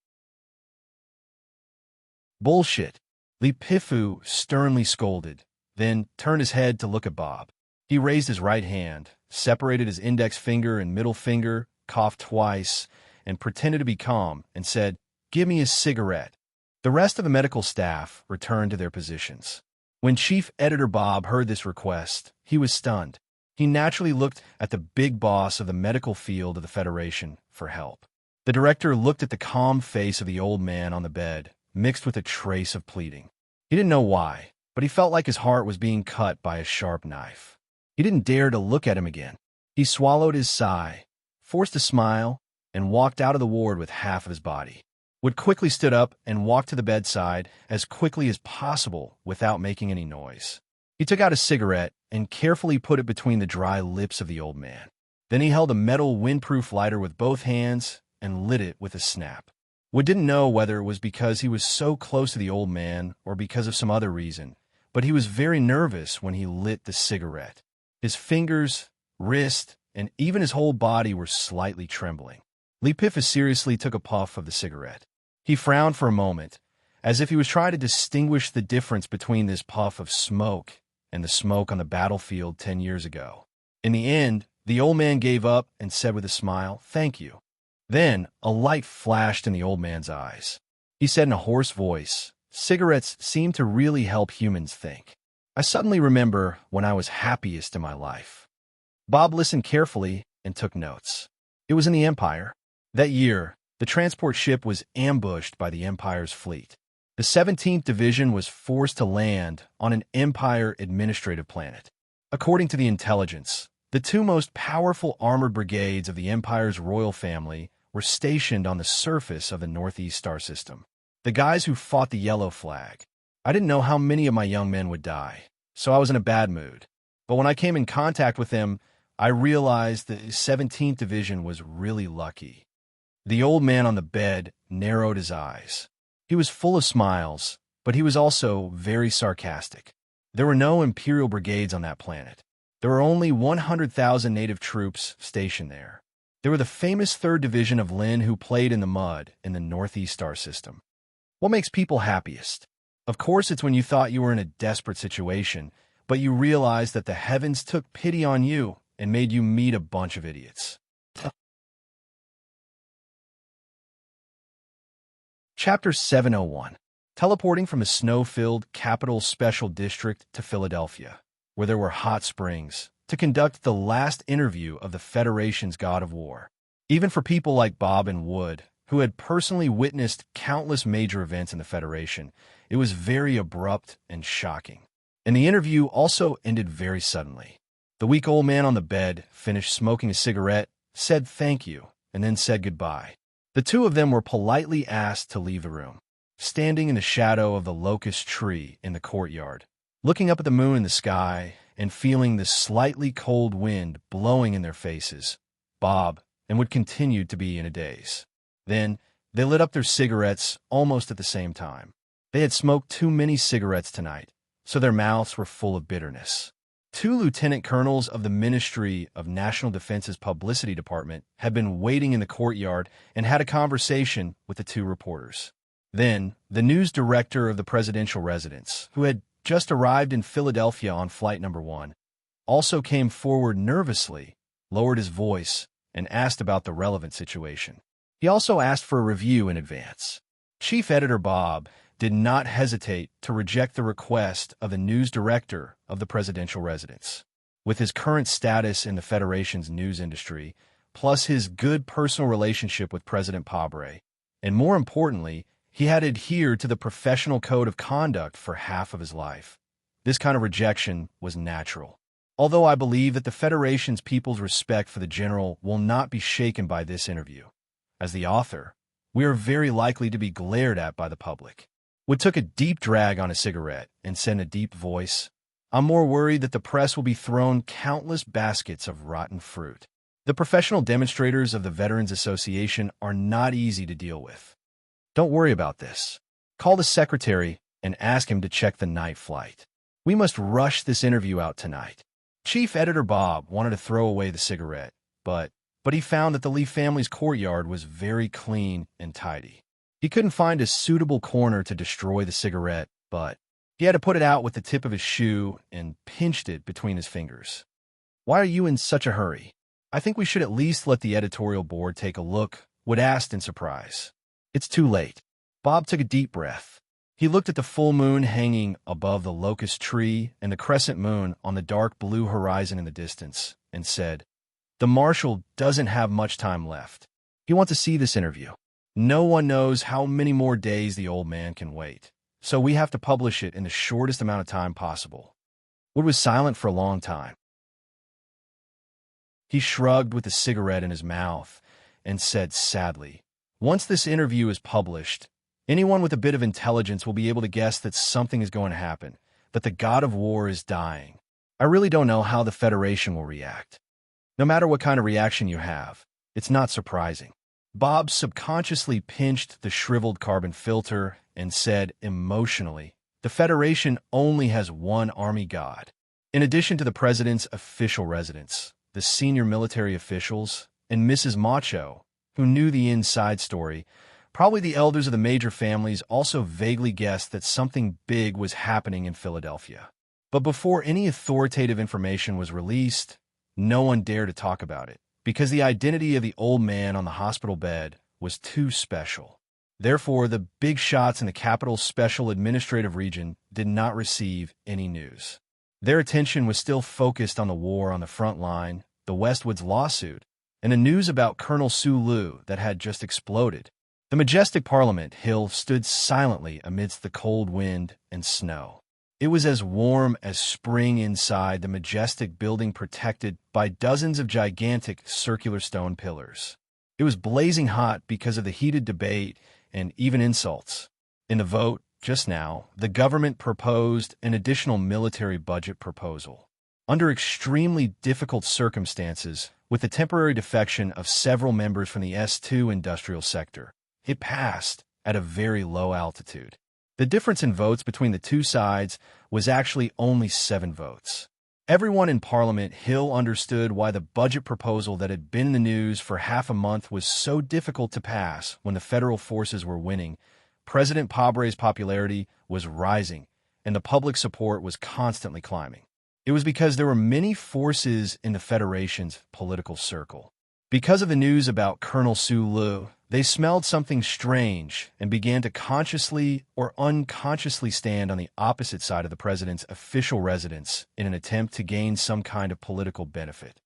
"Bullshit," Lipifu sternly scolded, then turned his head to look at Bob. He raised his right hand, separated his index finger and middle finger, coughed twice, and pretended to be calm, and said, "Give me a cigarette." The rest of the medical staff returned to their positions. When Chief Editor Bob heard this request, he was stunned. He naturally looked at the big boss of the medical field of the Federation for help. The director looked at the calm face of the old man on the bed, mixed with a trace of pleading. He didn't know why, but he felt like his heart was being cut by a sharp knife. He didn't dare to look at him again. He swallowed his sigh, forced a smile, and walked out of the ward with half of his body. Wood quickly stood up and walked to the bedside as quickly as possible without making any noise. He took out a cigarette and carefully put it between the dry lips of the old man. Then he held a metal windproof lighter with both hands and lit it with a snap. Wood didn't know whether it was because he was so close to the old man or because of some other reason, but he was very nervous when he lit the cigarette. His fingers, wrist, and even his whole body were slightly trembling. Lepifus seriously took a puff of the cigarette. He frowned for a moment, as if he was trying to distinguish the difference between this puff of smoke and the smoke on the battlefield 10 years ago. In the end, the old man gave up and said with a smile, "Thank you." Then a light flashed in the old man's eyes. He said in a hoarse voice, "Cigarettes seem to really help humans think. I suddenly remember when I was happiest in my life." Bob listened carefully and took notes. It was in the Empire. That year, the transport ship was ambushed by the Empire's fleet. The 17th Division was forced to land on an Empire administrative planet. According to the intelligence, the two most powerful armored brigades of the Empire's royal family were stationed on the surface of the Northeast Star System. The guys who fought the yellow flag. I didn't know how many of my young men would die, so I was in a bad mood. But when I came in contact with them, I realized the 17th Division was really lucky. The old man on the bed narrowed his eyes. He was full of smiles, but he was also very sarcastic. There were no Imperial brigades on that planet. There were only 100,000 native troops stationed there. They were the famous 3rd Division of Lin who played in the mud in the Northeast Star System. What makes people happiest? Of course, it's when you thought you were in a desperate situation, but you realized that the heavens took pity on you and made you meet a bunch of idiots. Chapter 701. Teleporting from a snow-filled Capital Special District to Philadelphia, where there were hot springs, to conduct the last interview of the Federation's God of War. Even for people like Bob and Wood, who had personally witnessed countless major events in the Federation, it was very abrupt and shocking. And the interview also ended very suddenly. The weak old man on the bed finished smoking a cigarette, said thank you, and then said goodbye. The two of them were politely asked to leave the room. Standing in the shadow of the locust tree in the courtyard, looking up at the moon in the sky and feeling the slightly cold wind blowing in their faces, Bob and Wood continued to be in a daze. Then they lit up their cigarettes almost at the same time. They had smoked too many cigarettes tonight, so their mouths were full of bitterness. Two lieutenant colonels of the Ministry of National Defense's publicity department had been waiting in the courtyard and had a conversation with the two reporters. Then, the news director of the presidential residence, who had just arrived in Philadelphia on flight number 1, also came forward nervously, lowered his voice, and asked about the relevant situation. He also asked for a review in advance. Chief Editor Bob did not hesitate to reject the request of the news director of the presidential residence. With his current status in the Federation's news industry, plus his good personal relationship with President Pabre, and more importantly, he had adhered to the professional code of conduct for half of his life. This kind of rejection was natural. Although I believe that the Federation's people's respect for the general will not be shaken by this interview. As the author, we are very likely to be glared at by the public. Wood took a deep drag on a cigarette and said in a deep voice, "I'm more worried that the press will be thrown countless baskets of rotten fruit. The professional demonstrators of the Veterans Association are not easy to deal with. Don't worry about this. Call the secretary and ask him to check the night flight. We must rush this interview out tonight." Chief Editor Bob wanted to throw away the cigarette, but he found that the Lee family's courtyard was very clean and tidy. He couldn't find a suitable corner to destroy the cigarette, but he had to put it out with the tip of his shoe and pinched it between his fingers. "Why are you in such a hurry? I think we should at least let the editorial board take a look," Wood asked in surprise. "It's too late." Bob took a deep breath. He looked at the full moon hanging above the locust tree and the crescent moon on the dark blue horizon in the distance, and said, "The marshal doesn't have much time left. He wants to see this interview. No one knows how many more days the old man can wait, so we have to publish it in the shortest amount of time possible." Wood was silent for a long time. He shrugged with a cigarette in his mouth and said sadly, "Once this interview is published, anyone with a bit of intelligence will be able to guess that something is going to happen, that the god of war is dying. I really don't know how the Federation will react. No matter what kind of reaction you have, it's not surprising." Bob subconsciously pinched the shriveled carbon filter and said emotionally, "The Federation only has one army god. In addition to the president's official residence, the senior military officials, and Mrs. Macho, who knew the inside story, probably the elders of the major families also vaguely guessed that something big was happening in Philadelphia. But before any authoritative information was released, no one dared to talk about it, because the identity of the old man on the hospital bed was too special. Therefore, the big shots in the capital's special administrative region did not receive any news. Their attention was still focused on the war on the front line, the Westwood's lawsuit, and the news about Colonel Sulu that had just exploded. The majestic Parliament Hill stood silently amidst the cold wind and snow. It was as warm as spring inside the majestic building, protected by dozens of gigantic circular stone pillars. It was blazing hot because of the heated debate and even insults. In the vote, just now, the government proposed an additional military budget proposal. Under extremely difficult circumstances, with the temporary defection of several members from the S2 industrial sector, it passed at a very low altitude. The difference in votes between the two sides was actually only 7 votes. Everyone in Parliament Hill understood why the budget proposal that had been in the news for half a month was so difficult to pass when the federal forces were winning. President Pabre's popularity was rising, and the public support was constantly climbing. It was because there were many forces in the Federation's political circle. Because of the news about Colonel Sulu, they smelled something strange and began to consciously or unconsciously stand on the opposite side of the president's official residence in an attempt to gain some kind of political benefit.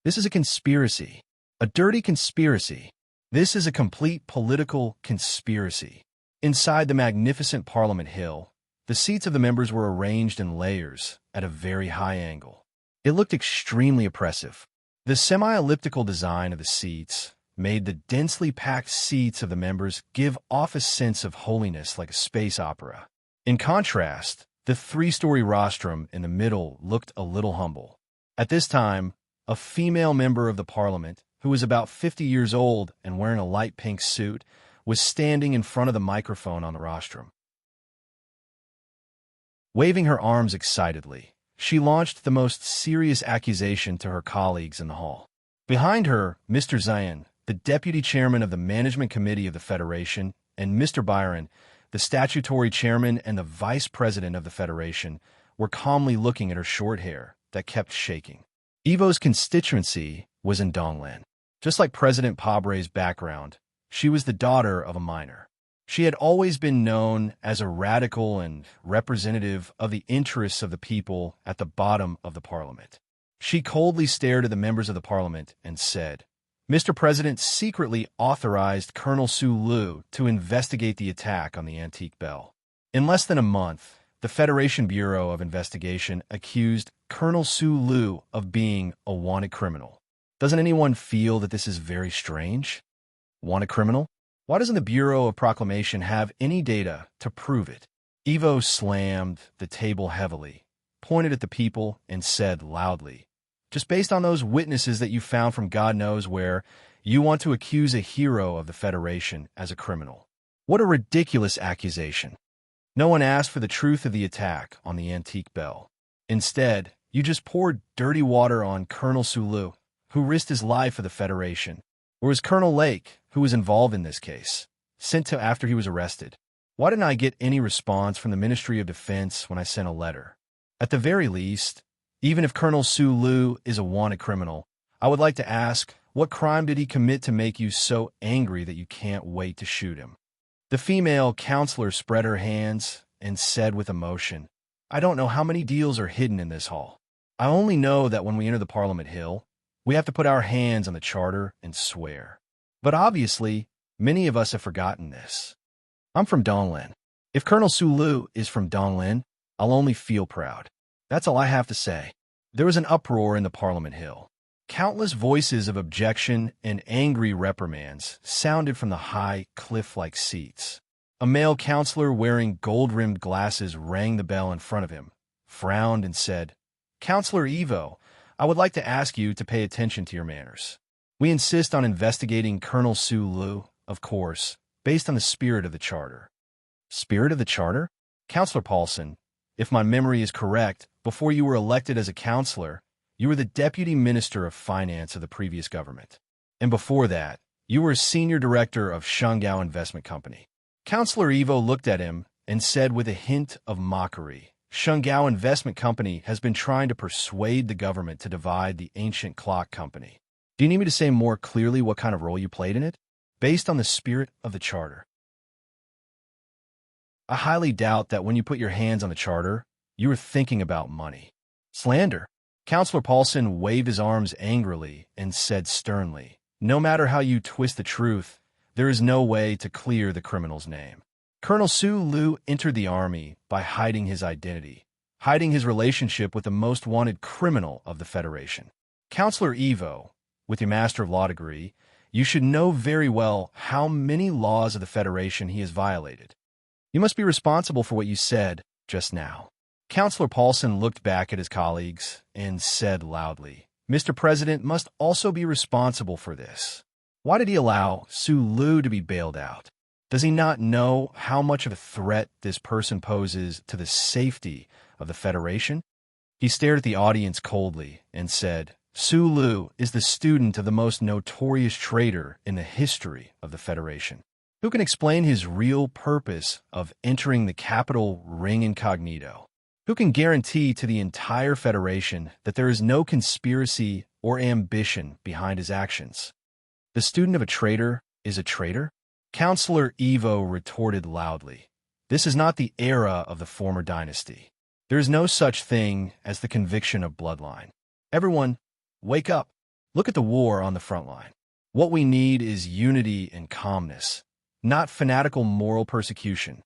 This is a conspiracy, a dirty conspiracy. This is a complete political conspiracy. Inside the magnificent Parliament Hill, the seats of the members were arranged in layers at a very high angle. It looked extremely oppressive. The semi-elliptical design of the seats made the densely packed seats of the members give off a sense of holiness like a space opera. In contrast, the 3-story rostrum in the middle looked a little humble. At this time, a female member of the Parliament, who was about 50 years old and wearing a light pink suit, was standing in front of the microphone on the rostrum. Waving her arms excitedly, she launched the most serious accusation to her colleagues in the hall. Behind her, Mr. Zion, the deputy chairman of the management committee of the Federation, and Mr. Byron, the statutory chairman and the vice president of the Federation, were calmly looking at her short hair that kept shaking. Evo's constituency was in Donglan. Just like President Pabre's background, she was the daughter of a miner. She had always been known as a radical and representative of the interests of the people at the bottom of the Parliament. She coldly stared at the members of the Parliament and said, "Mr. President secretly authorized Colonel Sulu to investigate the attack on the Antique Bell. In less than a month, the Federation Bureau of Investigation accused Colonel Sulu of being a wanted criminal. Doesn't anyone feel that this is very strange? Wanted criminal? Why doesn't the Bureau of Proclamation have any data to prove it?" Evo slammed the table heavily, pointed at the people, and said loudly, "Just based on those witnesses that you found from God knows where, you want to accuse a hero of the Federation as a criminal. What a ridiculous accusation. No one asked for the truth of the attack on the Antique Bell. Instead, you just poured dirty water on Colonel Sulu, who risked his life for the Federation. Or was Colonel Lake, who was involved in this case, sent to after he was arrested? Why didn't I get any response from the Ministry of Defense when I sent a letter? At the very least, even if Colonel Sulu is a wanted criminal, I would like to ask, what crime did he commit to make you so angry that you can't wait to shoot him?" The female counselor spread her hands and said with emotion, "I don't know how many deals are hidden in this hall. I only know that when we enter the Parliament Hill, we have to put our hands on the charter and swear. But obviously, many of us have forgotten this. I'm from Donglin. If Colonel Sulu is from Donglin, I'll only feel proud. That's all I have to say." There was an uproar in the Parliament Hill. Countless voices of objection and angry reprimands sounded from the high, cliff-like seats. A male counselor wearing gold-rimmed glasses rang the bell in front of him, frowned, and said, "Counselor Evo, I would like to ask you to pay attention to your manners. We insist on investigating Colonel Sulu, of course, based on the spirit of the Charter." "Spirit of the Charter?" "Counselor Paulson, if my memory is correct, before you were elected as a counselor, you were the Deputy Minister of Finance of the previous government. And before that, you were a Senior Director of Shungao Investment Company." Counselor Evo looked at him and said with a hint of mockery, "Shungao Investment Company has been trying to persuade the government to divide the ancient clock company. Do you need me to say more clearly what kind of role you played in it? Based on the spirit of the Charter." "I highly doubt that when you put your hands on the Charter, you were thinking about money." "Slander." Counselor Paulson waved his arms angrily and said sternly, "No matter how you twist the truth, there is no way to clear the criminal's name. Colonel Sulu entered the army by hiding his identity, hiding his relationship with the most wanted criminal of the Federation. Counselor Evo, with your Master of Law degree, you should know very well how many laws of the Federation he has violated. You must be responsible for what you said just now." Counselor Paulson looked back at his colleagues and said loudly, "Mr. President must also be responsible for this. Why did he allow Sulu to be bailed out? Does he not know how much of a threat this person poses to the safety of the Federation?" He stared at the audience coldly and said, "Sulu is the student of the most notorious traitor in the history of the Federation. Who can explain his real purpose of entering the capital ring incognito? Who can guarantee to the entire Federation that there is no conspiracy or ambition behind his actions? The student of a traitor is a traitor?" Counselor Evo retorted loudly, "This is not the era of the former dynasty. There is no such thing as the conviction of bloodline. Everyone, wake up. Look at the war on the front line. What we need is unity and calmness, not fanatical moral persecution."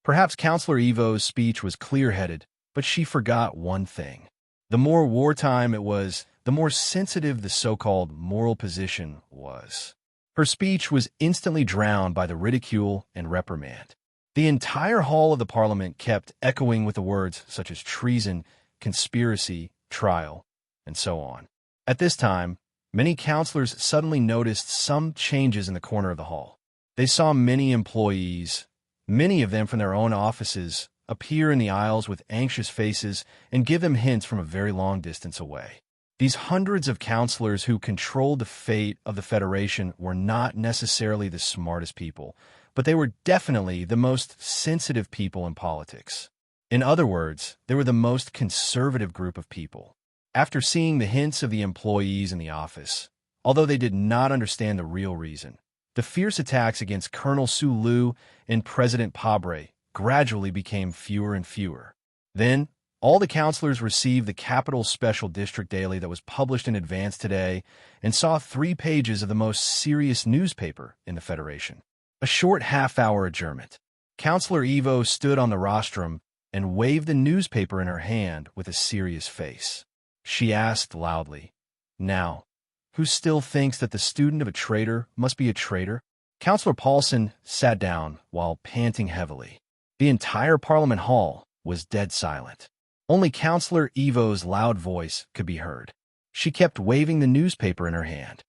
Perhaps Counselor Evo's speech was clear-headed, but she forgot one thing. The more wartime it was, the more sensitive the so-called moral position was. Her speech was instantly drowned by the ridicule and reprimand. The entire hall of the Parliament kept echoing with the words such as treason, conspiracy, trial, and so on. At this time, many counselors suddenly noticed some changes in the corner of the hall. They saw many employees, many of them from their own offices, appear in the aisles with anxious faces and give them hints from a very long distance away. These hundreds of counselors who controlled the fate of the Federation were not necessarily the smartest people, but they were definitely the most sensitive people in politics. In other words, they were the most conservative group of people. After seeing the hints of the employees in the office, although they did not understand the real reason, the fierce attacks against Colonel Sulu and President Pabre gradually became fewer and fewer. Then, all the counselors received the Capital Special District Daily that was published in advance today and saw 3 pages of the most serious newspaper in the Federation. A short half-hour adjournment. Counselor Evo stood on the rostrum and waved the newspaper in her hand with a serious face. She asked loudly, "Now, who still thinks that the student of a traitor must be a traitor?" Counselor Paulson sat down while panting heavily. The entire Parliament Hall was dead silent. Only Counselor Evo's loud voice could be heard. She kept waving the newspaper in her hand.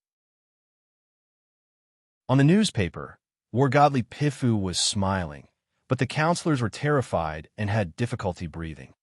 On the newspaper, Wargodly Pifu was smiling, but the counselors were terrified and had difficulty breathing.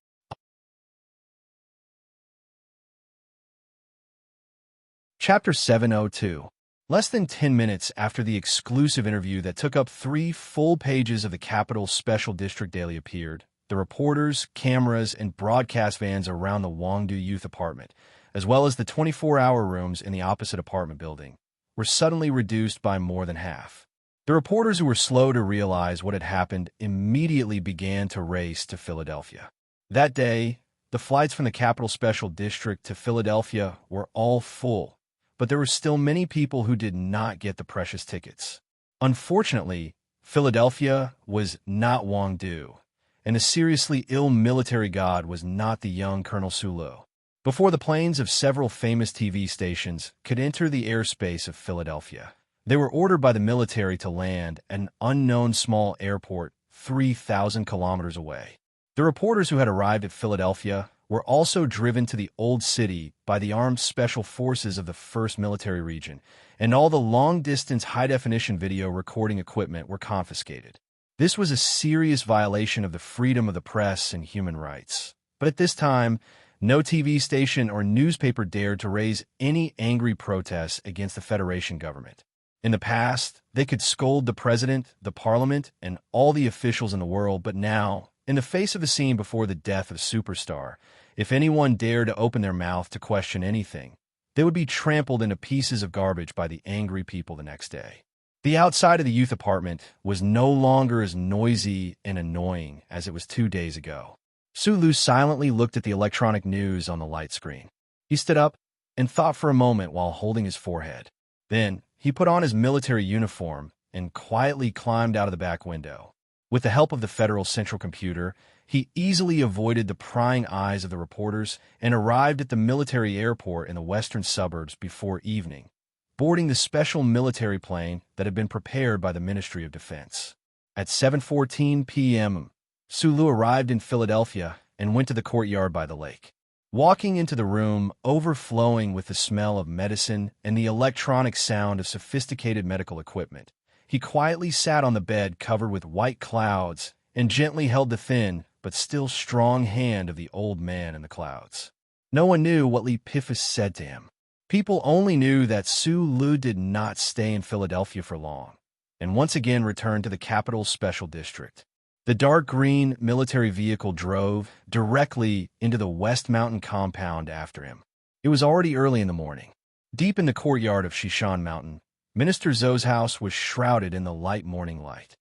Chapter 702. Less than 10 minutes after the exclusive interview that took up 3 full pages of the Capital Special District Daily appeared, the reporters, cameras, and broadcast vans around the Wangdu Youth Apartment, as well as the 24-hour rooms in the opposite apartment building, were suddenly reduced by more than half. The reporters who were slow to realize what had happened immediately began to race to Philadelphia. That day, the flights from the Capital Special District to Philadelphia were all full, but there were still many people who did not get the precious tickets. Unfortunately, Philadelphia was not Wangdu, and a seriously ill military god was not the young Colonel Sulu. Before the planes of several famous TV stations could enter the airspace of Philadelphia, they were ordered by the military to land at an unknown small airport 3,000 kilometers away. The reporters who had arrived at Philadelphia were also driven to the Old City by the armed special forces of the 1st Military Region, and all the long-distance high-definition video recording equipment were confiscated. This was a serious violation of the freedom of the press and human rights. But at this time, no TV station or newspaper dared to raise any angry protests against the Federation government. In the past, they could scold the president, the parliament, and all the officials in the world, but now, in the face of the scene before the death of Superstar, if anyone dared to open their mouth to question anything, they would be trampled into pieces of garbage by the angry people the next day. The outside of the youth apartment was no longer as noisy and annoying as it was 2 days ago. Sulu silently looked at the electronic news on the light screen. He stood up and thought for a moment while holding his forehead. Then, he put on his military uniform and quietly climbed out of the back window. With the help of the Federal Central Computer, he easily avoided the prying eyes of the reporters and arrived at the military airport in the western suburbs before evening, boarding the special military plane that had been prepared by the Ministry of Defense. At 7:14 p.m., Sulu arrived in Philadelphia and went to the courtyard by the lake. Walking into the room overflowing with the smell of medicine and the electronic sound of sophisticated medical equipment, he quietly sat on the bed covered with white clouds and gently held the thin but still strong hand of the old man in the clouds. No one knew what Lee Piffus said to him. People only knew that Sulu did not stay in Philadelphia for long, and once again returned to the Capital Special District. The dark green military vehicle drove directly into the West Mountain compound after him. It was already early in the morning. Deep in the courtyard of Shishan Mountain, Minister Zhou's house was shrouded in the light morning light.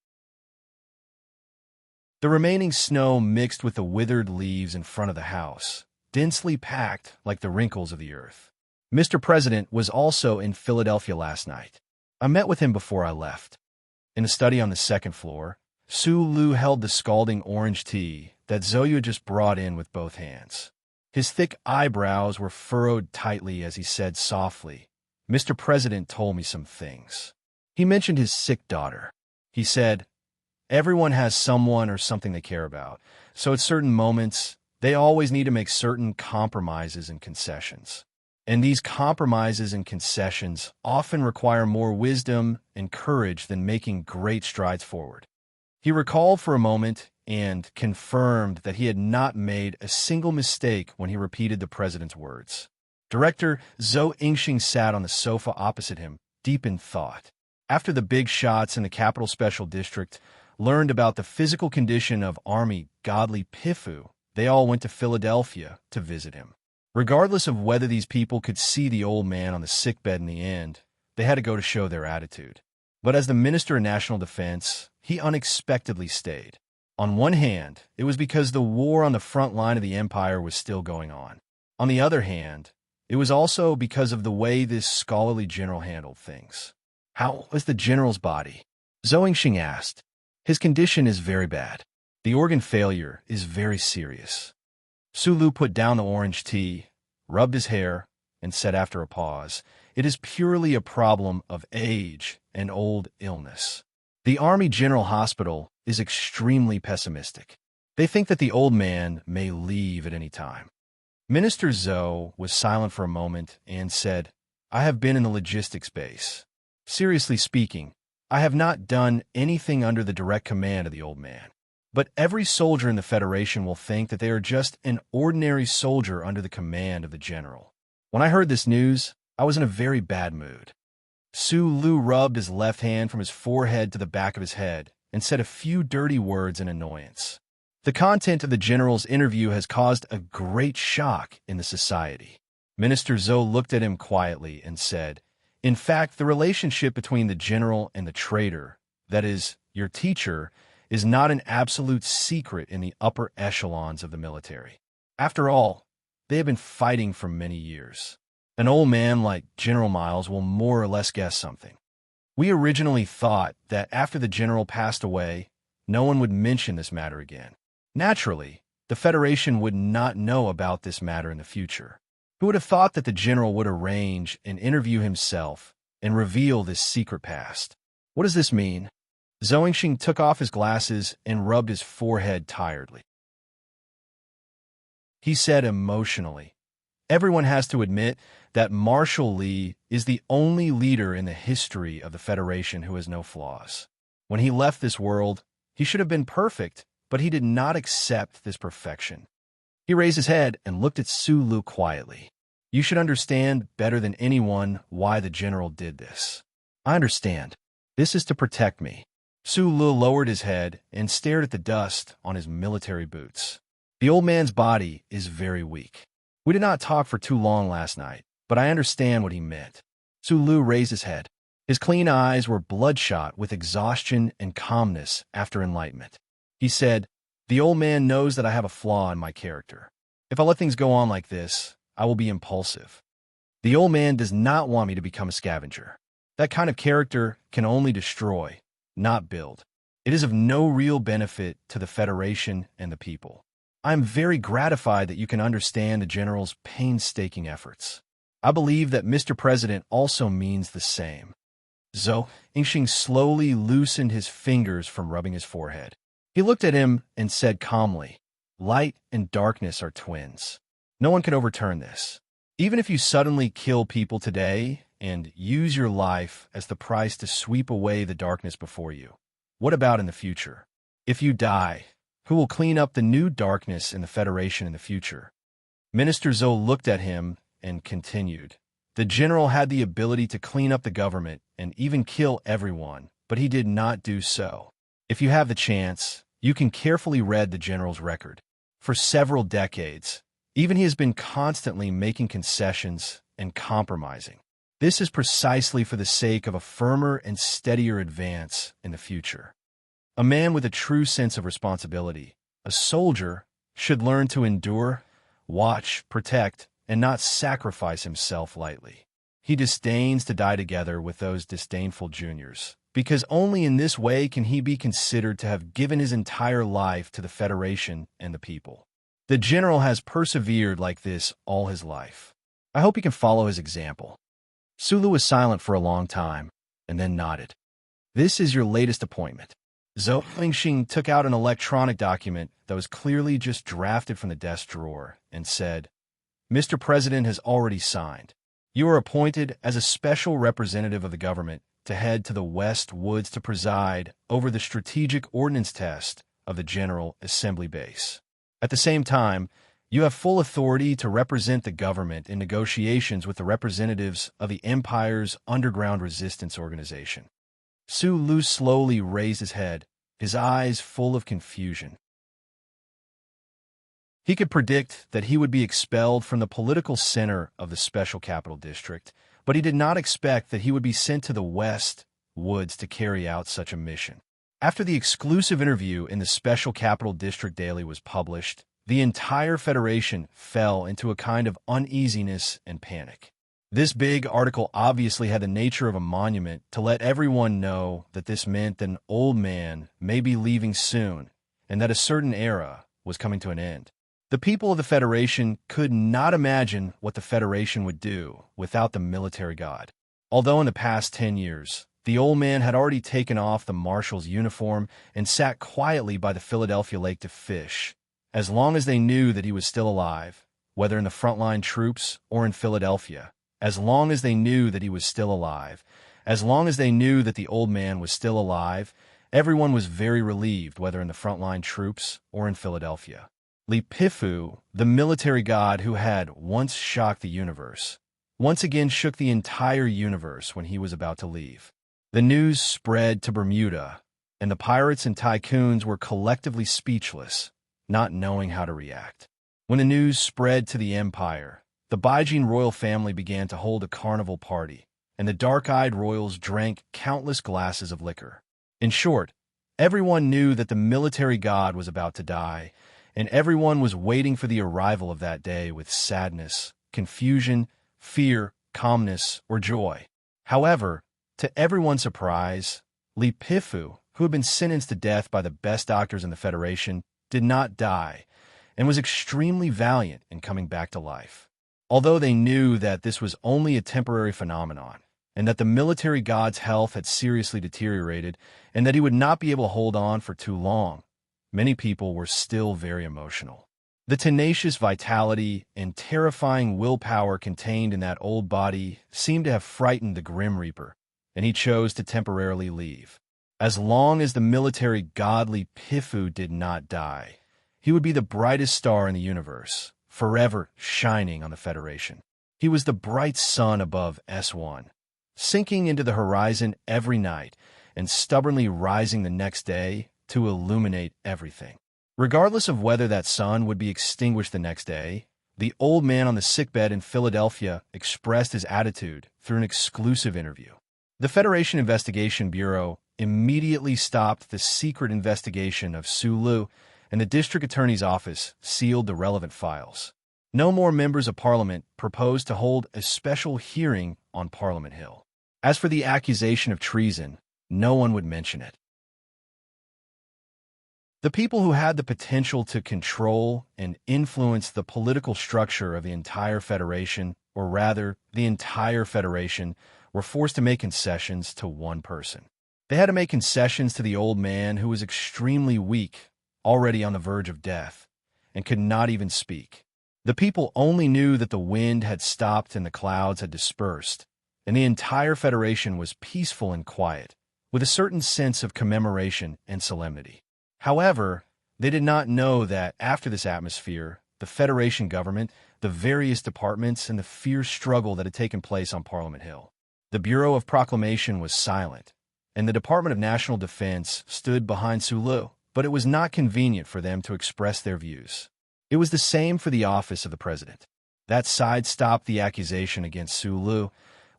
The remaining snow mixed with the withered leaves in front of the house, densely packed like the wrinkles of the earth. Mr. President was also in Philadelphia last night. I met with him before I left. In a study on the 2nd floor, Sulu held the scalding orange tea that Zhou had just brought in with both hands. His thick eyebrows were furrowed tightly as he said softly, "Mr. President told me some things." He mentioned his sick daughter. He said, "Everyone has someone or something they care about, so at certain moments, they always need to make certain compromises and concessions. And these compromises and concessions often require more wisdom and courage than making great strides forward." He recalled for a moment and confirmed that he had not made a single mistake when he repeated the president's words. Director Zhou Yingxing sat on the sofa opposite him, deep in thought. After the big shots in the Capital Special District learned about the physical condition of Army Godly Pifu, they all went to Philadelphia to visit him. Regardless of whether these people could see the old man on the sickbed in the end, they had to go to show their attitude. But as the Minister of National Defense, he unexpectedly stayed. On one hand, it was because the war on the front line of the empire was still going on. On the other hand, it was also because of the way this scholarly general handled things. "How was the general's body?" Zhou Yingxing asked. "His condition is very bad. The organ failure is very serious." Sulu put down the orange tea, rubbed his hair, and said after a pause, "It is purely a problem of age and old illness. The Army General Hospital is extremely pessimistic. They think that the old man may leave at any time." Minister Zhou was silent for a moment and said, "I have been in the logistics base. Seriously speaking, I have not done anything under the direct command of the old man. But every soldier in the Federation will think that they are just an ordinary soldier under the command of the general. When I heard this news, I was in a very bad mood." Sulu rubbed his left hand from his forehead to the back of his head and said a few dirty words in annoyance. "The content of the general's interview has caused a great shock in the society." Minister Zhou looked at him quietly and said, "In fact, the relationship between the general and the traitor that is, your teacher, is not an absolute secret in the upper echelons of the military. After all, they have been fighting for many years. An old man like General Miles will more or less guess something. We originally thought that after the general passed away, no one would mention this matter again. Naturally, the Federation would not know about this matter in the future. Who would have thought that the general would arrange an interview himself and reveal this secret past? What does this mean? Zhou Yingxing took off his glasses and rubbed his forehead tiredly. He said emotionally, "Everyone has to admit that Marshal Li is the only leader in the history of the Federation who has no flaws. When he left this world, he should have been perfect, but he did not accept this perfection." He raised his head and looked at Su Lu quietly. "You should understand better than anyone why the general did this." "I understand. This is to protect me." Su Lu lowered his head and stared at the dust on his military boots. "The old man's body is very weak. We did not talk for too long last night, but I understand what he meant." Su Lu raised his head. His clean eyes were bloodshot with exhaustion and calmness after enlightenment. He said, "The old man knows that I have a flaw in my character. If I let things go on like this, I will be impulsive. The old man does not want me to become a scavenger. That kind of character can only destroy, not build. It is of no real benefit to the Federation and the people. I am very gratified that you can understand the General's painstaking efforts. I believe that Mr. President also means the same." Zhou Yingxing slowly loosened his fingers from rubbing his forehead. He looked at him and said calmly, "Light and darkness are twins. No one can overturn this. Even if you suddenly kill people today and use your life as the price to sweep away the darkness before you, what about in the future? If you die, who will clean up the new darkness in the Federation in the future?" Minister Zhou looked at him and continued, "The general had the ability to clean up the government and even kill everyone, but he did not do so. If you have the chance, you can carefully read the general's record. For several decades, even he has been constantly making concessions and compromising. This is precisely for the sake of a firmer and steadier advance in the future. A man with a true sense of responsibility, a soldier, should learn to endure, watch, protect, and not sacrifice himself lightly. He disdains to die together with those disdainful juniors, because only in this way can he be considered to have given his entire life to the Federation and the people. The general has persevered like this all his life. I hope he can follow his example." Su Lu was silent for a long time, and then nodded. "This is your latest appointment." Zhou Yingxing took out an electronic document that was clearly just drafted from the desk drawer and said, "Mr. President has already signed. You are appointed as a special representative of the government to head to the West Woods to preside over the strategic ordnance test of the General Assembly Base. At the same time, you have full authority to represent the government in negotiations with the representatives of the Empire's underground resistance organization." Su Lu slowly raised his head, his eyes full of confusion. He could predict that he would be expelled from the political center of the Special Capital District, but he did not expect that he would be sent to the West Woods to carry out such a mission. After the exclusive interview in the Special Capital District Daily was published, the entire Federation fell into a kind of uneasiness and panic. This big article obviously had the nature of a monument to let everyone know that this meant that an old man may be leaving soon and that a certain era was coming to an end. The people of the Federation could not imagine what the Federation would do without the military god. Although in the past 10 years, the old man had already taken off the marshal's uniform and sat quietly by the Philadelphia lake to fish, as long as they knew that he was still alive, whether in the frontline troops or in Philadelphia, as long as they knew that he was still alive, as long as they knew that the old man was still alive, everyone was very relieved, whether in the frontline troops or in Philadelphia. Li Pifu, the military god who had once shocked the universe, once again shook the entire universe when he was about to leave. The news spread to Bermuda, and the pirates and tycoons were collectively speechless, not knowing how to react. When the news spread to the Empire, the Beijing royal family began to hold a carnival party, and the dark-eyed royals drank countless glasses of liquor. In short, everyone knew that the military god was about to die, and everyone was waiting for the arrival of that day with sadness, confusion, fear, calmness, or joy. However, to everyone's surprise, Li Pifu, who had been sentenced to death by the best doctors in the Federation, did not die, and was extremely valiant in coming back to life. Although they knew that this was only a temporary phenomenon, and that the military god's health had seriously deteriorated, and that he would not be able to hold on for too long, many people were still very emotional. The tenacious vitality and terrifying willpower contained in that old body seemed to have frightened the Grim Reaper, and he chose to temporarily leave. As long as the military godly Pifu did not die, he would be the brightest star in the universe, forever shining on the Federation. He was the bright sun above S1, sinking into the horizon every night and stubbornly rising the next day to illuminate everything. Regardless of whether that sun would be extinguished the next day, the old man on the sickbed in Philadelphia expressed his attitude through an exclusive interview. The Federation Investigation Bureau immediately stopped the secret investigation of Sulu, and the district attorney's office sealed the relevant files. No more members of Parliament proposed to hold a special hearing on Parliament Hill. As for the accusation of treason, no one would mention it. The people who had the potential to control and influence the political structure of the entire Federation, or rather, the entire Federation, were forced to make concessions to one person. They had to make concessions to the old man who was extremely weak, already on the verge of death, and could not even speak. The people only knew that the wind had stopped and the clouds had dispersed, and the entire Federation was peaceful and quiet, with a certain sense of commemoration and solemnity. However, they did not know that after this atmosphere, the Federation government, the various departments, and the fierce struggle that had taken place on Parliament Hill. The Bureau of Proclamation was silent, and the Department of National Defense stood behind Sulu, but it was not convenient for them to express their views. It was the same for the office of the president. That side stopped the accusation against Sulu,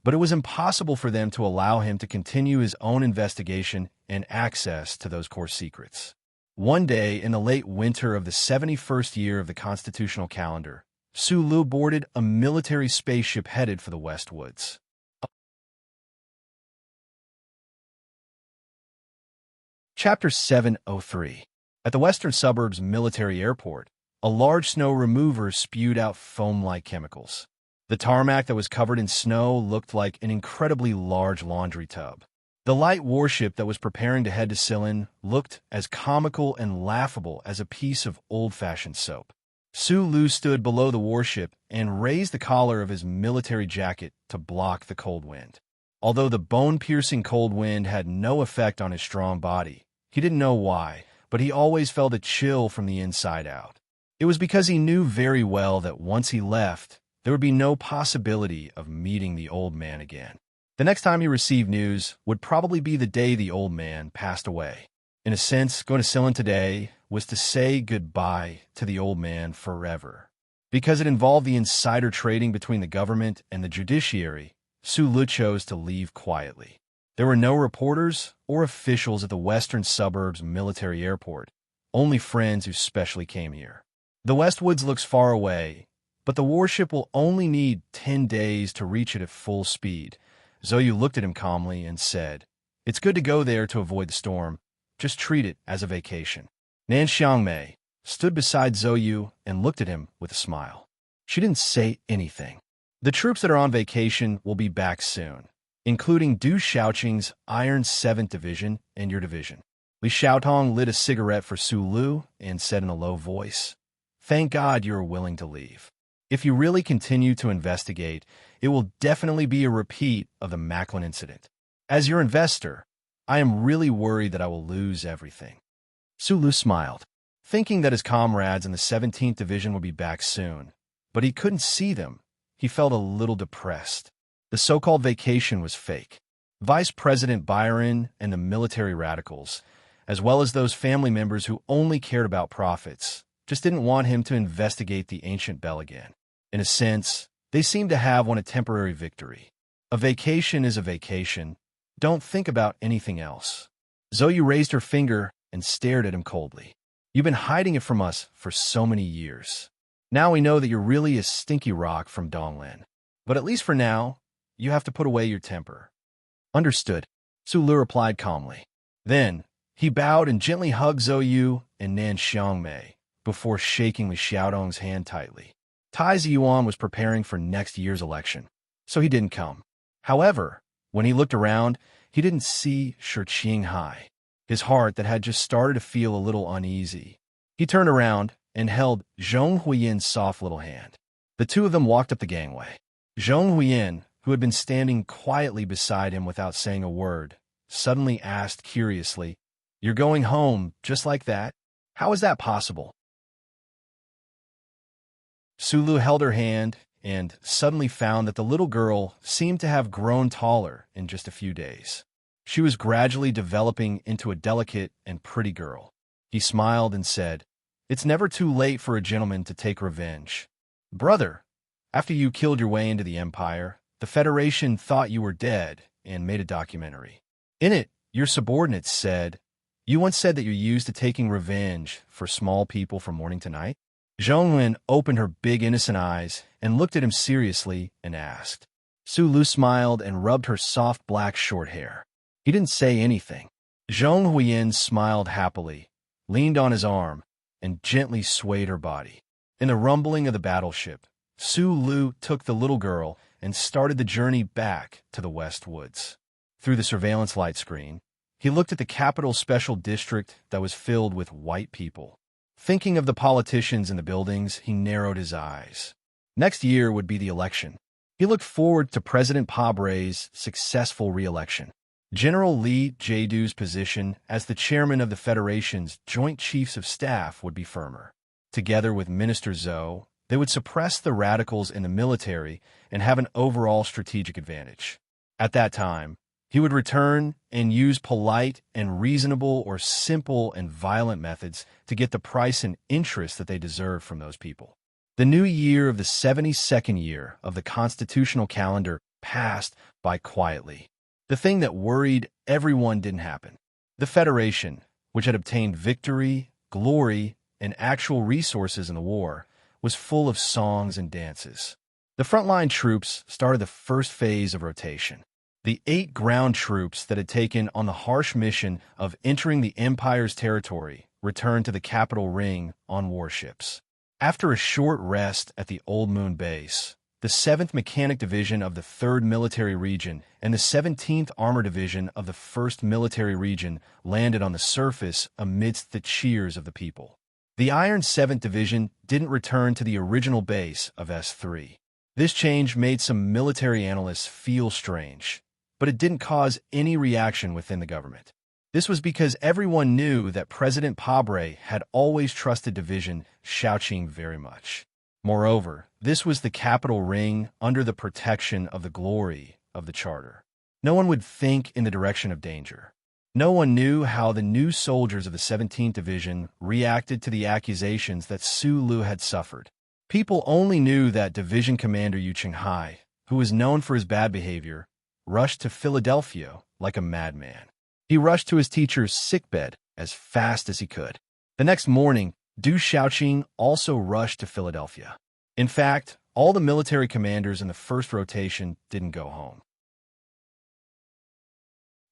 but it was impossible for them to allow him to continue his own investigation and access to those core secrets. One day in the late winter of the 71st year of the constitutional calendar, Sulu boarded a military spaceship headed for the West Woods. Chapter 703. At the western suburbs military airport, a large snow remover spewed out foam-like chemicals. The tarmac that was covered in snow looked like an incredibly large laundry tub. The light warship that was preparing to head to Ceylon looked as comical and laughable as a piece of old-fashioned soap. Sulu stood below the warship and raised the collar of his military jacket to block the cold wind. Although the bone-piercing cold wind had no effect on his strong body, he didn't know why, but he always felt a chill from the inside out. It was because he knew very well that once he left, there would be no possibility of meeting the old man again. The next time he received news would probably be the day the old man passed away. In a sense, going to Ceylon today was to say goodbye to the old man forever. Because it involved the insider trading between the government and the judiciary, Sulu chose to leave quietly. There were no reporters or officials at the western suburbs military airport, only friends who specially came here. The Westwoods looks far away, but the warship will only need 10 days to reach it at full speed. Zoyu looked at him calmly and said, "It's good to go there to avoid the storm. Just treat it as a vacation." Nan Xiangmei stood beside Zoyu and looked at him with a smile. She didn't say anything. The troops that are on vacation will be back soon, including Du Xiaoqing's Iron 7th Division and your division. Li Xiaotong lit a cigarette for Sulu and said in a low voice, "Thank God you are willing to leave. If you really continue to investigate, it will definitely be a repeat of the Macklin incident. As your investor, I am really worried that I will lose everything." Sulu smiled, thinking that his comrades in the 17th Division would be back soon, but he couldn't see them. He felt a little depressed. The so-called vacation was fake. Vice President Byron and the military radicals, as well as those family members who only cared about profits, just didn't want him to investigate the ancient bell again. In a sense, they seemed to have won a temporary victory. A vacation is a vacation. Don't think about anything else. Zhou raised her finger and stared at him coldly. You've been hiding it from us for so many years. Now we know that you're really a stinky rock from Donglan. But at least for now, you have to put away your temper. Understood, Su Lu replied calmly. Then, he bowed and gently hugged Zhou Yu and Nan Xiangmei before shaking Li Xiaodong's hand tightly. Tai Ziyuan was preparing for next year's election, so he didn't come. However, when he looked around, he didn't see Shi Qinghai, his heart that had just started to feel a little uneasy. He turned around and held Zhong Huiyin's soft little hand. The two of them walked up the gangway. Zhong Huiyin, who had been standing quietly beside him without saying a word, suddenly asked curiously, "You're going home just like that? How is that possible?" Su Lu held her hand and suddenly found that the little girl seemed to have grown taller in just a few days. She was gradually developing into a delicate and pretty girl. He smiled and said, "It's never too late for a gentleman to take revenge. Brother, after you killed your way into the Empire, the Federation thought you were dead and made a documentary. In it, your subordinates said, you once said that you're used to taking revenge for small people from morning to night?" Zhongwen opened her big innocent eyes and looked at him seriously and asked. Su Lu smiled and rubbed her soft black short hair. He didn't say anything. Zhong Huiyin smiled happily, leaned on his arm, and gently swayed her body. In the rumbling of the battleship, Su Lu took the little girl and started the journey back to the West Woods. Through the surveillance light screen, he looked at the capital special district that was filled with white people. Thinking of the politicians in the buildings, he narrowed his eyes. Next year would be the election. He looked forward to President Pabre's successful re-election. General Li Jiedu's position as the chairman of the Federation's Joint Chiefs of Staff would be firmer. Together with Minister Zhou, they would suppress the radicals in the military and have an overall strategic advantage. At that time, he would return and use polite and reasonable or simple and violent methods to get the price and interest that they deserved from those people. The new year of the 72nd year of the constitutional calendar passed by quietly. The thing that worried everyone didn't happen. The Federation, which had obtained victory, glory, and actual resources in the war, was full of songs and dances. The frontline troops started the first phase of rotation. The 8 ground troops that had taken on the harsh mission of entering the Empire's territory returned to the capital ring on warships. After a short rest at the Old Moon Base, the 7th Mechanic Division of the 3rd Military Region and the 17th Armor Division of the 1st Military Region landed on the surface amidst the cheers of the people. The Iron 7th Division didn't return to the original base of S3. This change made some military analysts feel strange, but it didn't cause any reaction within the government. This was because everyone knew that President Pabre had always trusted Division Shaoqing very much. Moreover, this was the capital ring under the protection of the glory of the Charter. No one would think in the direction of danger. No one knew how the new soldiers of the 17th Division reacted to the accusations that Su Lu had suffered. People only knew that Division Commander Yu Qinghai, who was known for his bad behavior, rushed to Philadelphia like a madman. He rushed to his teacher's sickbed as fast as he could. The next morning, Du Shaoqing also rushed to Philadelphia. In fact, all the military commanders in the first rotation didn't go home.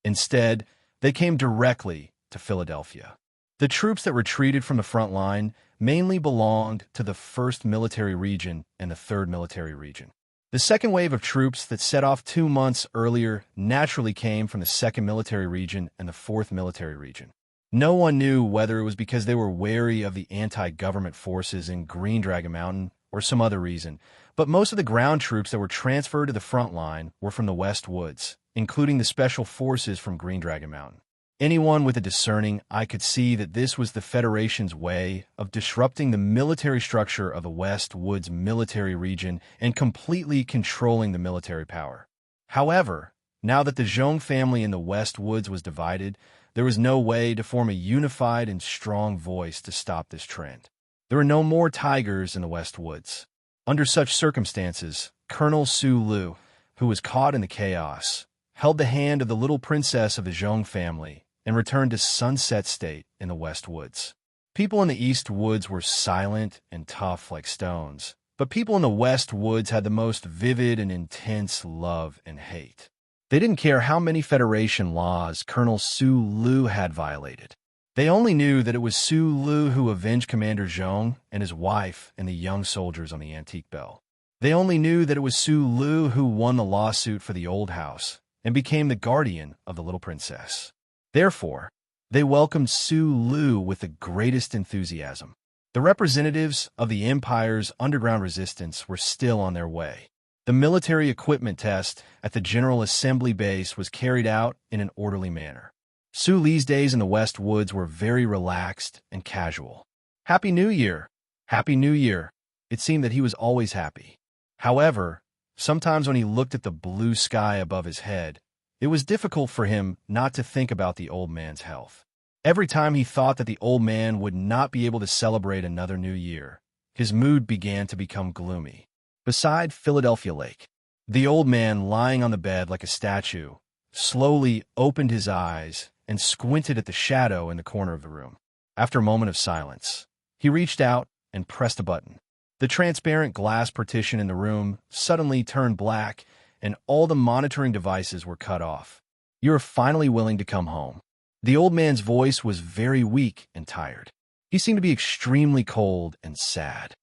Instead, they came directly to Philadelphia. The troops that retreated from the front line mainly belonged to the 1st Military Region and the 3rd Military Region. The second wave of troops that set off 2 months earlier naturally came from the 2nd Military Region and the 4th Military Region. No one knew whether it was because they were wary of the anti-government forces in Green Dragon Mountain or some other reason, but most of the ground troops that were transferred to the front line were from the West Woods, including the special forces from Green Dragon Mountain. Anyone with a discerning eye could see that this was the Federation's way of disrupting the military structure of the West Woods military region and completely controlling the military power. However, now that the Zhong family in the West Woods was divided, there was no way to form a unified and strong voice to stop this trend. There were no more tigers in the West Woods. Under such circumstances, Colonel Su Lu, who was caught in the chaos, held the hand of the little princess of the Zhong family and returned to Sunset State in the West Woods. People in the East Woods were silent and tough like stones, but people in the West Woods had the most vivid and intense love and hate. They didn't care how many Federation laws Colonel Sue Lu had violated. They only knew that it was Sue Lu who avenged Commander Zhong and his wife and the young soldiers on the Antique Bell. They only knew that it was Sue Lu who won the lawsuit for the old house and became the guardian of the little princess. Therefore, they welcomed Sue Lu with the greatest enthusiasm. The representatives of the Empire's underground resistance were still on their way. The military equipment test at the General Assembly Base was carried out in an orderly manner. Sue Li's days in the West Woods were very relaxed and casual. Happy New Year! Happy New Year! It seemed that he was always happy. However, sometimes when he looked at the blue sky above his head, it was difficult for him not to think about the old man's health. Every time he thought that the old man would not be able to celebrate another new year, his mood began to become gloomy. Beside Philadelphia Lake, the old man, lying on the bed like a statue, slowly opened his eyes and squinted at the shadow in the corner of the room. After a moment of silence, he reached out and pressed a button. The transparent glass partition in the room suddenly turned black, and all the monitoring devices were cut off. "You are finally willing to come home." The old man's voice was very weak and tired. He seemed to be extremely cold and sad.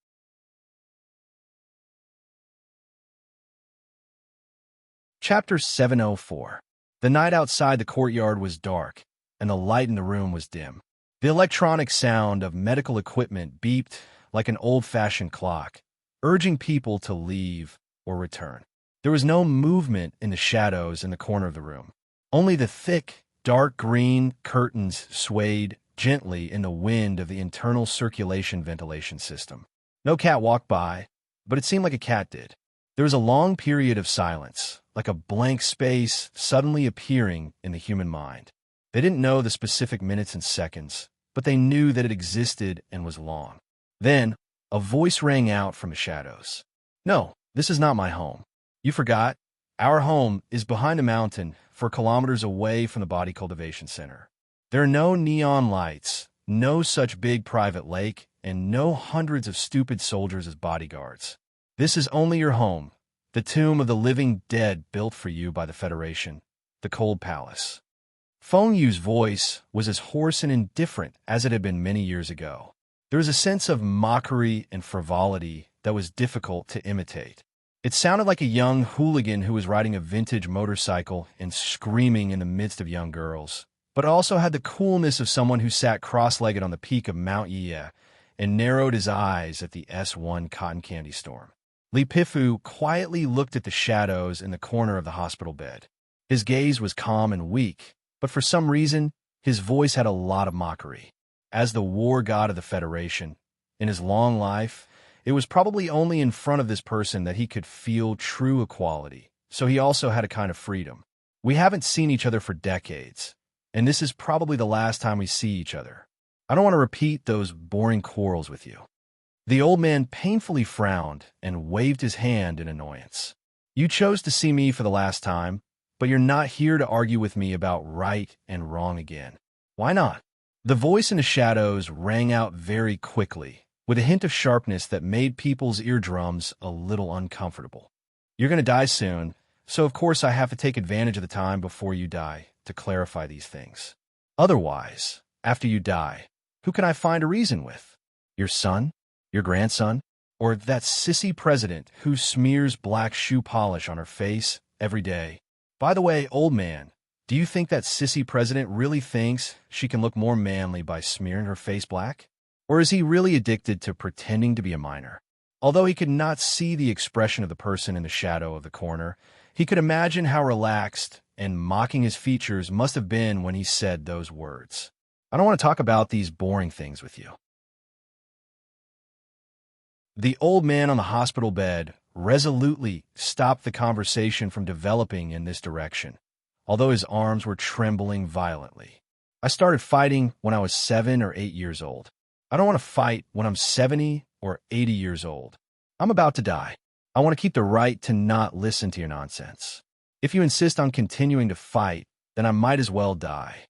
Chapter 704. The night outside the courtyard was dark, and the light in the room was dim. The electronic sound of medical equipment beeped like an old-fashioned clock, urging people to leave or return. There was no movement in the shadows in the corner of the room. Only the thick, dark green curtains swayed gently in the wind of the internal circulation ventilation system. No cat walked by, but it seemed like a cat did. There was a long period of silence, like a blank space suddenly appearing in the human mind. They didn't know the specific minutes and seconds, but they knew that it existed and was long. Then, a voice rang out from the shadows. "No, this is not my home. You forgot. Our home is behind a mountain 4 kilometers away from the body cultivation center. There are no neon lights, no such big private lake, and no hundreds of stupid soldiers as bodyguards. This is only your home, the tomb of the living dead built for you by the Federation, the Cold Palace." Feng Yu's voice was as hoarse and indifferent as it had been many years ago. There was a sense of mockery and frivolity that was difficult to imitate. It sounded like a young hooligan who was riding a vintage motorcycle and screaming in the midst of young girls, but it also had the coolness of someone who sat cross-legged on the peak of Mount Yia and narrowed his eyes at the S1 cotton candy storm. Li Pifu quietly looked at the shadows in the corner of the hospital bed. His gaze was calm and weak, but for some reason, his voice had a lot of mockery. As the war god of the Federation, in his long life, it was probably only in front of this person that he could feel true equality, so he also had a kind of freedom. "We haven't seen each other for decades, and this is probably the last time we see each other. I don't want to repeat those boring quarrels with you." The old man painfully frowned and waved his hand in annoyance. "You chose to see me for the last time, but you're not here to argue with me about right and wrong again. Why not?" The voice in the shadows rang out very quickly, with a hint of sharpness that made people's eardrums a little uncomfortable. "You're going to die soon, so of course I have to take advantage of the time before you die to clarify these things. Otherwise, after you die, who can I find to reason with? Your son? Your grandson? Or that sissy president who smears black shoe polish on her face every day? By the way, old man, do you think that sissy president really thinks she can look more manly by smearing her face black? Or is he really addicted to pretending to be a minor?" Although he could not see the expression of the person in the shadow of the corner, he could imagine how relaxed and mocking his features must have been when he said those words. "I don't want to talk about these boring things with you." The old man on the hospital bed resolutely stopped the conversation from developing in this direction, although his arms were trembling violently. "I started fighting when I was 7 or 8 years old. I don't want to fight when I'm 70 or 80 years old. I'm about to die. I want to keep the right to not listen to your nonsense. If you insist on continuing to fight, then I might as well die."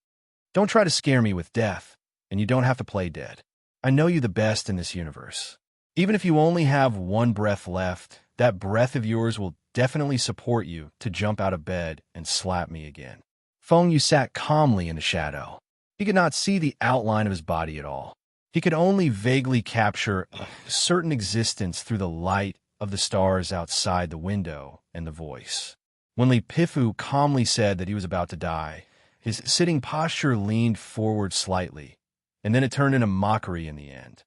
Don't try to scare me with death, and you don't have to play dead. I know you the best in this universe. Even if you only have one breath left, that breath of yours will definitely support you to jump out of bed and slap me again. Feng Yu sat calmly in the shadow. He could not see the outline of his body at all. He could only vaguely capture a certain existence through the light of the stars outside the window and the voice. When Li Pifu calmly said that he was about to die, his sitting posture leaned forward slightly, and then it turned into mockery in the end.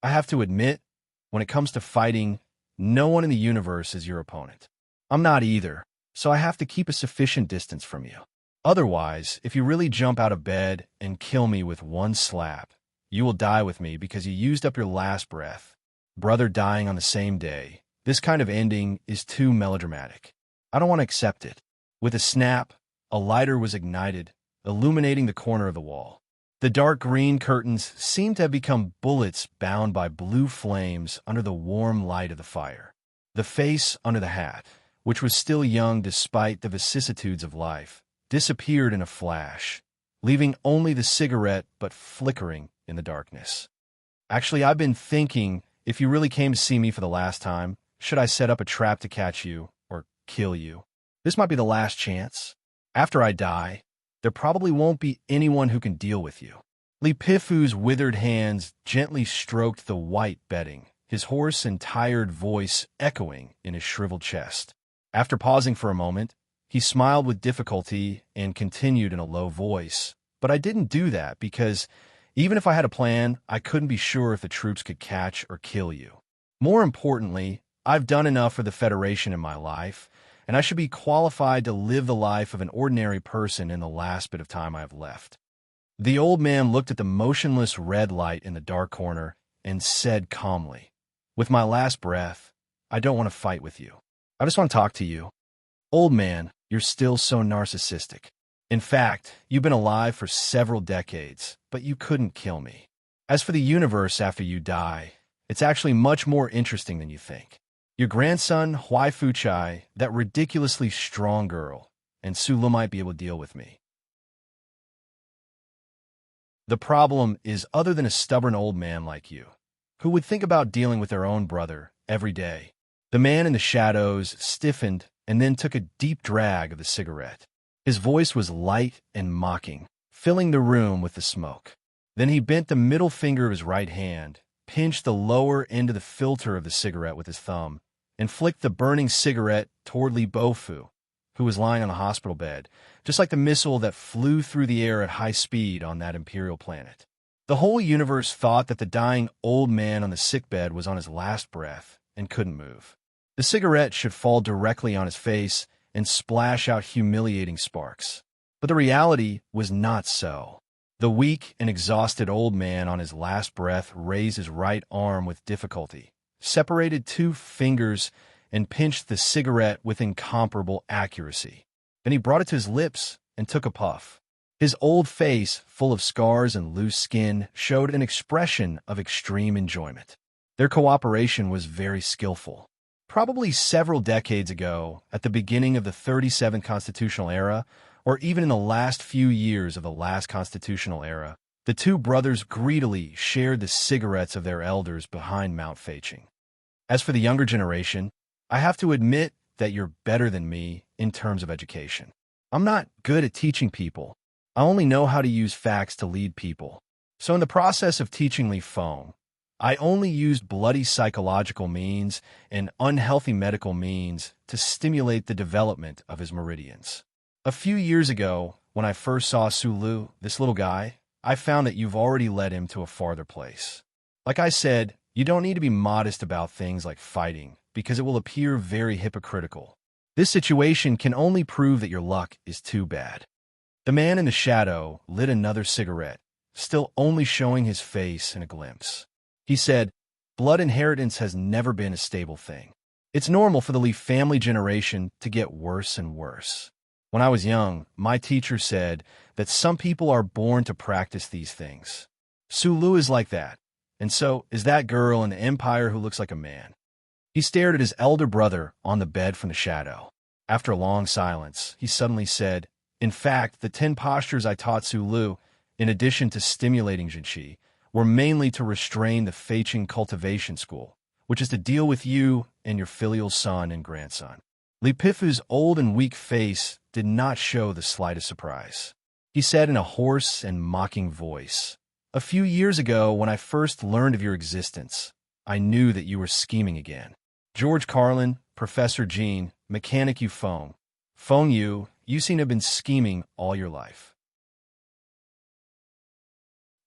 I have to admit, when it comes to fighting, no one in the universe is your opponent. I'm not either, so I have to keep a sufficient distance from you. Otherwise, if you really jump out of bed and kill me with one slap, you will die with me because you used up your last breath. Brother dying on the same day. This kind of ending is too melodramatic. I don't want to accept it. With a snap, a lighter was ignited, illuminating the corner of the wall. The dark green curtains seemed to have become bullets bound by blue flames under the warm light of the fire. The face under the hat, which was still young despite the vicissitudes of life, disappeared in a flash, leaving only the cigarette but flickering in the darkness. Actually, I've been thinking, if you really came to see me for the last time, should I set up a trap to catch you or kill you? This might be the last chance. After I die, there probably won't be anyone who can deal with you. Li Pifu's withered hands gently stroked the white bedding, his hoarse and tired voice echoing in his shriveled chest. After pausing for a moment, he smiled with difficulty and continued in a low voice. But I didn't do that because, even if I had a plan, I couldn't be sure if the troops could catch or kill you. More importantly, I've done enough for the Federation in my life, and I should be qualified to live the life of an ordinary person in the last bit of time I have left. The old man looked at the motionless red light in the dark corner and said calmly, "With my last breath, I don't want to fight with you. I just want to talk to you. Old man, you're still so narcissistic. In fact, you've been alive for several decades, but you couldn't kill me. As for the universe after you die, it's actually much more interesting than you think. Your grandson, Huai Fuchai, that ridiculously strong girl, and Sulu might be able to deal with me. The problem is other than a stubborn old man like you, who would think about dealing with their own brother every day." The man in the shadows stiffened and then took a deep drag of the cigarette. His voice was light and mocking, filling the room with the smoke. Then he bent the middle finger of his right hand, pinched the lower end of the filter of the cigarette with his thumb, and flicked the burning cigarette toward Li Bofu, who was lying on the hospital bed, just like the missile that flew through the air at high speed on that imperial planet. The whole universe thought that the dying old man on the sickbed was on his last breath and couldn't move. The cigarette should fall directly on his face and splash out humiliating sparks. But the reality was not so. The weak and exhausted old man on his last breath raised his right arm with difficulty, separated two fingers, and pinched the cigarette with incomparable accuracy. Then he brought it to his lips and took a puff. His old face, full of scars and loose skin, showed an expression of extreme enjoyment. Their cooperation was very skillful. Probably several decades ago, at the beginning of the 37th constitutional era, or even in the last few years of the last constitutional era, the two brothers greedily shared the cigarettes of their elders behind Mount Feiqing. As for the younger generation, I have to admit that you're better than me in terms of education. I'm not good at teaching people. I only know how to use facts to lead people. So in the process of teaching Li Feng, I only used bloody psychological means and unhealthy medical means to stimulate the development of his meridians. A few years ago, when I first saw Sulu, this little guy, I found that you've already led him to a farther place. Like I said, you don't need to be modest about things like fighting, because it will appear very hypocritical. This situation can only prove that your luck is too bad. The man in the shadow lit another cigarette, still only showing his face in a glimpse. He said, "Blood inheritance has never been a stable thing. It's normal for the Li family generation to get worse and worse. When I was young, my teacher said that some people are born to practice these things. Sulu is like that, and so is that girl in the empire who looks like a man." He stared at his elder brother on the bed from the shadow. After a long silence, he suddenly said, "In fact, the 10 postures I taught Sulu in addition to stimulating Jinchi, were mainly to restrain the Feiqing cultivation school, which is to deal with you and your filial son and grandson. Li Pifu's old and weak face did not show the slightest surprise. He said in a hoarse and mocking voice, "A few years ago, when I first learned of your existence, I knew that you were scheming again. George Carlin, Professor Jean, Mechanic Yu Feng. Feng Yu, you seem to have been scheming all your life.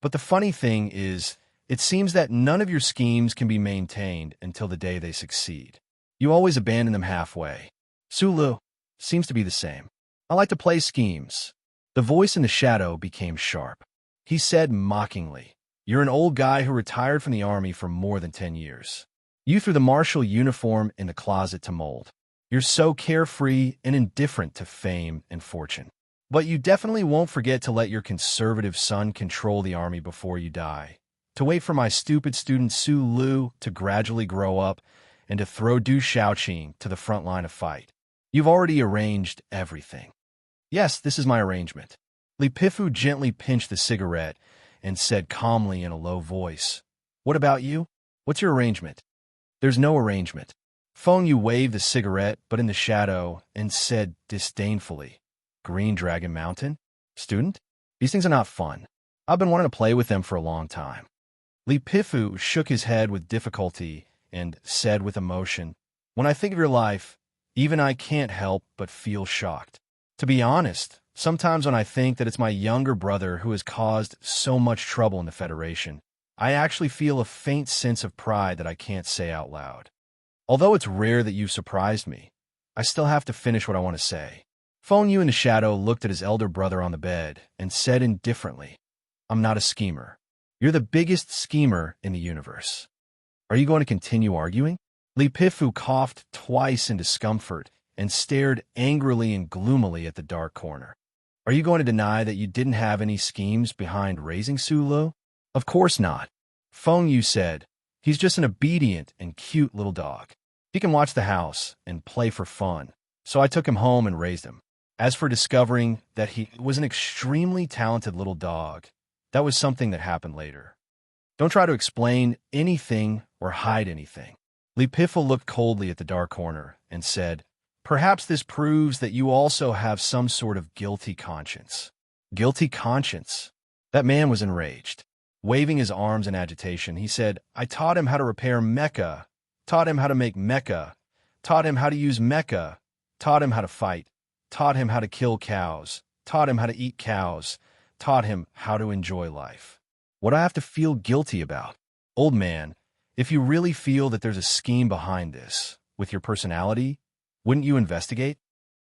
But the funny thing is, it seems that none of your schemes can be maintained until the day they succeed. You always abandon them halfway. Sulu seems to be the same. I like to play schemes." The voice in the shadow became sharp. He said mockingly, "You're an old guy who retired from the army for more than 10 years. You threw the martial uniform in the closet to mold. You're so carefree and indifferent to fame and fortune. But you definitely won't forget to let your conservative son control the army before you die, to wait for my stupid student Su Lu to gradually grow up, and to throw Du Shaoqing to the front line of fight. You've already arranged everything." "Yes, this is my arrangement." Li Pifu gently pinched the cigarette and said calmly in a low voice, "What about you? What's your arrangement?" "There's no arrangement." Feng Yu waved the cigarette, but in the shadow, and said disdainfully, "Green Dragon Mountain? Student? These things are not fun. I've been wanting to play with them for a long time." Li Pifu shook his head with difficulty and said with emotion, "When I think of your life, even I can't help but feel shocked. To be honest, sometimes when I think that it's my younger brother who has caused so much trouble in the Federation, I actually feel a faint sense of pride that I can't say out loud. Although it's rare that you've surprised me, I still have to finish what I want to say." Feng Yu in the shadow looked at his elder brother on the bed and said indifferently, "I'm not a schemer. You're the biggest schemer in the universe. Are you going to continue arguing?" Li Pifu coughed twice in discomfort and stared angrily and gloomily at the dark corner. "Are you going to deny that you didn't have any schemes behind raising Sulu?" "Of course not," Feng Yu said. "He's just an obedient and cute little dog. He can watch the house and play for fun, so I took him home and raised him. As for discovering that he was an extremely talented little dog, that was something that happened later. Don't try to explain anything or hide anything." Li Pifu looked coldly at the dark corner and said, "Perhaps this proves that you also have some sort of guilty conscience." "Guilty conscience?" That man was enraged. Waving his arms in agitation, he said, "I taught him how to repair mecha, taught him how to make mecha, taught him how to use mecha, taught him how to fight, taught him how to kill cows, taught him how to eat cows, taught him how to enjoy life. What do I have to feel guilty about? Old man, if you really feel that there's a scheme behind this, with your personality, wouldn't you investigate?"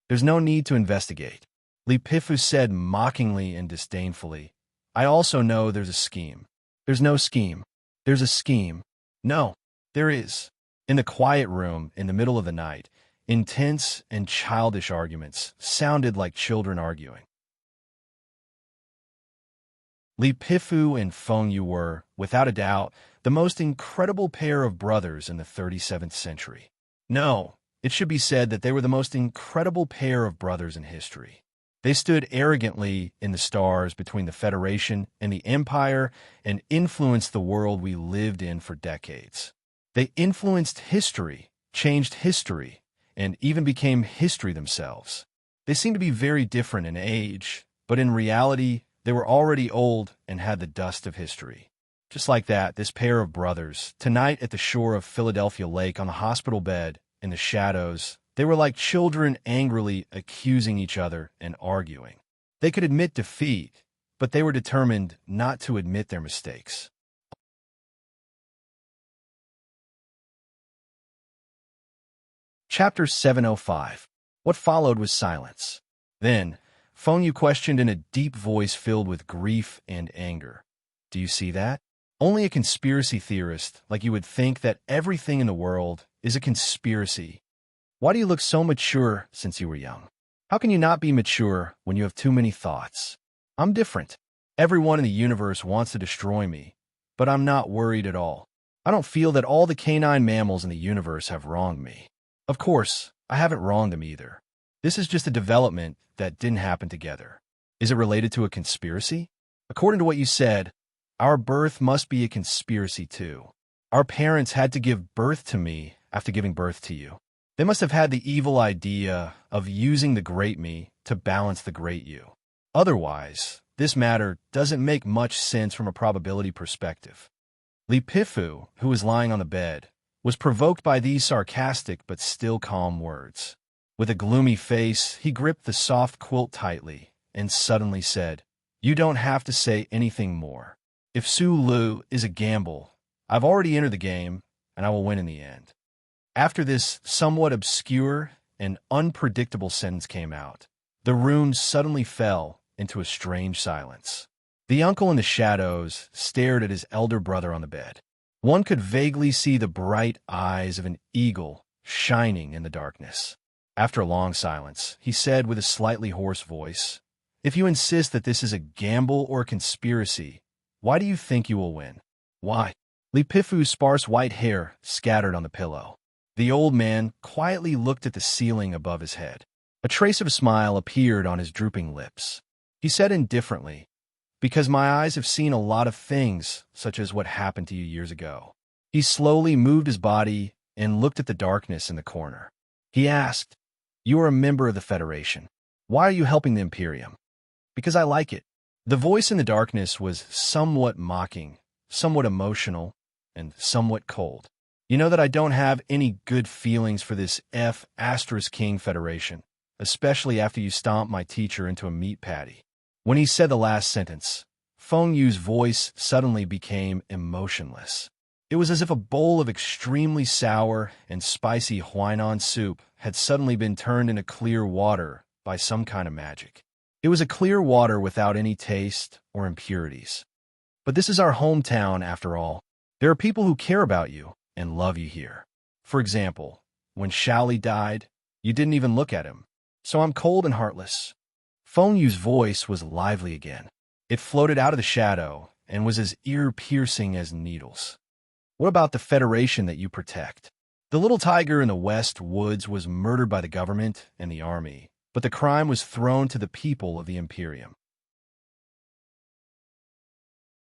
"There's no need to investigate," Li Pifu said mockingly and disdainfully. "I also know there's a scheme." "There's no scheme." "There's a scheme." "No, there is." In the quiet room, in the middle of the night, intense and childish arguments sounded like children arguing. Li Pifu and Feng Yu were, without a doubt, the most incredible pair of brothers in the 37th century. No, it should be said that they were the most incredible pair of brothers in history. They stood arrogantly in the stars between the Federation and the Empire and influenced the world we lived in for decades. They influenced history, changed history, and even became history themselves. They seemed to be very different in age, but in reality, they were already old and had the dust of history. Just like that, this pair of brothers, tonight at the shore of Philadelphia Lake on the hospital bed, in the shadows, they were like children angrily accusing each other and arguing. They could admit defeat, but they were determined not to admit their mistakes. Chapter 705. What followed was silence. Then, Feng Yu questioned in a deep voice filled with grief and anger. "Do you see that? Only a conspiracy theorist like you would think that everything in the world is a conspiracy. Why do you look so mature since you were young? How can you not be mature when you have too many thoughts? I'm different. Everyone in the universe wants to destroy me, but I'm not worried at all. I don't feel that all the canine mammals in the universe have wronged me. Of course, I haven't wronged them either. This is just a development that didn't happen together. Is it related to a conspiracy? According to what you said, our birth must be a conspiracy too. Our parents had to give birth to me after giving birth to you. They must have had the evil idea of using the great me to balance the great you. Otherwise, this matter doesn't make much sense from a probability perspective. Lipifu, who was lying on the bed, was provoked by these sarcastic but still calm words. With a gloomy face, he gripped the soft quilt tightly and suddenly said, "You don't have to say anything more. If Su Lu is a gamble, I've already entered the game, and I will win in the end." After this somewhat obscure and unpredictable sentence came out, the room suddenly fell into a strange silence. The uncle in the shadows stared at his elder brother on the bed. One could vaguely see the bright eyes of an eagle shining in the darkness. After a long silence, he said with a slightly hoarse voice, "If you insist that this is a gamble or a conspiracy, why do you think you will win?" "Why?" Lipifu's sparse white hair scattered on the pillow. The old man quietly looked at the ceiling above his head. A trace of a smile appeared on his drooping lips. He said indifferently, "Because my eyes have seen a lot of things, such as what happened to you years ago." He slowly moved his body and looked at the darkness in the corner. He asked, "You are a member of the Federation. Why are you helping the Imperium?" "Because I like it." The voice in the darkness was somewhat mocking, somewhat emotional, and somewhat cold. "You know that I don't have any good feelings for this King Federation, especially after you stomped my teacher into a meat patty." When he said the last sentence, Feng Yu's voice suddenly became emotionless. It was as if a bowl of extremely sour and spicy Huainan soup had suddenly been turned into clear water by some kind of magic. It was a clear water without any taste or impurities. "But this is our hometown, after all. There are people who care about you and love you here. For example, when Shaoli died, you didn't even look at him. So I'm cold and heartless." Feng Yu's voice was lively again. It floated out of the shadow and was as ear-piercing as needles. "What about the Federation that you protect? The little tiger in the West Woods was murdered by the government and the army, but the crime was thrown to the people of the Imperium.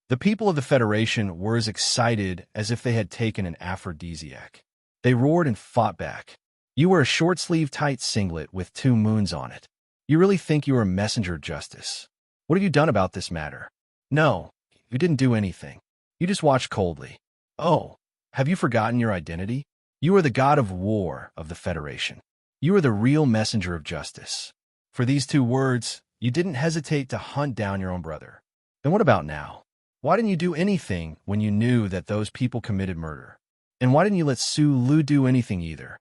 The people of the Federation were as excited as if they had taken an aphrodisiac. They roared and fought back. You wear a short-sleeved tight singlet with 2 moons on it. You really think you are a messenger of justice? What have you done about this matter?" "No, you didn't do anything. You just watched coldly." "Oh, have you forgotten your identity? You are the god of war of the Federation. You are the real messenger of justice. For these 2 words, you didn't hesitate to hunt down your own brother. Then what about now? Why didn't you do anything when you knew that those people committed murder? And why didn't you let Su Lu do anything either?"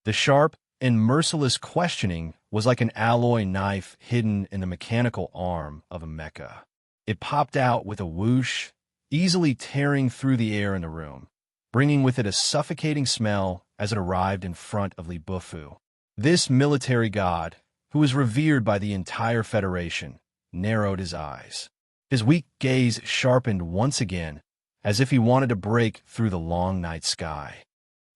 The sharp and merciless questioning was like an alloy knife hidden in the mechanical arm of a mecha. It popped out with a whoosh, easily tearing through the air in the room, bringing with it a suffocating smell as it arrived in front of Li Bufu. This military god, who was revered by the entire Federation, narrowed his eyes. His weak gaze sharpened once again, as if he wanted to break through the long night sky.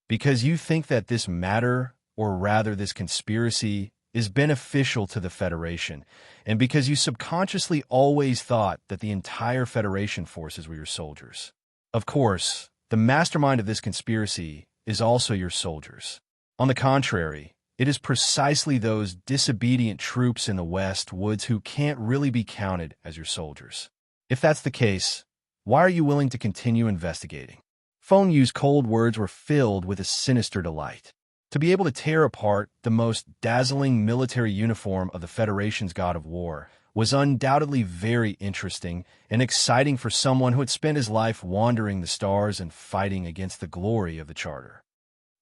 "Because you think that this matter, or rather this conspiracy, is beneficial to the Federation, and because you subconsciously always thought that the entire Federation forces were your soldiers. Of course, the mastermind of this conspiracy is also your soldiers. On the contrary, it is precisely those disobedient troops in the West Woods who can't really be counted as your soldiers. If that's the case, why are you willing to continue investigating?" Feng Yu's cold words were filled with a sinister delight. To be able to tear apart the most dazzling military uniform of the Federation's god of war was undoubtedly very interesting and exciting for someone who had spent his life wandering the stars and fighting against the glory of the Charter.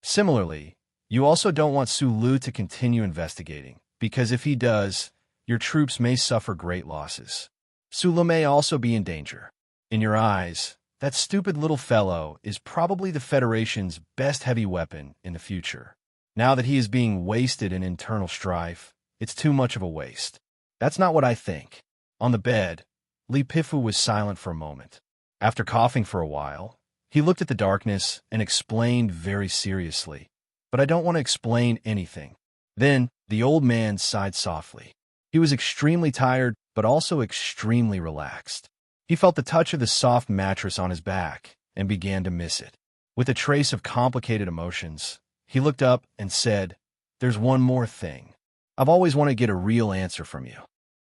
Similarly, you also don't want Su Lu to continue investigating, because if he does, your troops may suffer great losses. Su Lu may also be in danger. In your eyes, that stupid little fellow is probably the Federation's best heavy weapon in the future. Now that he is being wasted in internal strife, it's too much of a waste. That's not what I think." On the bed, Li Pifu was silent for a moment. After coughing for a while, he looked at the darkness and explained very seriously, "But I don't want to explain anything." Then the old man sighed softly. He was extremely tired, but also extremely relaxed. He felt the touch of the soft mattress on his back and began to miss it. With a trace of complicated emotions, he looked up and said, "There's one more thing. I've always wanted to get a real answer from you."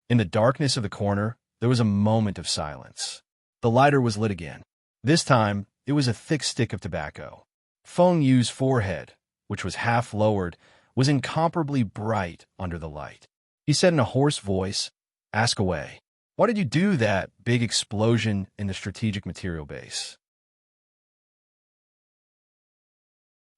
In the darkness of the corner, there was a moment of silence. The lighter was lit again. This time, it was a thick stick of tobacco. Feng Yu's forehead, which was half lowered, was incomparably bright under the light. He said in a hoarse voice, "Ask away. Why did you do that big explosion in the strategic material base?"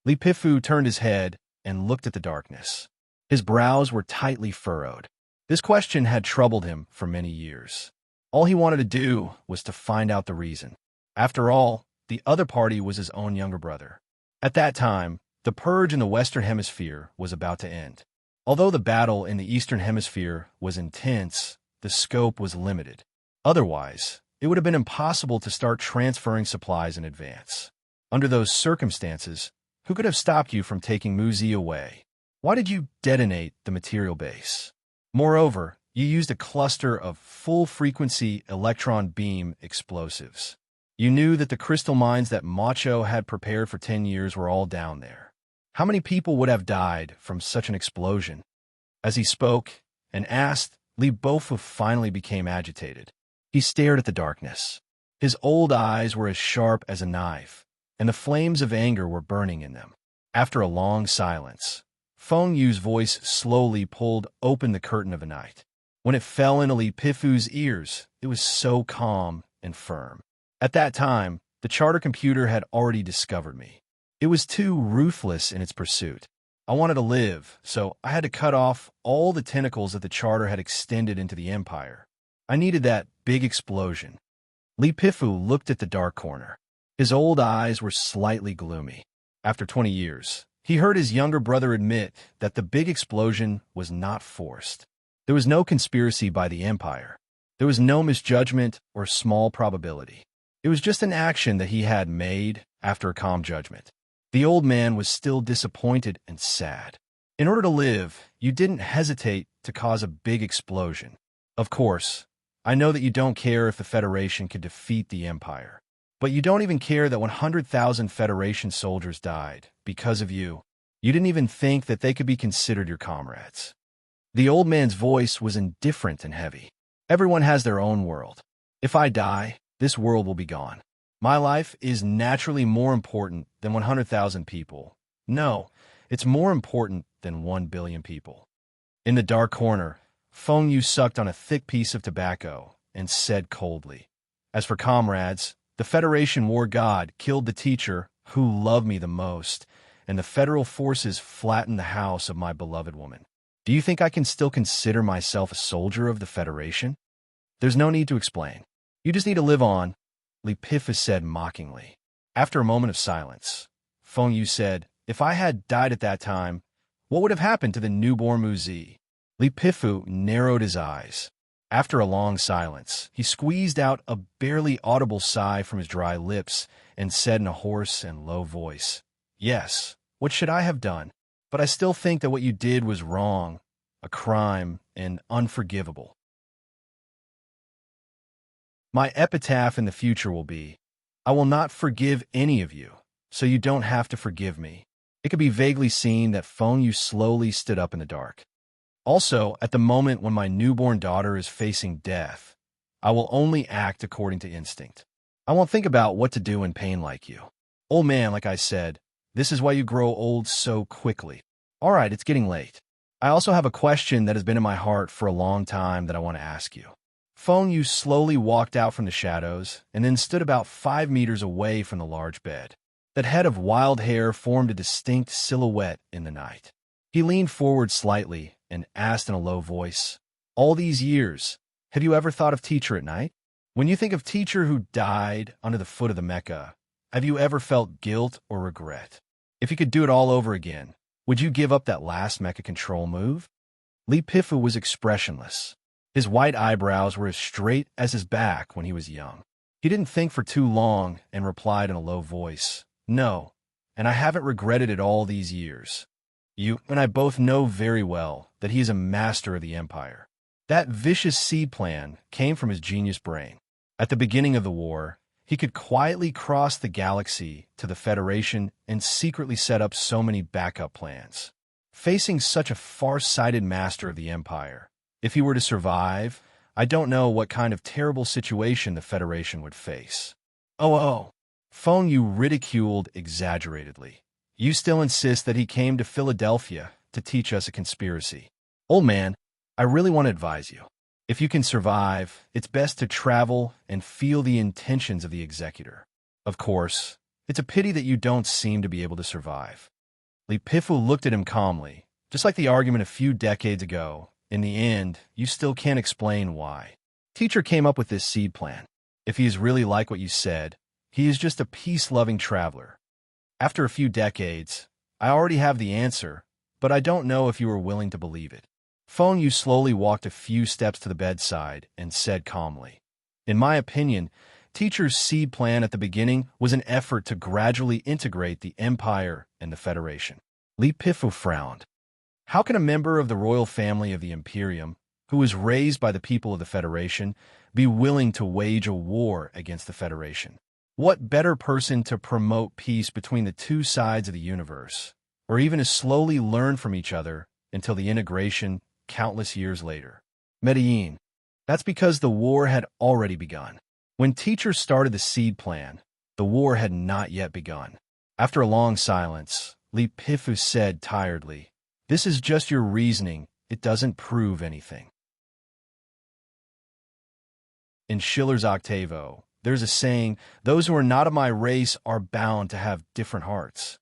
Li Pifu turned his head and looked at the darkness. His brows were tightly furrowed. This question had troubled him for many years. All he wanted to do was to find out the reason. After all, the other party was his own younger brother. At that time, the purge in the Western Hemisphere was about to end. Although the battle in the Eastern Hemisphere was intense, the scope was limited. Otherwise, it would have been impossible to start transferring supplies in advance. Under those circumstances, who could have stopped you from taking Muzi away? Why did you detonate the material base? Moreover, you used a cluster of full-frequency electron beam explosives. You knew that the crystal mines that Macho had prepared for 10 years were all down there. How many people would have died from such an explosion? As he spoke and asked, Li Bofu finally became agitated. He stared at the darkness. His old eyes were as sharp as a knife, and the flames of anger were burning in them. After a long silence, Feng Yu's voice slowly pulled open the curtain of the night. When it fell into Li Pifu's ears, it was so calm and firm. At that time, the charter computer had already discovered me. It was too ruthless in its pursuit. I wanted to live, so I had to cut off all the tentacles that the charter had extended into the empire. I needed that big explosion. Li Pifu looked at the dark corner. His old eyes were slightly gloomy. After 20 years, he heard his younger brother admit that the big explosion was not forced. There was no conspiracy by the empire. There was no misjudgment or small probability. It was just an action that he had made after a calm judgment. The old man was still disappointed and sad. In order to live, you didn't hesitate to cause a big explosion. Of course, I know that you don't care if the Federation could defeat the Empire. But you don't even care that 100,000 Federation soldiers died because of you. You didn't even think that they could be considered your comrades. The old man's voice was indifferent and heavy. Everyone has their own world. If I die, this world will be gone. My life is naturally more important than 100,000 people. No, it's more important than 1 billion people. In the dark corner, Feng Yu sucked on a thick piece of tobacco and said coldly, "As for comrades, the Federation war god killed the teacher who loved me the most, and the federal forces flattened the house of my beloved woman. Do you think I can still consider myself a soldier of the Federation? There's no need to explain. You just need to live on," Li Pifu said mockingly. After a moment of silence, Feng Yu said, "If I had died at that time, what would have happened to the newborn Muzi?" Li Pifu narrowed his eyes. After a long silence, he squeezed out a barely audible sigh from his dry lips and said in a hoarse and low voice, "Yes, what should I have done? But I still think that what you did was wrong, a crime, and unforgivable. My epitaph in the future will be, I will not forgive any of you, so you don't have to forgive me." It could be vaguely seen that Feng Yu slowly stood up in the dark. "Also, at the moment when my newborn daughter is facing death, I will only act according to instinct. I won't think about what to do in pain like you. Old man, like I said, this is why you grow old so quickly. All right, it's getting late. I also have a question that has been in my heart for a long time that I want to ask you." Feng Yu slowly walked out from the shadows and then stood about 5 meters away from the large bed. That head of wild hair formed a distinct silhouette in the night. He leaned forward slightly and asked in a low voice, "All these years, have you ever thought of teacher at night? When you think of teacher who died under the foot of the Mecca, have you ever felt guilt or regret? If you could do it all over again, would you give up that last Mecca control move?" Li Pifu was expressionless. His white eyebrows were as straight as his back when he was young. He didn't think for too long and replied in a low voice, "No, and I haven't regretted it all these years. You and I both know very well that he is a master of the Empire. That vicious seed plan came from his genius brain. At the beginning of the war, he could quietly cross the galaxy to the Federation and secretly set up so many backup plans. Facing such a far-sighted master of the Empire, if he were to survive, I don't know what kind of terrible situation the Federation would face. Oh. Phone you ridiculed exaggeratedly. You still insist that he came to Philadelphia to teach us a conspiracy. Old man, I really want to advise you. If you can survive, it's best to travel and feel the intentions of the executor. Of course, it's a pity that you don't seem to be able to survive. Li Pifu looked at him calmly. Just like the argument a few decades ago, in the end, you still can't explain why. Teacher came up with this seed plan. If he is really like what you said, he is just a peace-loving traveler. After a few decades, I already have the answer, but I don't know if you are willing to believe it. Phone you slowly walked a few steps to the bedside and said calmly, in my opinion, Teacher's seed plan at the beginning was an effort to gradually integrate the Empire and the Federation. Li Pifu frowned. How can a member of the royal family of the Imperium, who was raised by the people of the Federation, be willing to wage a war against the Federation? What better person to promote peace between the two sides of the universe, or even to slowly learn from each other until the integration countless years later? Medellin. That's because the war had already begun. When Teacher started the seed plan, the war had not yet begun. After a long silence, Li Pifu said tiredly, "This is just your reasoning. It doesn't prove anything." In Schiller's Octavo, there's a saying, those who are not of my race are bound to have different hearts.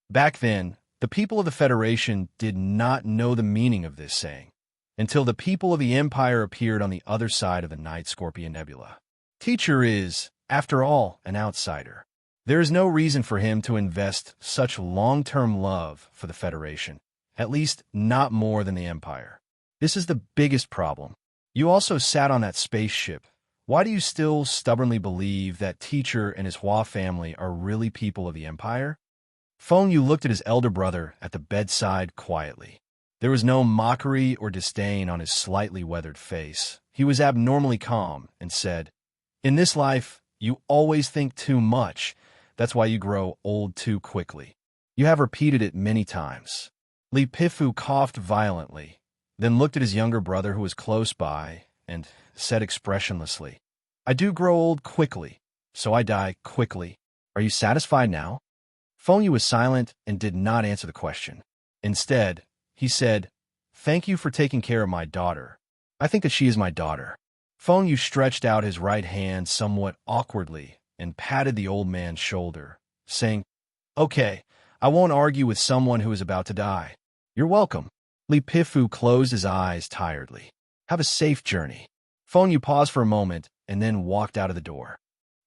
Back then, the people of the Federation did not know the meaning of this saying, until the people of the Empire appeared on the other side of the Night Scorpion Nebula. Teacher is, after all, an outsider. There is no reason for him to invest such long-term love for the Federation, at least not more than the Empire. This is the biggest problem. You also sat on that spaceship. Why do you still stubbornly believe that Teacher and his Hua family are really people of the Empire? Feng Yu looked at his elder brother at the bedside quietly. There was no mockery or disdain on his slightly weathered face. He was abnormally calm and said, "In this life, you always think too much. That's why you grow old too quickly. You have repeated it many times." Li Pifu coughed violently, then looked at his younger brother who was close by and said expressionlessly, "I do grow old quickly, so I die quickly. Are you satisfied now?" Feng Yu was silent and did not answer the question. Instead, he said, "Thank you for taking care of my daughter. I think that she is my daughter." Feng Yu stretched out his right hand somewhat awkwardly and patted the old man's shoulder, saying, "Okay, I won't argue with someone who is about to die. You're welcome." Li Pifu closed his eyes tiredly. "Have a safe journey." Feng Yu paused for a moment and then walked out of the door.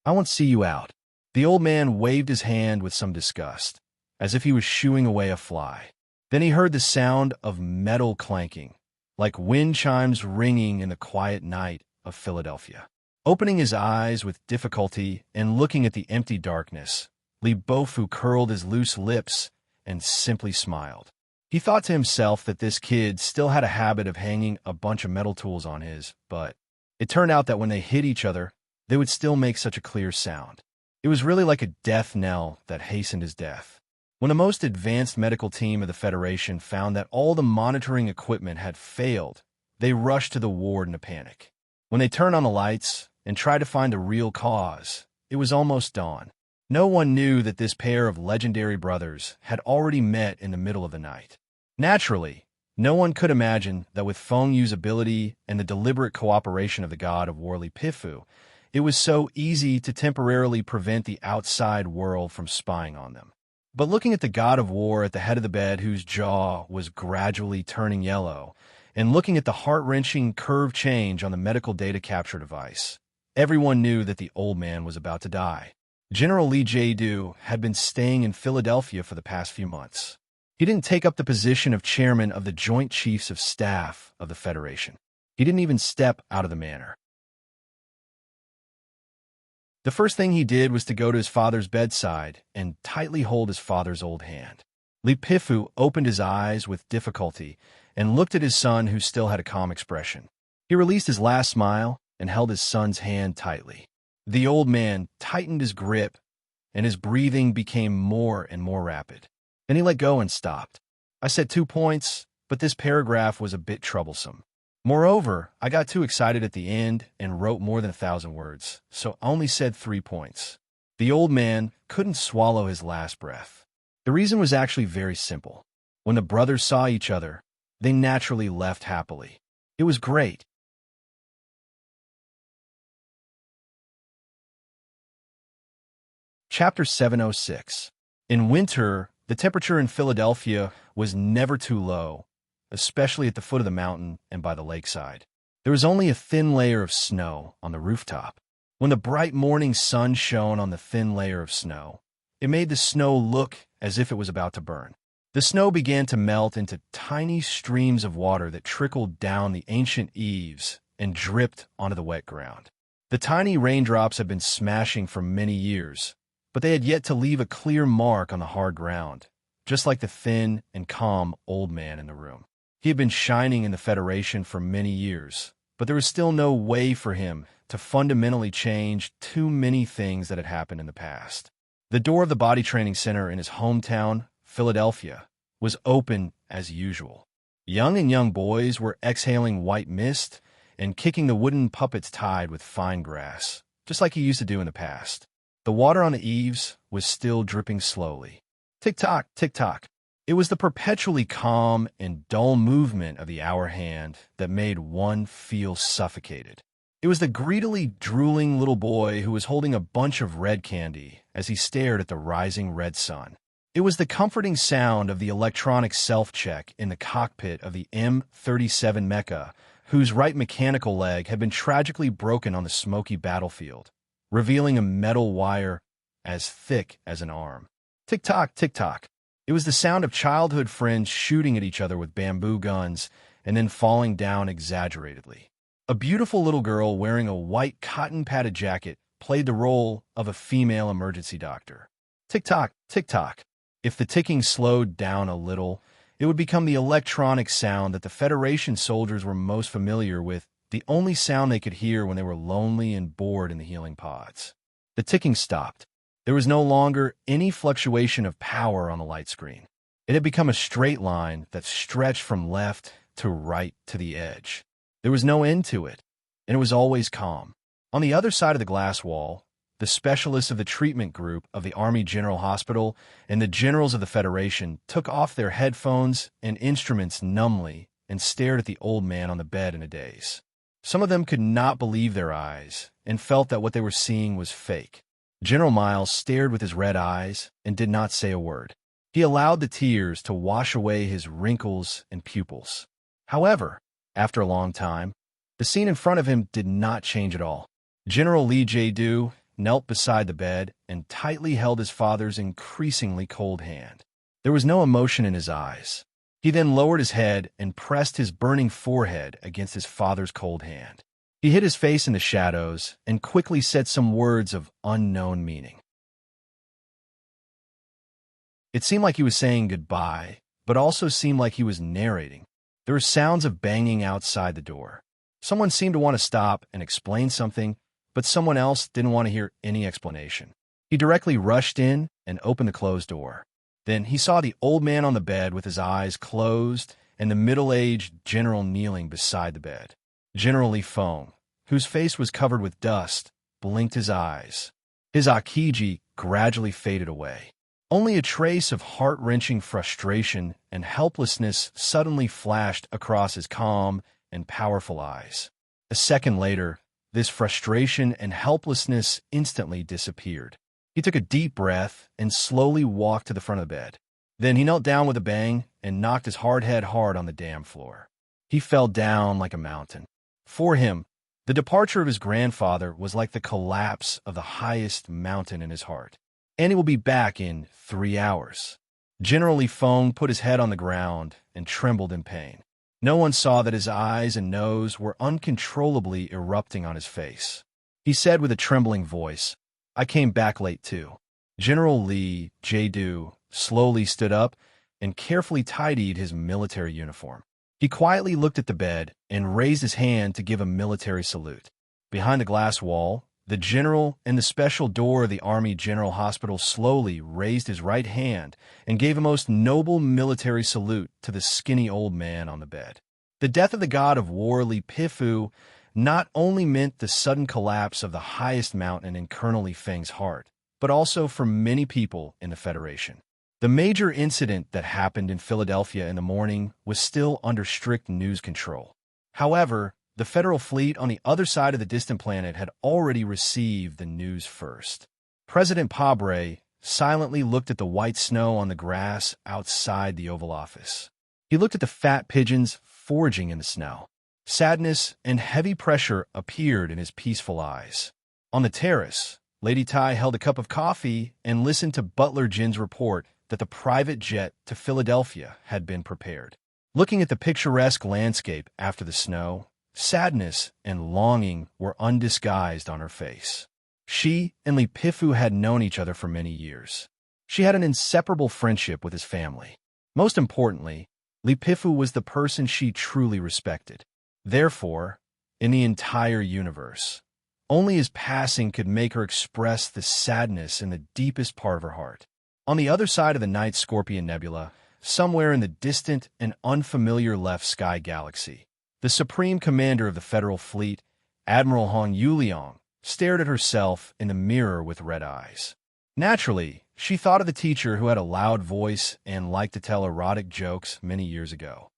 "I won't see you out." The old man waved his hand with some disgust, as if he was shooing away a fly. Then he heard the sound of metal clanking, like wind chimes ringing in the quiet night of Philadelphia. Opening his eyes with difficulty and looking at the empty darkness, Li Bofu curled his loose lips and simply smiled. He thought to himself that this kid still had a habit of hanging a bunch of metal tools on his, but it turned out that when they hit each other, they would still make such a clear sound. It was really like a death knell that hastened his death. When the most advanced medical team of the Federation found that all the monitoring equipment had failed, they rushed to the ward in a panic. When they turned on the lights and tried to find the real cause, it was almost dawn. No one knew that this pair of legendary brothers had already met in the middle of the night. Naturally, no one could imagine that with Feng Yu's ability and the deliberate cooperation of the god of war Li Pifu, it was so easy to temporarily prevent the outside world from spying on them. But looking at the god of war at the head of the bed whose jaw was gradually turning yellow, and looking at the heart-wrenching curve change on the medical data capture device, everyone knew that the old man was about to die. General Li Jiedu had been staying in Philadelphia for the past few months. He didn't take up the position of chairman of the Joint Chiefs of Staff of the Federation. He didn't even step out of the manor. The first thing he did was to go to his father's bedside and tightly hold his father's old hand. Li Pifu opened his eyes with difficulty and looked at his son, who still had a calm expression. He released his last smile and held his son's hand tightly. The old man tightened his grip, and his breathing became more and more rapid. Then he let go and stopped. I said 2 points, but this paragraph was a bit troublesome. Moreover, I got too excited at the end and wrote more than 1,000 words, so I only said 3 points. The old man couldn't swallow his last breath. The reason was actually very simple. When the brothers saw each other, they naturally left happily. It was great. Chapter 706. In winter, the temperature in Philadelphia was never too low, especially at the foot of the mountain and by the lakeside. There was only a thin layer of snow on the rooftop. When the bright morning sun shone on the thin layer of snow, it made the snow look as if it was about to burn. The snow began to melt into tiny streams of water that trickled down the ancient eaves and dripped onto the wet ground. The tiny raindrops had been smashing for many years, but they had yet to leave a clear mark on the hard ground, just like the thin and calm old man in the room. He had been shining in the Federation for many years, but there was still no way for him to fundamentally change too many things that had happened in the past. The door of the body training center in his hometown, Philadelphia, was open as usual. Young boys were exhaling white mist and kicking the wooden puppets tied with fine grass, just like he used to do in the past. The water on the eaves was still dripping slowly. Tick-tock, tick-tock. It was the perpetually calm and dull movement of the hour hand that made one feel suffocated. It was the greedily drooling little boy who was holding a bunch of red candy as he stared at the rising red sun. It was the comforting sound of the electronic self-check in the cockpit of the M37 Mecha, whose right mechanical leg had been tragically broken on the smoky battlefield, revealing a metal wire as thick as an arm. Tick-tock, tick-tock. It was the sound of childhood friends shooting at each other with bamboo guns and then falling down exaggeratedly. A beautiful little girl wearing a white cotton-padded jacket played the role of a female emergency doctor. Tick-tock, tick-tock. If the ticking slowed down a little, it would become the electronic sound that the Federation soldiers were most familiar with, the only sound they could hear when they were lonely and bored in the healing pods. The ticking stopped. There was no longer any fluctuation of power on the light screen. It had become a straight line that stretched from left to right to the edge. There was no end to it, and it was always calm. On the other side of the glass wall, the specialists of the treatment group of the Army General Hospital and the generals of the Federation took off their headphones and instruments numbly and stared at the old man on the bed in a daze. Some of them could not believe their eyes and felt that what they were seeing was fake. General Miles stared with his red eyes and did not say a word. He allowed the tears to wash away his wrinkles and pupils. However, after a long time, the scene in front of him did not change at all. General Lee J. knelt beside the bed and tightly held his father's increasingly cold hand. There was no emotion in his eyes. He then lowered his head and pressed his burning forehead against his father's cold hand. He hid his face in the shadows and quickly said some words of unknown meaning. It seemed like he was saying goodbye, but also seemed like he was narrating. There were sounds of banging outside the door. Someone seemed to want to stop and explain something, but someone else didn't want to hear any explanation. He directly rushed in and opened the closed door. Then he saw the old man on the bed with his eyes closed and the middle-aged general kneeling beside the bed. General Li Feng, whose face was covered with dust, blinked his eyes. His akiji gradually faded away. Only a trace of heart-wrenching frustration and helplessness suddenly flashed across his calm and powerful eyes. A second later, this frustration and helplessness instantly disappeared. He took a deep breath and slowly walked to the front of the bed. Then he knelt down with a bang and knocked his hard head hard on the damn floor. He fell down like a mountain. For him, the departure of his grandfather was like the collapse of the highest mountain in his heart. And he will be back in 3 hours. General Li Feng put his head on the ground and trembled in pain. No one saw that his eyes and nose were uncontrollably erupting on his face. He said with a trembling voice, "I came back late too." General Lee J. slowly stood up and carefully tidied his military uniform. He quietly looked at the bed and raised his hand to give a military salute. Behind the glass wall, The general in the special door of the Army General Hospital slowly raised his right hand and gave a most noble military salute to the skinny old man on the bed. The death of the god of war, Li Pifu, not only meant the sudden collapse of the highest mountain in Colonel Li Feng's heart, but also for many people in the Federation. The major incident that happened in Philadelphia in the morning was still under strict news control. However, the Federal fleet on the other side of the distant planet had already received the news first. President Pabre silently looked at the white snow on the grass outside the Oval Office. He looked at the fat pigeons foraging in the snow. Sadness and heavy pressure appeared in his peaceful eyes. On the terrace, Lady Tai held a cup of coffee and listened to Butler Jin's report that the private jet to Philadelphia had been prepared. Looking at the picturesque landscape after the snow, sadness and longing were undisguised on her face. She and Li Pifu had known each other for many years. She had an inseparable friendship with his family. Most importantly, Li Pifu was the person she truly respected. Therefore, in the entire universe, only his passing could make her express the sadness in the deepest part of her heart. On the other side of the Night Scorpion Nebula, somewhere in the distant and unfamiliar left sky galaxy, the Supreme Commander of the Federal Fleet, Admiral Hong Yuliang, stared at herself in the mirror with red eyes. Naturally, she thought of the teacher who had a loud voice and liked to tell erotic jokes many years ago.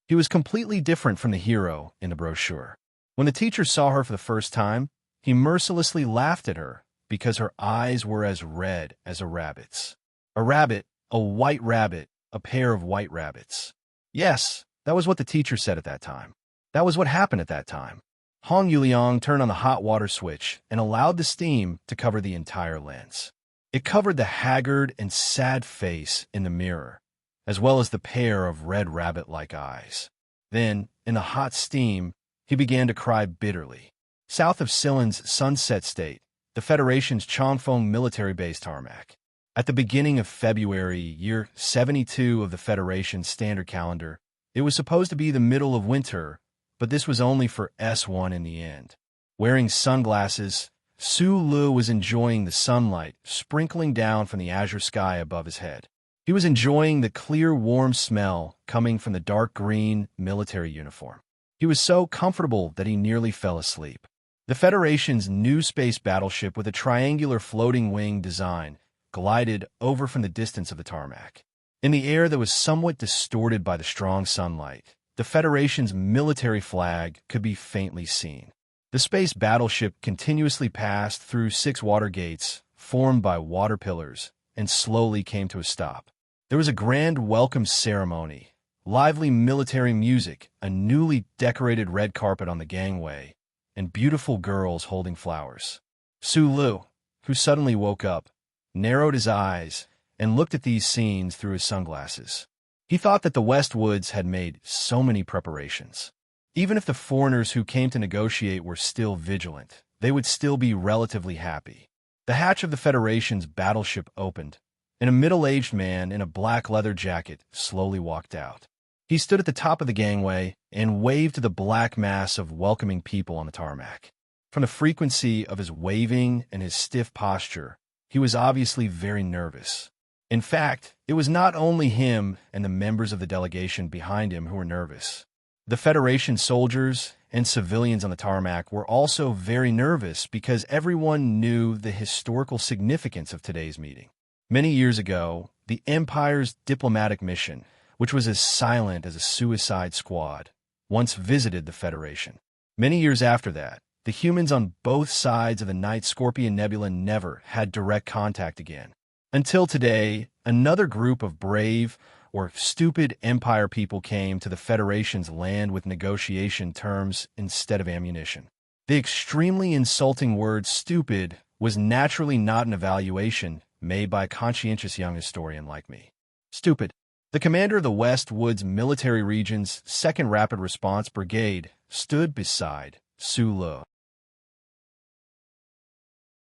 He was completely different from the hero in the brochure. When the teacher saw her for the first time, he mercilessly laughed at her because her eyes were as red as a rabbit's. A rabbit, a white rabbit, a pair of white rabbits. Yes, that was what the teacher said at that time. That was what happened at that time. Hong Yuliang turned on the hot water switch and allowed the steam to cover the entire lens. It covered the haggard and sad face in the mirror, as well as the pair of red rabbit-like eyes. Then, in the hot steam, he began to cry bitterly. South of Silin's Sunset State, the Federation's Chongfeng military base tarmac. At the beginning of February, year 72 of the Federation's standard calendar, it was supposed to be the middle of winter, but this was only for S1 in the end. Wearing sunglasses, Su Lu was enjoying the sunlight sprinkling down from the azure sky above his head. He was enjoying the clear, warm smell coming from the dark green military uniform. He was so comfortable that he nearly fell asleep. The Federation's new space battleship with a triangular floating wing design glided over from the distance of the tarmac. In the air that was somewhat distorted by the strong sunlight, the Federation's military flag could be faintly seen. The space battleship continuously passed through 6 water gates formed by water pillars and slowly came to a stop. There was a grand welcome ceremony, lively military music, a newly decorated red carpet on the gangway, and beautiful girls holding flowers. Su Lu, who suddenly woke up, narrowed his eyes and looked at these scenes through his sunglasses. He thought that the Westwoods had made so many preparations. Even if the foreigners who came to negotiate were still vigilant, they would still be relatively happy. The hatch of the Federation's battleship opened, and a middle-aged man in a black leather jacket slowly walked out. He stood at the top of the gangway and waved to the black mass of welcoming people on the tarmac. From the frequency of his waving and his stiff posture, he was obviously very nervous. In fact, it was not only him and the members of the delegation behind him who were nervous. The Federation soldiers and civilians on the tarmac were also very nervous because everyone knew the historical significance of today's meeting. Many years ago, the Empire's diplomatic mission, which was as silent as a suicide squad, once visited the Federation. Many years after that, the humans on both sides of the Night Scorpion Nebula never had direct contact again. Until today, another group of brave or stupid Empire people came to the Federation's land with negotiation terms instead of ammunition. The extremely insulting word stupid was naturally not an evaluation made by a conscientious young historian like me. Stupid. The commander of the West Woods Military Region's 2nd Rapid Response Brigade stood beside Su Lu.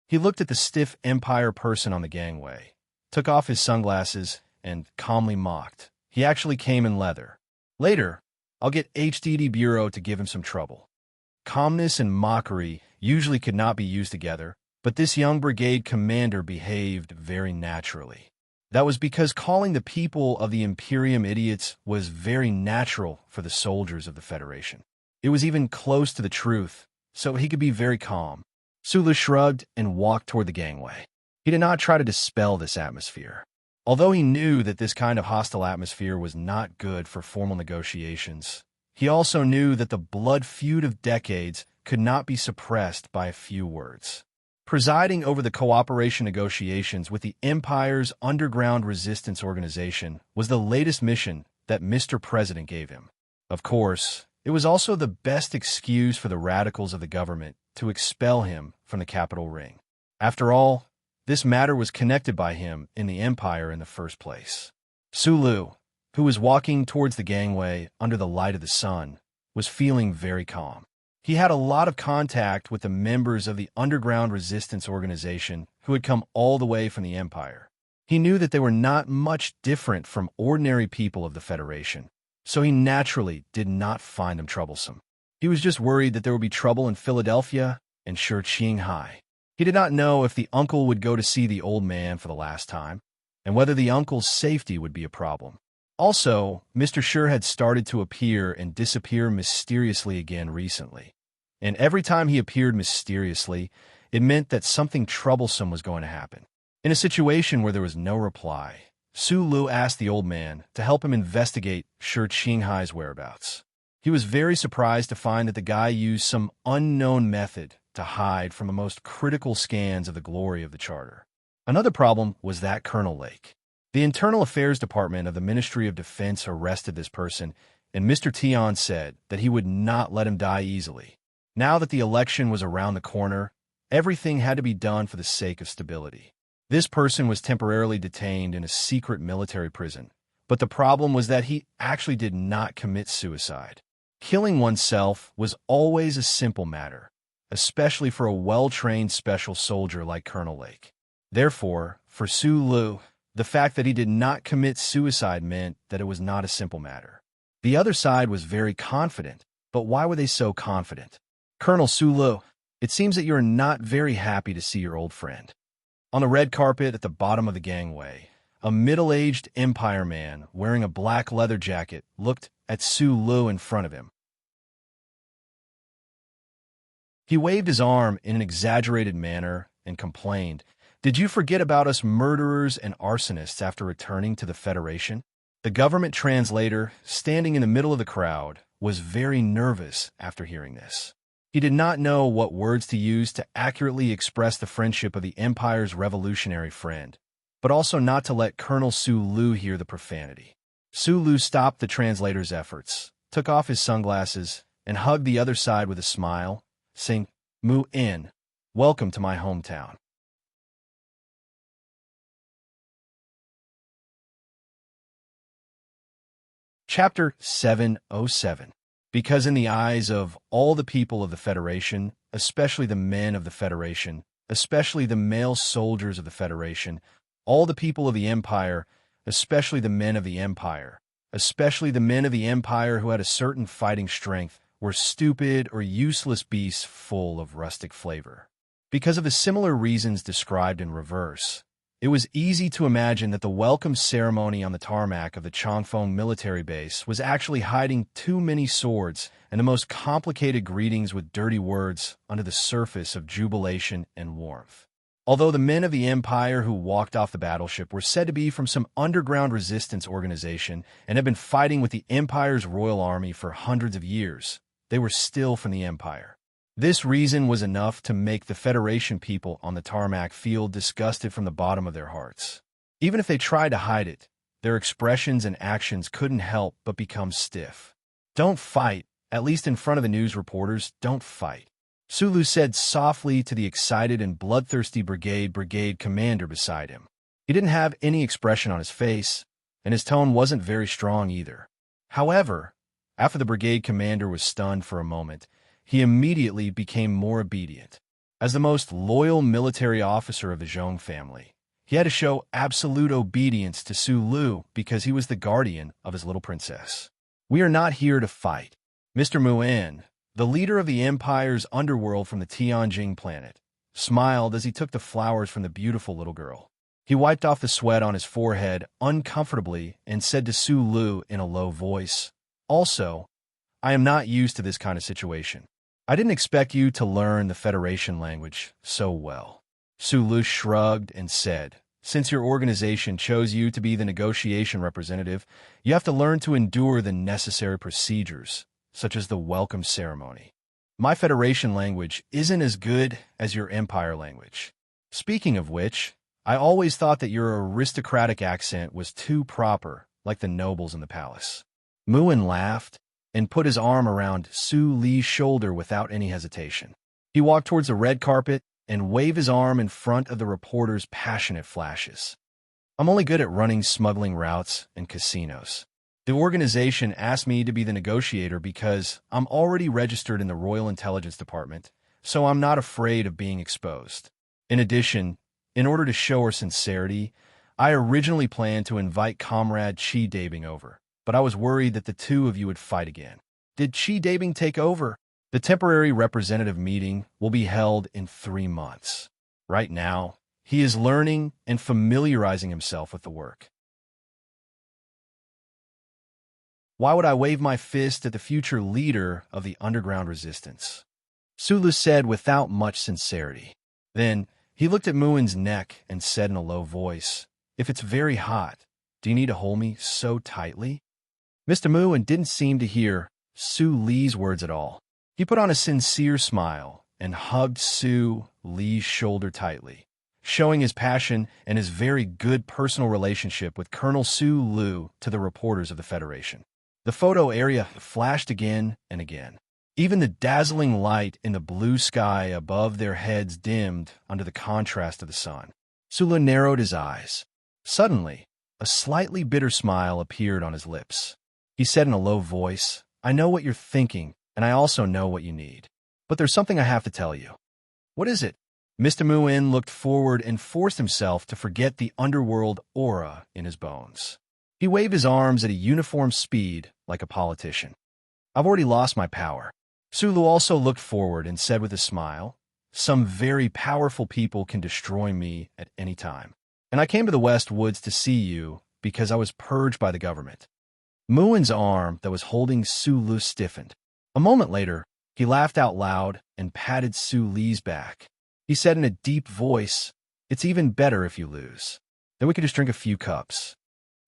He looked at the stiff Empire person on the gangway, took off his sunglasses, and calmly mocked. He actually came in leather. Later, I'll get HDD Bureau to give him some trouble. Calmness and mockery usually could not be used together, but this young brigade commander behaved very naturally. That was because calling the people of the Imperium idiots was very natural for the soldiers of the Federation. It was even close to the truth, so he could be very calm. Sulu shrugged and walked toward the gangway. He did not try to dispel this atmosphere. Although he knew that this kind of hostile atmosphere was not good for formal negotiations, he also knew that the blood feud of decades could not be suppressed by a few words. Presiding over the cooperation negotiations with the Empire's underground resistance organization was the latest mission that Mr. President gave him. Of course, it was also the best excuse for the radicals of the government to expel him from the capital ring. After all, this matter was connected by him in the Empire in the first place. Sulu, who was walking towards the gangway under the light of the sun, was feeling very calm. He had a lot of contact with the members of the underground resistance organization who had come all the way from the Empire. He knew that they were not much different from ordinary people of the Federation, so he naturally did not find them troublesome. He was just worried that there would be trouble in Philadelphia and Shanghai. He did not know if the uncle would go to see the old man for the last time, and whether the uncle's safety would be a problem. Also, Mr. Sure had started to appear and disappear mysteriously again recently. And every time he appeared mysteriously, it meant that something troublesome was going to happen. In a situation where there was no reply, Sulu asked the old man to help him investigate Shanghai's whereabouts. He was very surprised to find that the guy used some unknown method to hide from the most critical scans of the glory of the Charter. Another problem was that Colonel Lake. The Internal Affairs Department of the Ministry of Defense arrested this person, and Mr. Tion said that he would not let him die easily. Now that the election was around the corner, everything had to be done for the sake of stability. This person was temporarily detained in a secret military prison, but the problem was that he actually did not commit suicide. Killing oneself was always a simple matter, especially for a well-trained special soldier like Colonel Lake. Therefore, for Sulu, the fact that he did not commit suicide meant that it was not a simple matter. The other side was very confident, but why were they so confident? Colonel Sulu, it seems that you are not very happy to see your old friend. On the red carpet at the bottom of the gangway, a middle-aged Empire man wearing a black leather jacket looked at Sulu in front of him. He waved his arm in an exaggerated manner and complained, "Did you forget about us murderers and arsonists after returning to the Federation?" The government translator, standing in the middle of the crowd, was very nervous after hearing this. He did not know what words to use to accurately express the friendship of the Empire's revolutionary friend, but also not to let Colonel Sulu hear the profanity. Sulu stopped the translator's efforts, took off his sunglasses, and hugged the other side with a smile, saying, "Mu-in, welcome to my hometown." Chapter 707. Because in the eyes of all the people of the Federation, especially the men of the Federation, especially the male soldiers of the Federation, all the people of the Empire, especially the men of the Empire, especially the men of the Empire who had a certain fighting strength, were stupid or useless beasts full of rustic flavor. Because of the similar reasons described in reverse, it was easy to imagine that the welcome ceremony on the tarmac of the Changfeng military base was actually hiding too many swords and the most complicated greetings with dirty words under the surface of jubilation and warmth. Although the men of the Empire who walked off the battleship were said to be from some underground resistance organization and had been fighting with the Empire's royal army for hundreds of years, they were still from the Empire. This reason was enough to make the Federation people on the tarmac feel disgusted from the bottom of their hearts. Even if they tried to hide it, their expressions and actions couldn't help but become stiff. "Don't fight, at least in front of the news reporters, don't fight," Sulu said softly to the excited and bloodthirsty brigade commander beside him. He didn't have any expression on his face, and his tone wasn't very strong either. However, after the brigade commander was stunned for a moment, he immediately became more obedient. As the most loyal military officer of the Zhong family, he had to show absolute obedience to Sulu because he was the guardian of his little princess. "We are not here to fight. Mr. Muan, the leader of the Empire's underworld from the Tianjing planet, smiled as he took the flowers from the beautiful little girl. He wiped off the sweat on his forehead uncomfortably and said to Su Lu in a low voice, "Also, I am not used to this kind of situation. I didn't expect you to learn the Federation language so well." Su Lu shrugged and said, "Since your organization chose you to be the negotiation representative, you have to learn to endure the necessary procedures, such as the welcome ceremony. My Federation language isn't as good as your Empire language. Speaking of which, I always thought that your aristocratic accent was too proper, like the nobles in the palace." Muin laughed and put his arm around Su Li's shoulder without any hesitation. He walked towards the red carpet and waved his arm in front of the reporter's passionate flashes. "I'm only good at running smuggling routes and casinos. The organization asked me to be the negotiator because I'm already registered in the Royal Intelligence Department, so I'm not afraid of being exposed. In addition, in order to show her sincerity, I originally planned to invite Comrade Chi Dabing over, but I was worried that the two of you would fight again. Did Chi Dabing take over? The temporary representative meeting will be held in 3 months. Right now, he is learning and familiarizing himself with the work. Why would I wave my fist at the future leader of the underground resistance?" Sulu said without much sincerity. Then he looked at Muin's neck and said in a low voice, "If it's very hot, do you need to hold me so tightly?" Mr. Muin didn't seem to hear Su Li's words at all. He put on a sincere smile and hugged Su Li's shoulder tightly, showing his passion and his very good personal relationship with Colonel Su Lu to the reporters of the Federation. The photo area flashed again and again. Even the dazzling light in the blue sky above their heads dimmed under the contrast of the sun. Sulu narrowed his eyes. Suddenly, a slightly bitter smile appeared on his lips. He said in a low voice, "I know what you're thinking, and I also know what you need. But there's something I have to tell you." "What is it?" Mr. Muin looked forward and forced himself to forget the underworld aura in his bones. He waved his arms at a uniform speed like a politician. "I've already lost my power." Sulu also looked forward and said with a smile, "Some very powerful people can destroy me at any time. And I came to the West Woods to see you because I was purged by the government." Muin's arm that was holding Sulu stiffened. A moment later, he laughed out loud and patted Su Li's back. He said in a deep voice, "It's even better if you lose. Then we could just drink a few cups.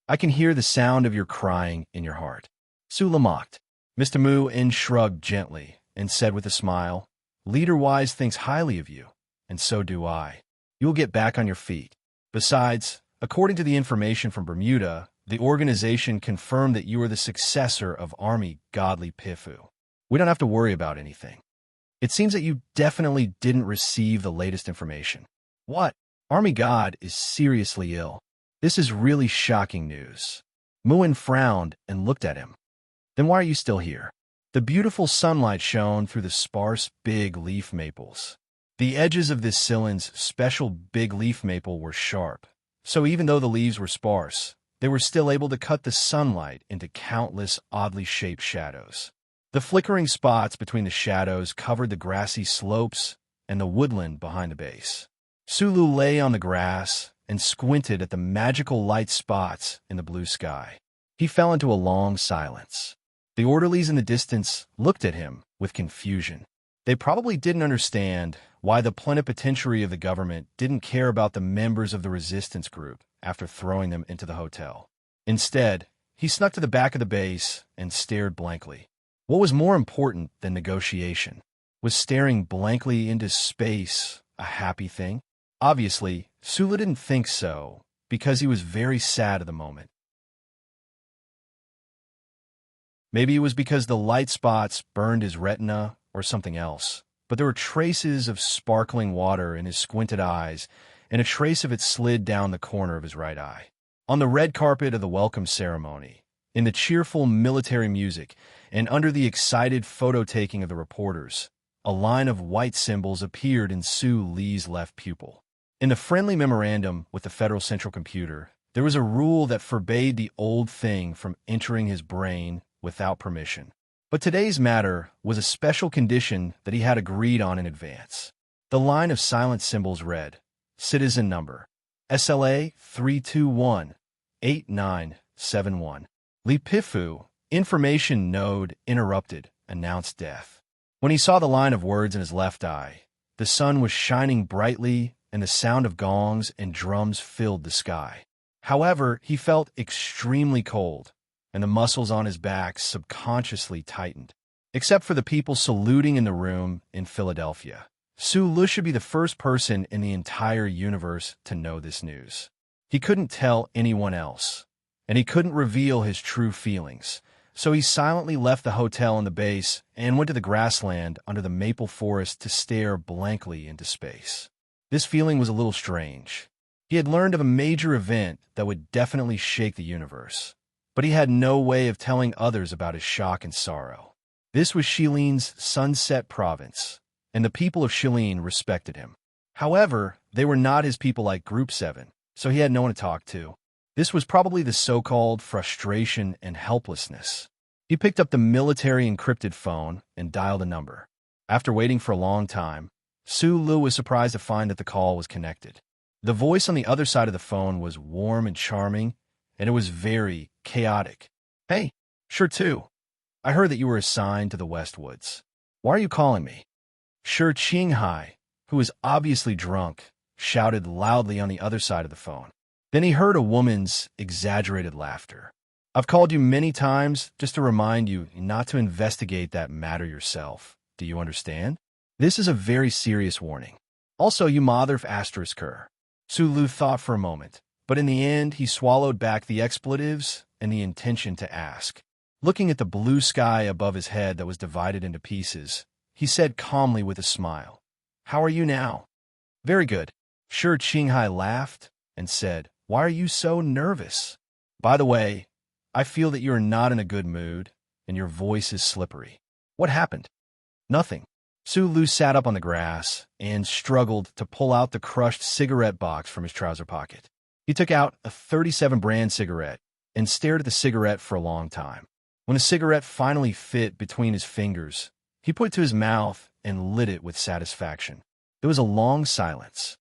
I can hear the sound of your crying in your heart." Sula mocked. Mr. Muin shrugged gently and said with a smile, "Leader Wise thinks highly of you, and so do I. You will get back on your feet. Besides, according to the information from Bermuda, the organization confirmed that you are the successor of Army Godly Pifu. We don't have to worry about anything. It seems that you definitely didn't receive the latest information." "What?" "Army God is seriously ill. This is really shocking news." Muin frowned and looked at him. "Then why are you still here?" The beautiful sunlight shone through the sparse big leaf maples. The edges of this Cylon's special big leaf maple were sharp, so even though the leaves were sparse, they were still able to cut the sunlight into countless oddly shaped shadows. The flickering spots between the shadows covered the grassy slopes and the woodland behind the base. Sulu lay on the grass and squinted at the magical light spots in the blue sky. He fell into a long silence. The orderlies in the distance looked at him with confusion. They probably didn't understand why the plenipotentiary of the government didn't care about the members of the resistance group after throwing them into the hotel. Instead, he snuck to the back of the base and stared blankly. What was more important than negotiation? Was staring blankly into space a happy thing? Obviously, Sula didn't think so, because he was very sad at the moment. Maybe it was because the light spots burned his retina or something else, but there were traces of sparkling water in his squinted eyes, and a trace of it slid down the corner of his right eye. On the red carpet of the welcome ceremony, in the cheerful military music, and under the excited photo-taking of the reporters, a line of white symbols appeared in Su Li's left pupil. In the friendly memorandum with the Federal Central Computer, there was a rule that forbade the old thing from entering his brain without permission. But today's matter was a special condition that he had agreed on in advance. The line of silent symbols read, Citizen number, SLA 321-8971. Lipifu, information node interrupted, announced death. When he saw the line of words in his left eye, the sun was shining brightly and the sound of gongs and drums filled the sky. However, he felt extremely cold, and the muscles on his back subconsciously tightened. Except for the people saluting in the room in Philadelphia, Sulu should be the first person in the entire universe to know this news. He couldn't tell anyone else, and he couldn't reveal his true feelings, so he silently left the hotel in the base and went to the grassland under the maple forest to stare blankly into space. This feeling was a little strange. He had learned of a major event that would definitely shake the universe, but he had no way of telling others about his shock and sorrow. This was Shilin's Sunset Province, and the people of Shilin respected him. However, they were not his people like Group 7, so he had no one to talk to. This was probably the so-called frustration and helplessness. He picked up the military encrypted phone and dialed a number. After waiting for a long time, Sulu was surprised to find that the call was connected. The voice on the other side of the phone was warm and charming, and it was very chaotic. Hey, sure too. I heard that you were assigned to the Westwoods. Why are you calling me? Sure Qinghai, who was obviously drunk, shouted loudly on the other side of the phone. Then he heard a woman's exaggerated laughter. I've called you many times just to remind you not to investigate that matter yourself. Do you understand? This is a very serious warning. Also, you mother asterisker. Sulu thought for a moment, but in the end he swallowed back the expletives and the intention to ask. Looking at the blue sky above his head that was divided into pieces, he said calmly with a smile, How are you now? Very good. Sure Qinghai laughed and said, Why are you so nervous? By the way, I feel that you are not in a good mood, and your voice is slippery. What happened? Nothing. Sulu sat up on the grass and struggled to pull out the crushed cigarette box from his trouser pocket. He took out a 37 brand cigarette and stared at the cigarette for a long time. When the cigarette finally fit between his fingers, he put it to his mouth and lit it with satisfaction. There was a long silence.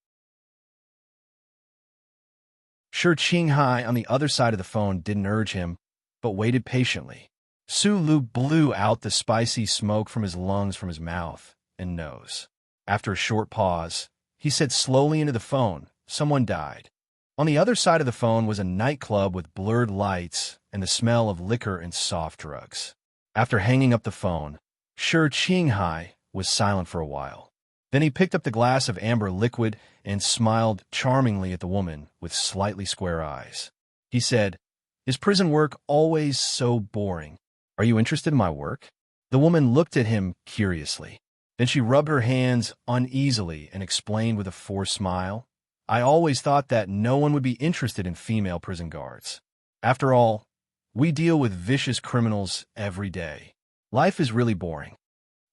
Sure Qinghai on the other side of the phone didn't urge him, but waited patiently. Sulu blew out the spicy smoke from his lungs from his mouth and nose. After a short pause, he said slowly into the phone, Someone died. On the other side of the phone was a nightclub with blurred lights and the smell of liquor and soft drugs. After hanging up the phone, Sure Qinghai was silent for a while. Then he picked up the glass of amber liquid and smiled charmingly at the woman with slightly square eyes. He said, Is prison work always so boring? Are you interested in my work? The woman looked at him curiously. Then she rubbed her hands uneasily and explained with a forced smile, I always thought that no one would be interested in female prison guards. After all, we deal with vicious criminals every day. Life is really boring.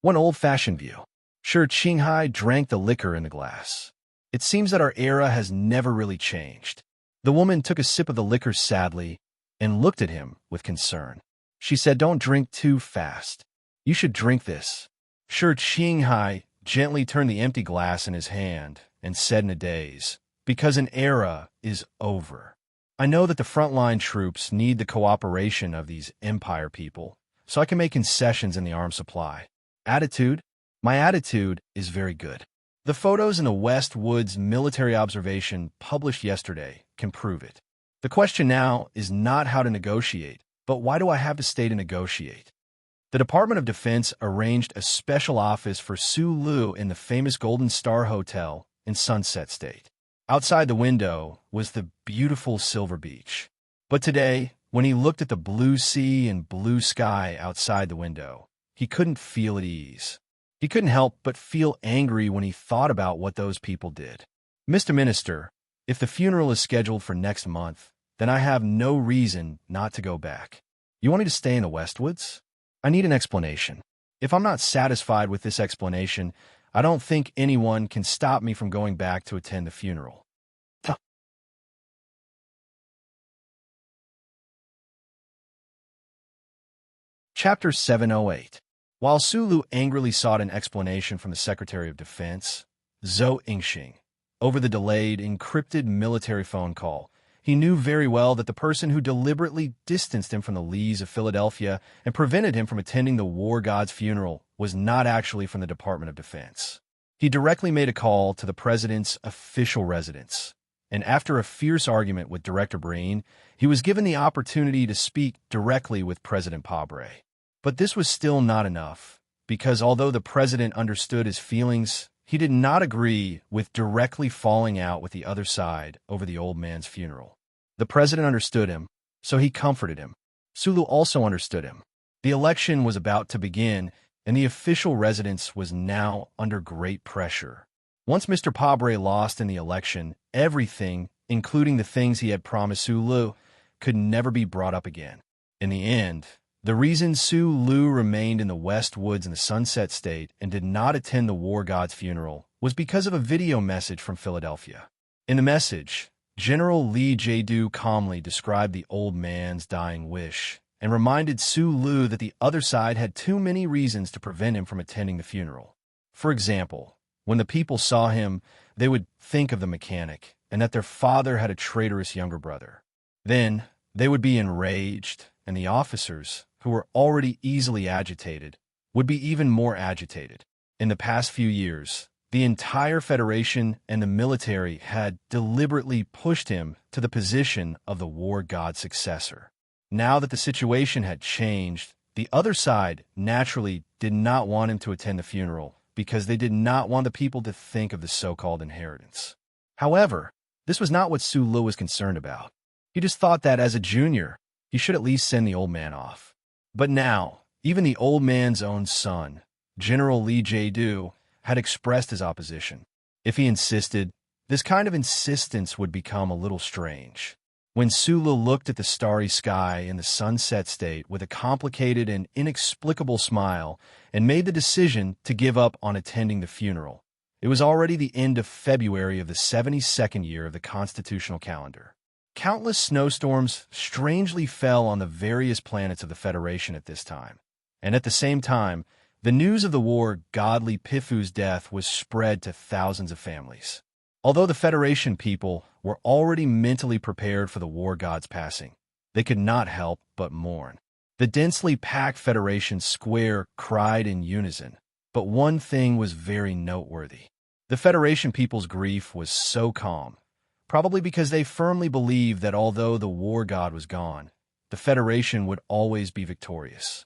One old-fashioned view. Sure Qinghai drank the liquor in the glass. It seems that our era has never really changed. The woman took a sip of the liquor sadly and looked at him with concern. She said, Don't drink too fast. You should drink this. Sure Qinghai gently turned the empty glass in his hand and said in a daze, Because an era is over. I know that the frontline troops need the cooperation of these empire people, so I can make concessions in the arms supply. Attitude? My attitude is very good. The photos in the West Woods military observation published yesterday can prove it. The question now is not how to negotiate, but why do I have to stay to negotiate? The Department of Defense arranged a special office for Sulu in the famous Golden Star Hotel in Sunset State. Outside the window was the beautiful Silver Beach. But today, when he looked at the blue sea and blue sky outside the window, he couldn't feel at ease. He couldn't help but feel angry when he thought about what those people did. Mr. Minister, if the funeral is scheduled for next month, then I have no reason not to go back. You want me to stay in the Westwoods? I need an explanation. If I'm not satisfied with this explanation, I don't think anyone can stop me from going back to attend the funeral. Chapter 708. While Sulu angrily sought an explanation from the Secretary of Defense, Zhou Yingxing, over the delayed, encrypted military phone call, he knew very well that the person who deliberately distanced him from the Lees of Philadelphia and prevented him from attending the war god's funeral was not actually from the Department of Defense. He directly made a call to the president's official residence, and after a fierce argument with Director Breen, he was given the opportunity to speak directly with President Pabre. But this was still not enough, because although the president understood his feelings, he did not agree with directly falling out with the other side over the old man's funeral. The president understood him, so he comforted him. Sulu also understood him. The election was about to begin, and the official residence was now under great pressure. Once Mr. Pabre lost in the election, everything, including the things he had promised Sulu, could never be brought up again. In the end, the reason Sulu remained in the West Woods in the Sunset State and did not attend the war god's funeral was because of a video message from Philadelphia. In the message, General Lee Jae-do calmly described the old man's dying wish and reminded Sulu that the other side had too many reasons to prevent him from attending the funeral. For example, when the people saw him, they would think of the mechanic and that their father had a traitorous younger brother. Then, they would be enraged, and the officers, who were already easily agitated, would be even more agitated. In the past few years, the entire Federation and the military had deliberately pushed him to the position of the war god's successor. Now that the situation had changed, the other side naturally did not want him to attend the funeral because they did not want the people to think of the so-called inheritance. However, this was not what Sulu was concerned about. He just thought that as a junior, he should at least send the old man off. But now, even the old man's own son, General Lee Jae-do, had expressed his opposition. If he insisted, this kind of insistence would become a little strange. When Sulu looked at the starry sky in the Sunset State with a complicated and inexplicable smile and made the decision to give up on attending the funeral, it was already the end of February of the 72nd year of the constitutional calendar. Countless snowstorms strangely fell on the various planets of the Federation at this time, and at the same time, the news of the war godly Pifu's death was spread to thousands of families. Although the Federation people were already mentally prepared for the war god's passing, they could not help but mourn. The densely packed Federation square cried in unison, but one thing was very noteworthy. The Federation people's grief was so calm, probably because they firmly believed that although the war god was gone, the Federation would always be victorious.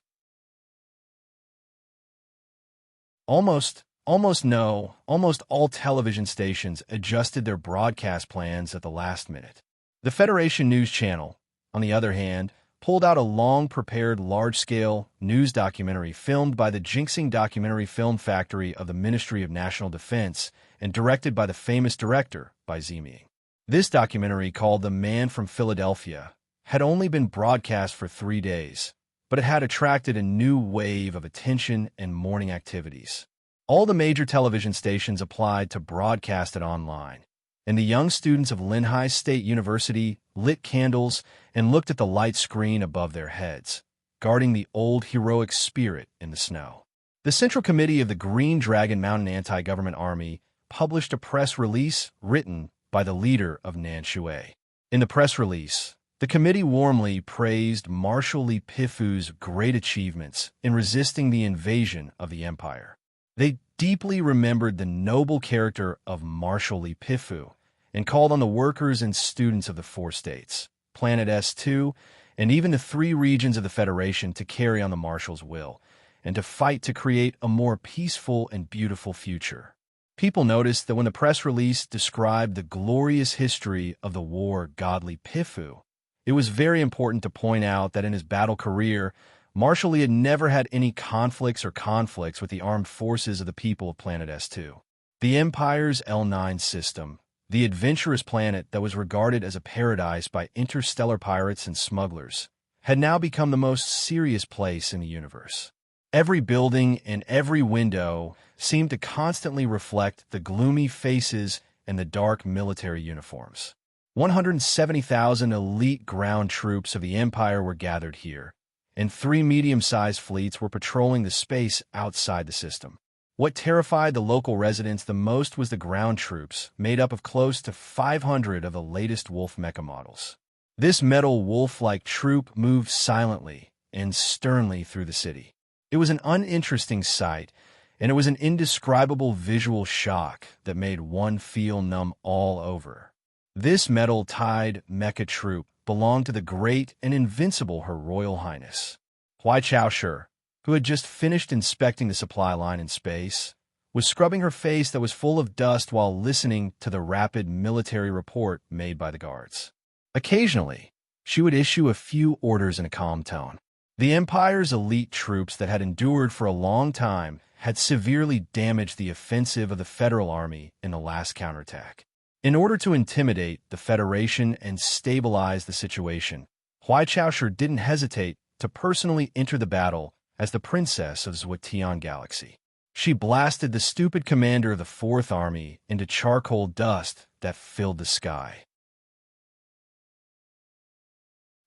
Almost all television stations adjusted their broadcast plans at the last minute. The Federation News Channel, on the other hand, pulled out a long-prepared large-scale news documentary filmed by the Jinxing Documentary Film Factory of the Ministry of National Defense and directed by the famous director, Bai Ziming. This documentary, called The Man from Philadelphia, had only been broadcast for 3 days, but it had attracted a new wave of attention and mourning activities. All the major television stations applied to broadcast it online, and the young students of Linhai State University lit candles and looked at the light screen above their heads, guarding the old heroic spirit in the snow. The Central Committee of the Green Dragon Mountain Anti-Government Army published a press release written by the leader of Nanshui. In the press release, the committee warmly praised Marshal Li Pifu's great achievements in resisting the invasion of the empire. They deeply remembered the noble character of Marshal Li Pifu and called on the workers and students of the 4 states, Planet S2, and even the 3 regions of the Federation to carry on the Marshal's will and to fight to create a more peaceful and beautiful future. People noticed that when the press release described the glorious history of the war godly Pifu, it was very important to point out that in his battle career, Marshal Li had never had any conflicts with the armed forces of the people of Planet S2. The Empire's L9 system, the adventurous planet that was regarded as a paradise by interstellar pirates and smugglers, had now become the most serious place in the universe. Every building and every window seemed to constantly reflect the gloomy faces and the dark military uniforms. 170,000 elite ground troops of the Empire were gathered here, and 3 medium-sized fleets were patrolling the space outside the system. What terrified the local residents the most was the ground troops, made up of close to 500 of the latest Wolf mecha models. This metal wolf-like troop moved silently and sternly through the city. It was an uninteresting sight, and it was an indescribable visual shock that made one feel numb all over. This metal-tied mecha troop belonged to the great and invincible Her Royal Highness. Huai Chaoshi, who had just finished inspecting the supply line in space, was scrubbing her face that was full of dust while listening to the rapid military report made by the guards. Occasionally, she would issue a few orders in a calm tone. The Empire's elite troops that had endured for a long time had severely damaged the offensive of the Federal Army in the last counterattack. In order to intimidate the Federation and stabilize the situation, Huai Chaoshi didn't hesitate to personally enter the battle as the Princess of Zwatian Galaxy. She blasted the stupid commander of the Fourth Army into charcoal dust that filled the sky.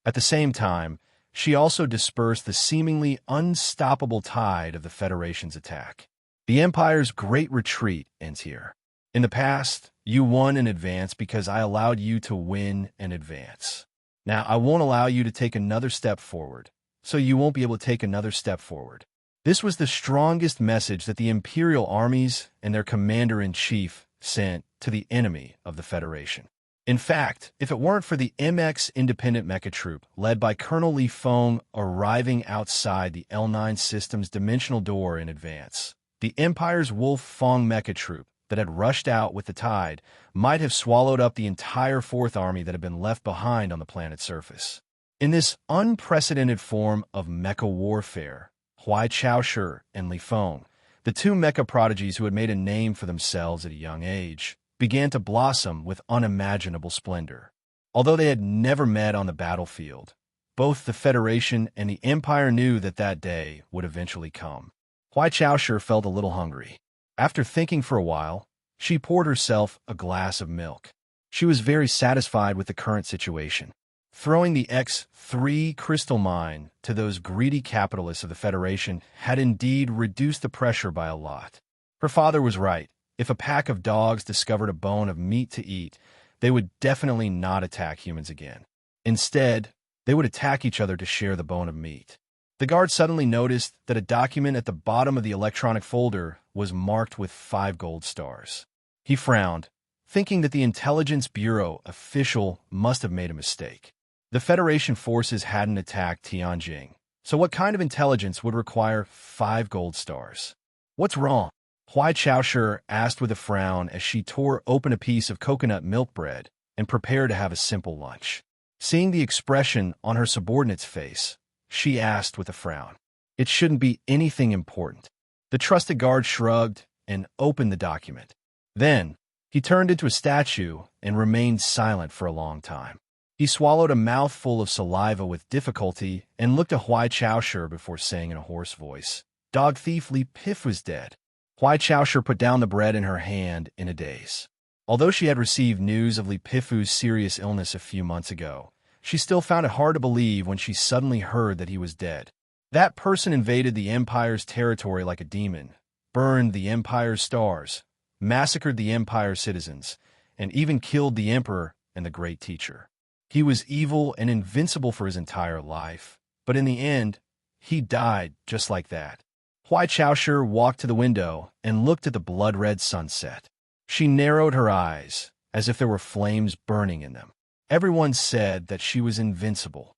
At the same time, she also dispersed the seemingly unstoppable tide of the Federation's attack. The Empire's great retreat ends here. In the past, you won in advance because I allowed you to win and advance. Now, I won't allow you to take another step forward, so you won't be able to take another step forward. This was the strongest message that the Imperial armies and their commander-in-chief sent to the enemy of the Federation. In fact, if it weren't for the MX Independent Mecha Troop, led by Colonel Li Feng, arriving outside the L9 system's dimensional door in advance, the Empire's Wolf Fong Mecha Troop that had rushed out with the tide might have swallowed up the entire Fourth Army that had been left behind on the planet's surface. In this unprecedented form of mecha warfare, Huai Chaoshi and Li Feng, the two mecha prodigies who had made a name for themselves at a young age, began to blossom with unimaginable splendor. Although they had never met on the battlefield, both the Federation and the Empire knew that that day would eventually come. Huai Chaoshi felt a little hungry. After thinking for a while, she poured herself a glass of milk. She was very satisfied with the current situation. Throwing the X3 crystal mine to those greedy capitalists of the Federation had indeed reduced the pressure by a lot. Her father was right. If a pack of dogs discovered a bone of meat to eat, they would definitely not attack humans again. Instead, they would attack each other to share the bone of meat. The guard suddenly noticed that a document at the bottom of the electronic folder was marked with 5 gold stars. He frowned, thinking that the Intelligence Bureau official must have made a mistake. The Federation forces hadn't attacked Tianjin, so what kind of intelligence would require 5 gold stars? What's wrong? Huai Chaoshi asked with a frown as she tore open a piece of coconut milk bread and prepared to have a simple lunch. Seeing the expression on her subordinate's face, she asked with a frown, "It shouldn't be anything important." The trusted guard shrugged and opened the document. Then, he turned into a statue and remained silent for a long time. He swallowed a mouthful of saliva with difficulty and looked at Huai Chaoshi before saying in a hoarse voice, "Dog thief Li Pif was dead." Huai Chaoshi put down the bread in her hand in a daze. Although she had received news of Li Pifu's serious illness a few months ago, she still found it hard to believe when she suddenly heard that he was dead. That person invaded the Empire's territory like a demon, burned the Empire's stars, massacred the Empire's citizens, and even killed the Emperor and the Great Teacher. He was evil and invincible for his entire life, but in the end, he died just like that. Huai Chaoshi walked to the window and looked at the blood-red sunset. She narrowed her eyes, as if there were flames burning in them. Everyone said that she was invincible.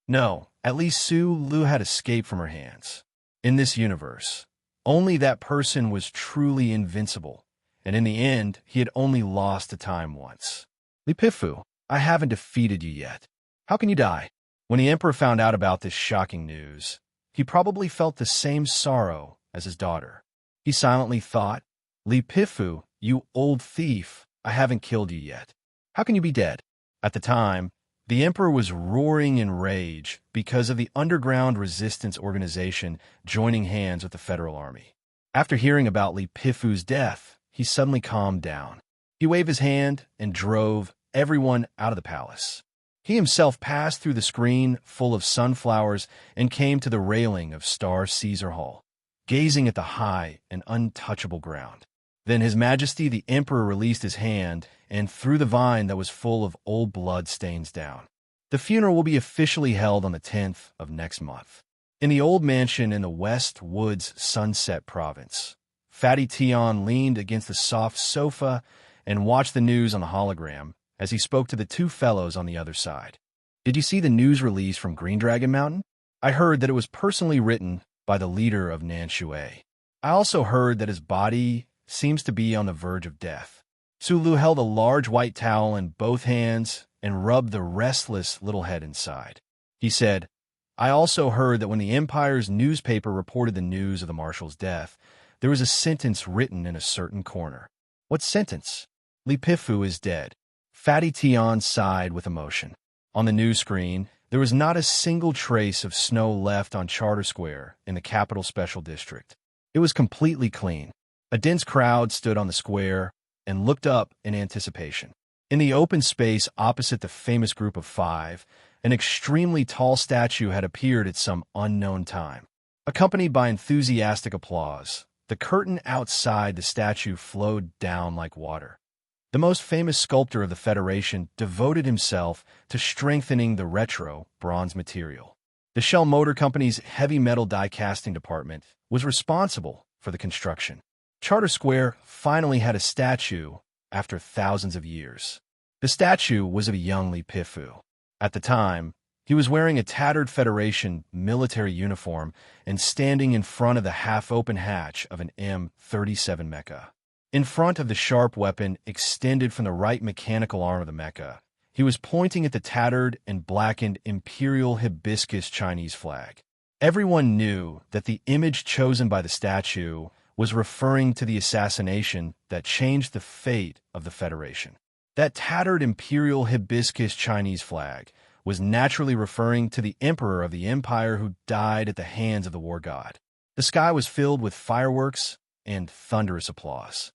No, at least Su Lu had escaped from her hands. In this universe, only that person was truly invincible, and in the end, he had only lost to time once. Li Pifu, I haven't defeated you yet. How can you die? When the Emperor found out about this shocking news, he probably felt the same sorrow as his daughter. He silently thought, "Li Pifu, you old thief, I haven't killed you yet. How can you be dead?" At the time, the Emperor was roaring in rage because of the underground resistance organization joining hands with the Federal Army. After hearing about Li Pifu's death, he suddenly calmed down. He waved his hand and drove everyone out of the palace. He himself passed through the screen full of sunflowers and came to the railing of Star Caesar Hall, gazing at the high and untouchable ground. Then His Majesty the Emperor released his hand and threw the vine that was full of old blood stains down. The funeral will be officially held on the 10th of next month. In the old mansion in the West Woods Sunset Province, Fatty Tion leaned against the soft sofa and watched the news on the hologram as he spoke to the two fellows on the other side. "Did you see the news release from Green Dragon Mountain? I heard that it was personally written by the leader of Nanshui. I also heard that his body seems to be on the verge of death." Sulu held a large white towel in both hands and rubbed the restless little head inside. He said, "I also heard that when the Empire's newspaper reported the news of the Marshal's death, there was a sentence written in a certain corner." "What sentence?" "Li Pifu is dead." Fatty Tion sighed with emotion. On the news screen, there was not a single trace of snow left on Charter Square in the Capital Special District. It was completely clean. A dense crowd stood on the square and looked up in anticipation. In the open space opposite the famous Group of Five, an extremely tall statue had appeared at some unknown time. Accompanied by enthusiastic applause, the curtain outside the statue flowed down like water. The most famous sculptor of the Federation devoted himself to strengthening the retro bronze material. The Shell Motor Company's heavy metal die casting department was responsible for the construction. Charter Square finally had a statue after thousands of years. The statue was of a young Li Pifu. At the time, he was wearing a tattered Federation military uniform and standing in front of the half-open hatch of an M37 mecha. In front of the sharp weapon extended from the right mechanical arm of the mecha, he was pointing at the tattered and blackened Imperial Hibiscus Chinese flag. Everyone knew that the image chosen by the statue was referring to the assassination that changed the fate of the Federation. That tattered Imperial Hibiscus Chinese flag was naturally referring to the Emperor of the Empire who died at the hands of the war god. The sky was filled with fireworks and thunderous applause.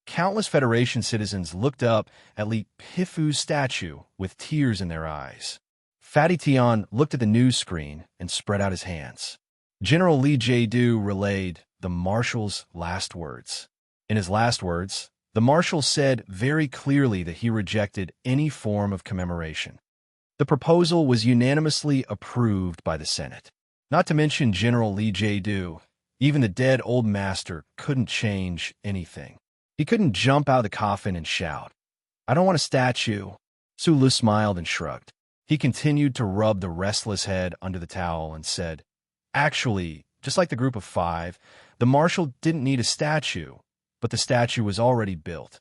Countless Federation citizens looked up at Li Pifu's statue with tears in their eyes. Fatty Tion looked at the news screen and spread out his hands. General Li Jiedu relayed the Marshal's last words. In his last words, the Marshal said very clearly that he rejected any form of commemoration. The proposal was unanimously approved by the Senate. Not to mention General Li Jiedu, even the dead old master couldn't change anything. He couldn't jump out of the coffin and shout, "I don't want a statue." Sulu smiled and shrugged. He continued to rub the restless head under the towel and said, "Actually, just like the Group of Five, the Marshal didn't need a statue, but the statue was already built."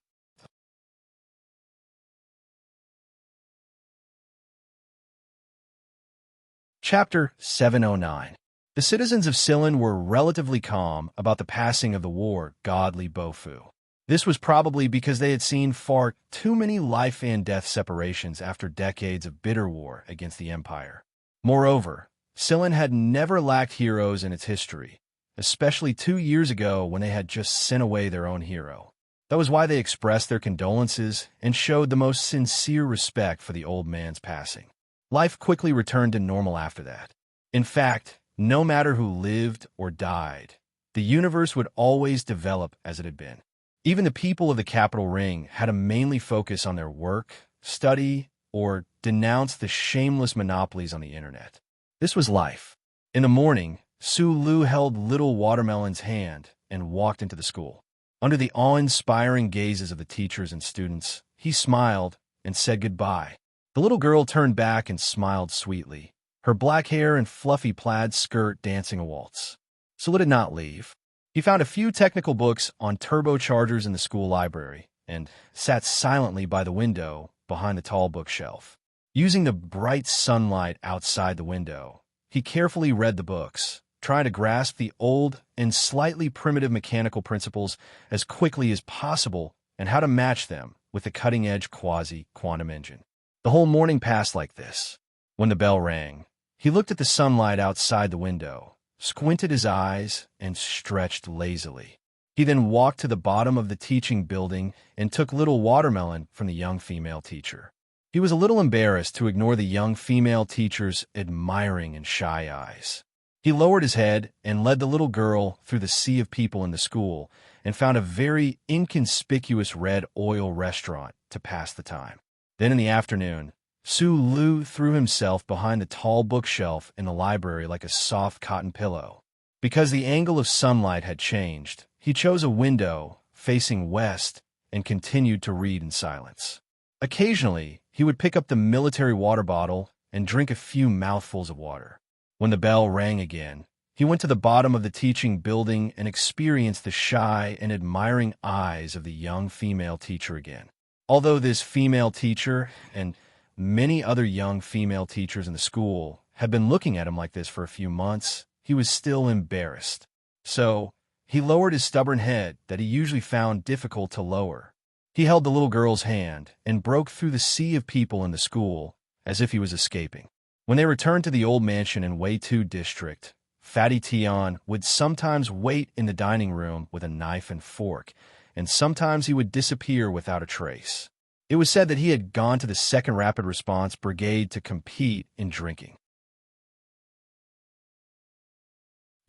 Chapter 709. The citizens of Silin were relatively calm about the passing of the war god Li Bofu. This was probably because they had seen far too many life and death separations after decades of bitter war against the Empire. Moreover, Silin had never lacked heroes in its history, especially 2 years ago when they had just sent away their own hero. That was why they expressed their condolences and showed the most sincere respect for the old man's passing. Life quickly returned to normal after that. In fact, no matter who lived or died, the universe would always develop as it had been. Even the people of the Capital Ring had to mainly focus on their work, study, or denounce the shameless monopolies on the internet. This was life. In the morning, Sulu held little Watermelon's hand and walked into the school. Under the awe-inspiring gazes of the teachers and students, he smiled and said goodbye. The little girl turned back and smiled sweetly, her black hair and fluffy plaid skirt dancing a waltz. Sulu did not leave. He found a few technical books on turbochargers in the school library and sat silently by the window behind the tall bookshelf. Using the bright sunlight outside the window, he carefully read the books, trying to grasp the old and slightly primitive mechanical principles as quickly as possible and how to match them with the cutting-edge quasi-quantum engine. The whole morning passed like this. When the bell rang, he looked at the sunlight outside the window, squinted his eyes, and stretched lazily. He then walked to the bottom of the teaching building and took little watermelon from the young female teacher. He was a little embarrassed to ignore the young female teacher's admiring and shy eyes. He lowered his head and led the little girl through the sea of people in the school and found a very inconspicuous red oil restaurant to pass the time. Then in the afternoon, Su Lu threw himself behind the tall bookshelf in the library like a soft cotton pillow. Because the angle of sunlight had changed, he chose a window facing west and continued to read in silence. Occasionally, he would pick up the military water bottle and drink a few mouthfuls of water. When the bell rang again, he went to the bottom of the teaching building and experienced the shy and admiring eyes of the young female teacher again. Although this female teacher and many other young female teachers in the school had been looking at him like this for a few months, he was still embarrassed. So, he lowered his stubborn head that he usually found difficult to lower. He held the little girl's hand and broke through the sea of people in the school as if he was escaping. When they returned to the old mansion in Wei Tu district, Fatty Tian would sometimes wait in the dining room with a knife and fork, and sometimes he would disappear without a trace. It was said that he had gone to the 2nd Rapid Response Brigade to compete in drinking.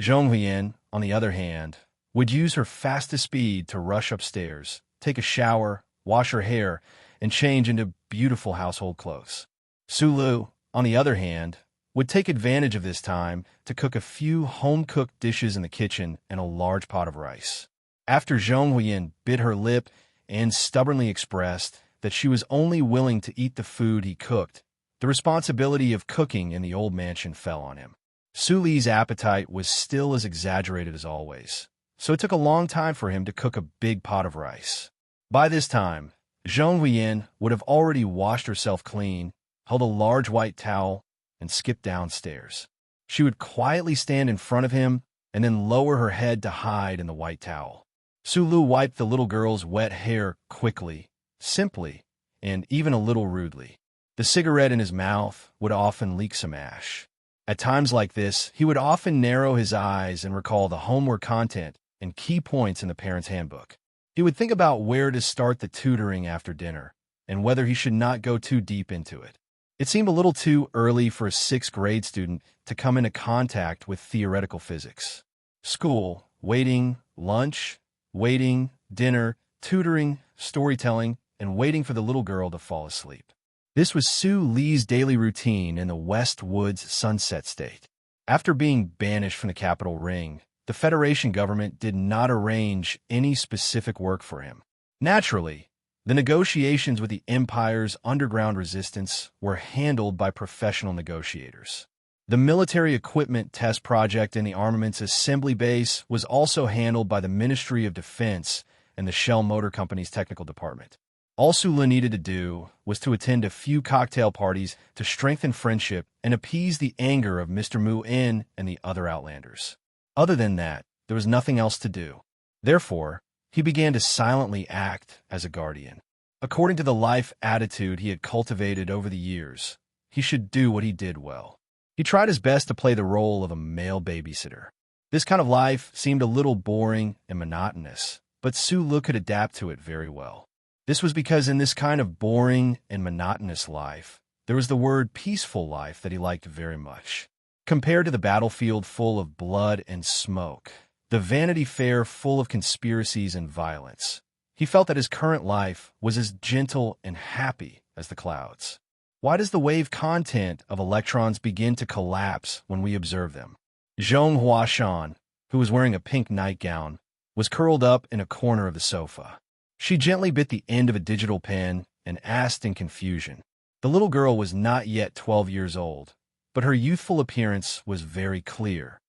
Zhong Huiyan, on the other hand, would use her fastest speed to rush upstairs, take a shower, wash her hair, and change into beautiful household clothes. Su Lu, on the other hand, would take advantage of this time to cook a few home-cooked dishes in the kitchen and a large pot of rice. After Zhong Huiyan bit her lip and stubbornly expressed that she was only willing to eat the food he cooked, the responsibility of cooking in the old mansion fell on him. Su Li's appetite was still as exaggerated as always, so it took a long time for him to cook a big pot of rice. By this time, Zhong Huiyan would have already washed herself clean, held a large white towel, and skipped downstairs. She would quietly stand in front of him and then lower her head to hide in the white towel. Su Lu wiped the little girl's wet hair quickly, simply, and even a little rudely. The cigarette in his mouth would often leak some ash. At times like this, he would often narrow his eyes and recall the homework content and key points in the parent's handbook. He would think about where to start the tutoring after dinner and whether he should not go too deep into it. It seemed a little too early for a 6th grade student to come into contact with theoretical physics. School, waiting, lunch, waiting, dinner, tutoring, storytelling, and waiting for the little girl to fall asleep. This was Su Li's daily routine in the West Woods Sunset State. After being banished from the capital ring, the Federation government did not arrange any specific work for him. Naturally, the negotiations with the Empire's underground resistance were handled by professional negotiators. The military equipment test project in the armaments assembly base was also handled by the Ministry of Defense and the Shell Motor Company's technical department. All Su Lu needed to do was to attend a few cocktail parties to strengthen friendship and appease the anger of Mr. Mu In and the other Outlanders. Other than that, there was nothing else to do. Therefore, he began to silently act as a guardian. According to the life attitude he had cultivated over the years, he should do what he did well. He tried his best to play the role of a male babysitter. This kind of life seemed a little boring and monotonous, but Su Lu could adapt to it very well. This was because in this kind of boring and monotonous life, there was the word peaceful life that he liked very much. Compared to the battlefield full of blood and smoke, the Vanity Fair full of conspiracies and violence, he felt that his current life was as gentle and happy as the clouds. Why does the wave content of electrons begin to collapse when we observe them? Zhong Huashan, who was wearing a pink nightgown, was curled up in a corner of the sofa. She gently bit the end of a digital pen and asked in confusion. The little girl was not yet 12 years old, but her youthful appearance was very clear.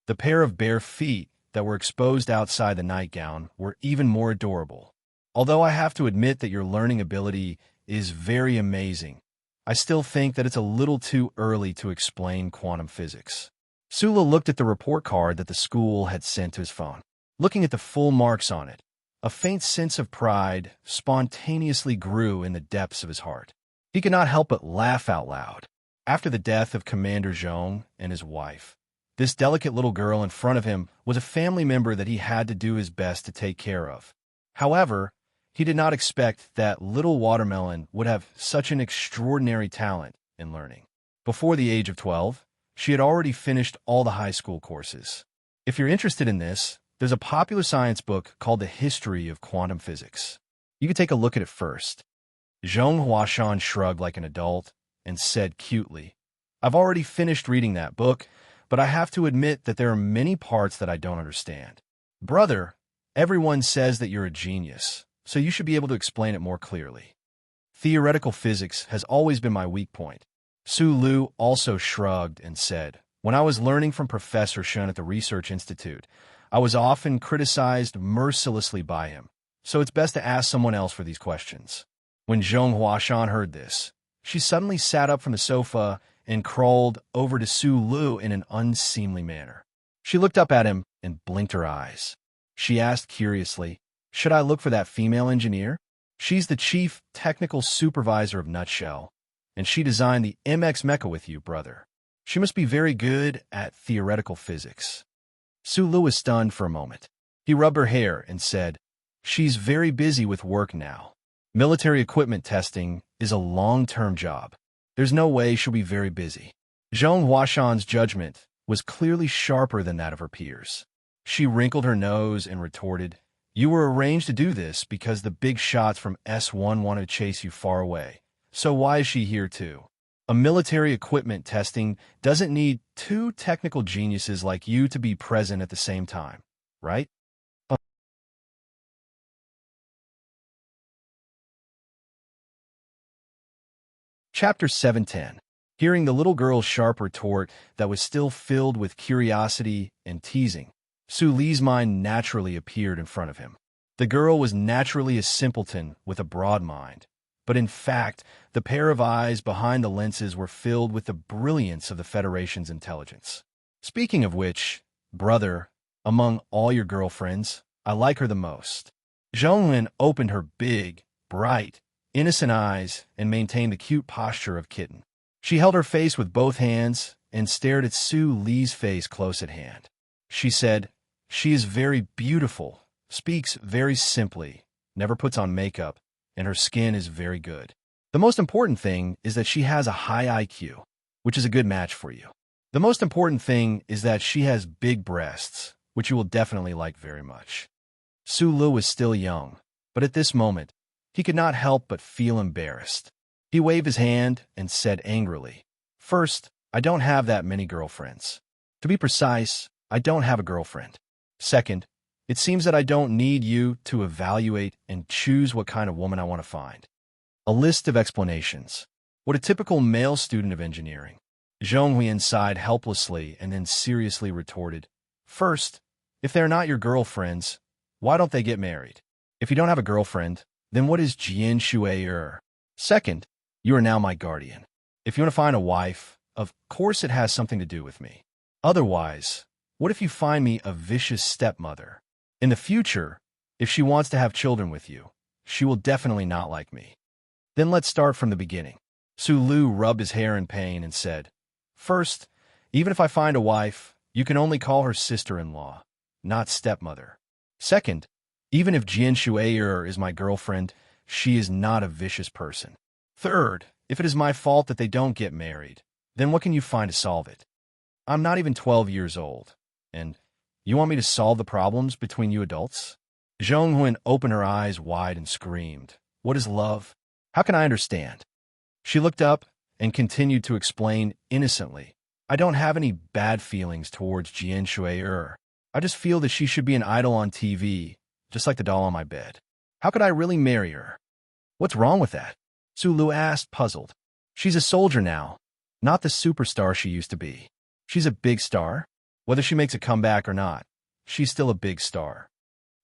The pair of bare feet that were exposed outside the nightgown were even more adorable. Although I have to admit that your learning ability is very amazing, I still think that it's a little too early to explain quantum physics. Su Lu looked at the report card that the school had sent to his phone. Looking at the full marks on it, a faint sense of pride spontaneously grew in the depths of his heart. He could not help but laugh out loud. After the death of Commander Zhong and his wife, This delicate little girl in front of him was a family member that he had to do his best to take care of. However, he did not expect that little watermelon would have such an extraordinary talent in learning. Before the age of 12, she had already finished all the high school courses. If you're interested in this, there's a popular science book called The History of Quantum Physics. You can take a look at it first. Zhong Huashan shrugged like an adult and said cutely, I've already finished reading that book, but I have to admit that there are many parts that I don't understand. Brother, everyone says that you're a genius, so you should be able to explain it more clearly. Theoretical physics has always been my weak point. Su Lu also shrugged and said, when I was learning from Professor Shun at the Research Institute, I was often criticized mercilessly by him, so it's best to ask someone else for these questions. When Zhong Huashan heard this, she suddenly sat up from the sofa and crawled over to Su Lu in an unseemly manner. She looked up at him and blinked her eyes. She asked curiously, should I look for that female engineer? She's the chief technical supervisor of Nutshell, and she designed the MX Mecha with you, brother. She must be very good at theoretical physics. Su Lu was stunned for a moment. He rubbed her hair and said, she's very busy with work now. Military equipment testing is a long-term job. There's no way she'll be very busy. Zhong Huashan's judgment was clearly sharper than that of her peers. She wrinkled her nose and retorted, you were arranged to do this because the big shots from S1 want to chase you far away. So why is she here too? A military equipment testing doesn't need two technical geniuses like you to be present at the same time, right? Chapter 710. Hearing the little girl's sharp retort that was still filled with curiosity and teasing, Su Li's mind naturally appeared in front of him. The girl was naturally a simpleton with a broad mind, but in fact, the pair of eyes behind the lenses were filled with the brilliance of the Federation's intelligence. Speaking of which, brother, among all your girlfriends, I like her the most. Zhonglin opened her big, bright, innocent eyes and maintained the cute posture of kitten. She held her face with both hands and stared at Su Li's face close at hand. She said, she is very beautiful, speaks very simply, never puts on makeup, and her skin is very good. The most important thing is that she has a high IQ, which is a good match for you. The most important thing is that she has big breasts, which you will definitely like very much. Su Lu was still young, but at this moment, he could not help but feel embarrassed. He waved his hand and said angrily, first, I don't have that many girlfriends. To be precise, I don't have a girlfriend. Second, it seems that I don't need you to evaluate and choose what kind of woman I want to find. A list of explanations. What a typical male student of engineering. Zhong Huiyan sighed helplessly and then seriously retorted, first, if they're not your girlfriends, why don't they get married? If you don't have a girlfriend, then what is Jian Shuai? Second, you are now my guardian. If you want to find a wife, of course it has something to do with me. Otherwise, what if you find me a vicious stepmother? In the future, if she wants to have children with you, she will definitely not like me. Then let's start from the beginning. Su Lu rubbed his hair in pain and said, first, even if I find a wife, you can only call her sister-in-law, not stepmother. Second, even if Jian Shuai is my girlfriend, she is not a vicious person. Third, if it is my fault that they don't get married, then what can you find to solve it? I'm not even 12 years old, and you want me to solve the problems between you adults? Zhong Huiyan opened her eyes wide and screamed, what is love? How can I understand? She looked up and continued to explain innocently, I don't have any bad feelings towards Jian Shuai. I just feel that she should be an idol on TV, just like the doll on my bed. How could I really marry her? What's wrong with that? Su Lu asked, puzzled. She's a soldier now, not the superstar she used to be. She's a big star. Whether she makes a comeback or not, she's still a big star.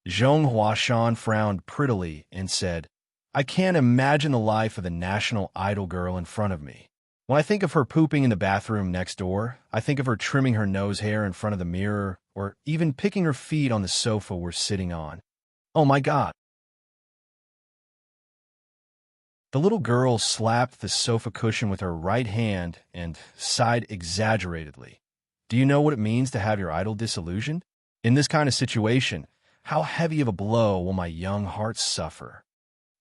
Zhong Huashan frowned prettily and said, I can't imagine the life of the national idol girl in front of me. When I think of her pooping in the bathroom next door, I think of her trimming her nose hair in front of the mirror, or even picking her feet on the sofa we're sitting on. Oh my God. The little girl slapped the sofa cushion with her right hand and sighed exaggeratedly. Do you know what it means to have your idol disillusioned? In this kind of situation, how heavy of a blow will my young heart suffer?"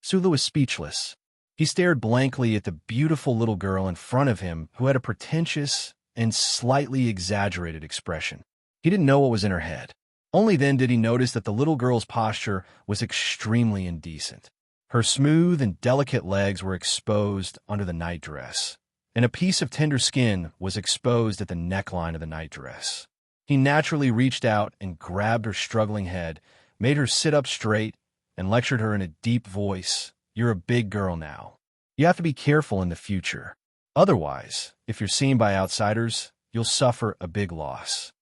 Sulu was speechless. He stared blankly at the beautiful little girl in front of him who had a pretentious and slightly exaggerated expression. He didn't know what was in her head. Only then did he notice that the little girl's posture was extremely indecent. Her smooth and delicate legs were exposed under the nightdress, and a piece of tender skin was exposed at the neckline of the nightdress. He naturally reached out and grabbed her struggling head, made her sit up straight, and lectured her in a deep voice. "You're a big girl now. You have to be careful in the future. Otherwise, if you're seen by outsiders, you'll suffer a big loss."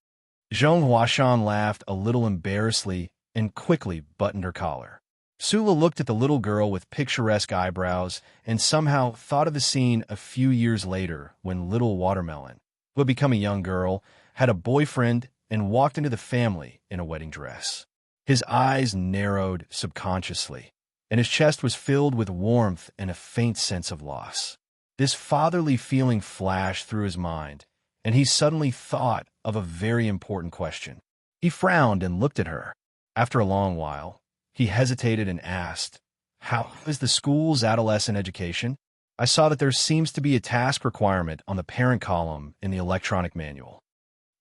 Zhong Huashan laughed a little embarrassedly and quickly buttoned her collar. Sula looked at the little girl with picturesque eyebrows and somehow thought of the scene a few years later when little Watermelon, who had become a young girl, had a boyfriend and walked into the family in a wedding dress. His eyes narrowed subconsciously, and his chest was filled with warmth and a faint sense of loss. This fatherly feeling flashed through his mind, and he suddenly thought of a very important question. He frowned and looked at her. After a long while, he hesitated and asked, "How is the school's adolescent education? I saw that there seems to be a task requirement on the parent column in the electronic manual."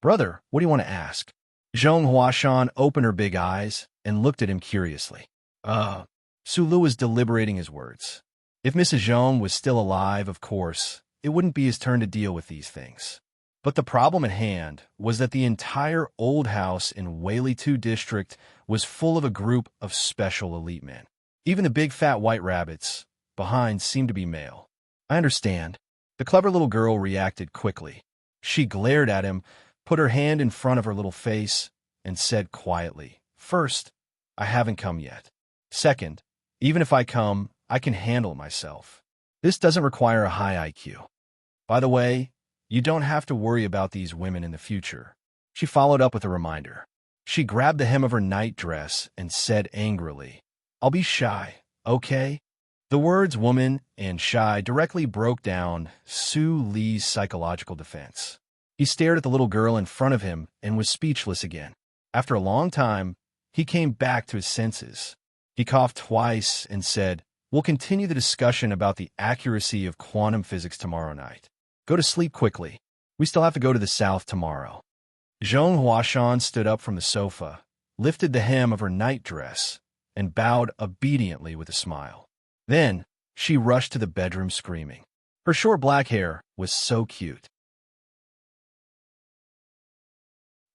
"Brother, what do you want to ask?" Zhong Huashan opened her big eyes and looked at him curiously. Sulu was deliberating his words. If Mrs. Zhong was still alive, of course, it wouldn't be his turn to deal with these things. But the problem at hand was that the entire old house in Whaley 2 district was full of a group of special elite men. Even the big fat white rabbits behind seemed to be male. "I understand." The clever little girl reacted quickly. She glared at him, put her hand in front of her little face, and said quietly, "First, I haven't come yet. Second, even if I come, I can handle it myself. This doesn't require a high IQ. By the way, you don't have to worry about these women in the future." She followed up with a reminder. She grabbed the hem of her nightdress and said angrily, "I'll be shy, okay?" The words woman and shy directly broke down Su Li's psychological defense. He stared at the little girl in front of him and was speechless again. After a long time, he came back to his senses. He coughed twice and said, "We'll continue the discussion about the accuracy of quantum physics tomorrow night. Go to sleep quickly. We still have to go to the south tomorrow." Zhong Huashan stood up from the sofa, lifted the hem of her nightdress, and bowed obediently with a smile. Then she rushed to the bedroom screaming. Her short black hair was so cute.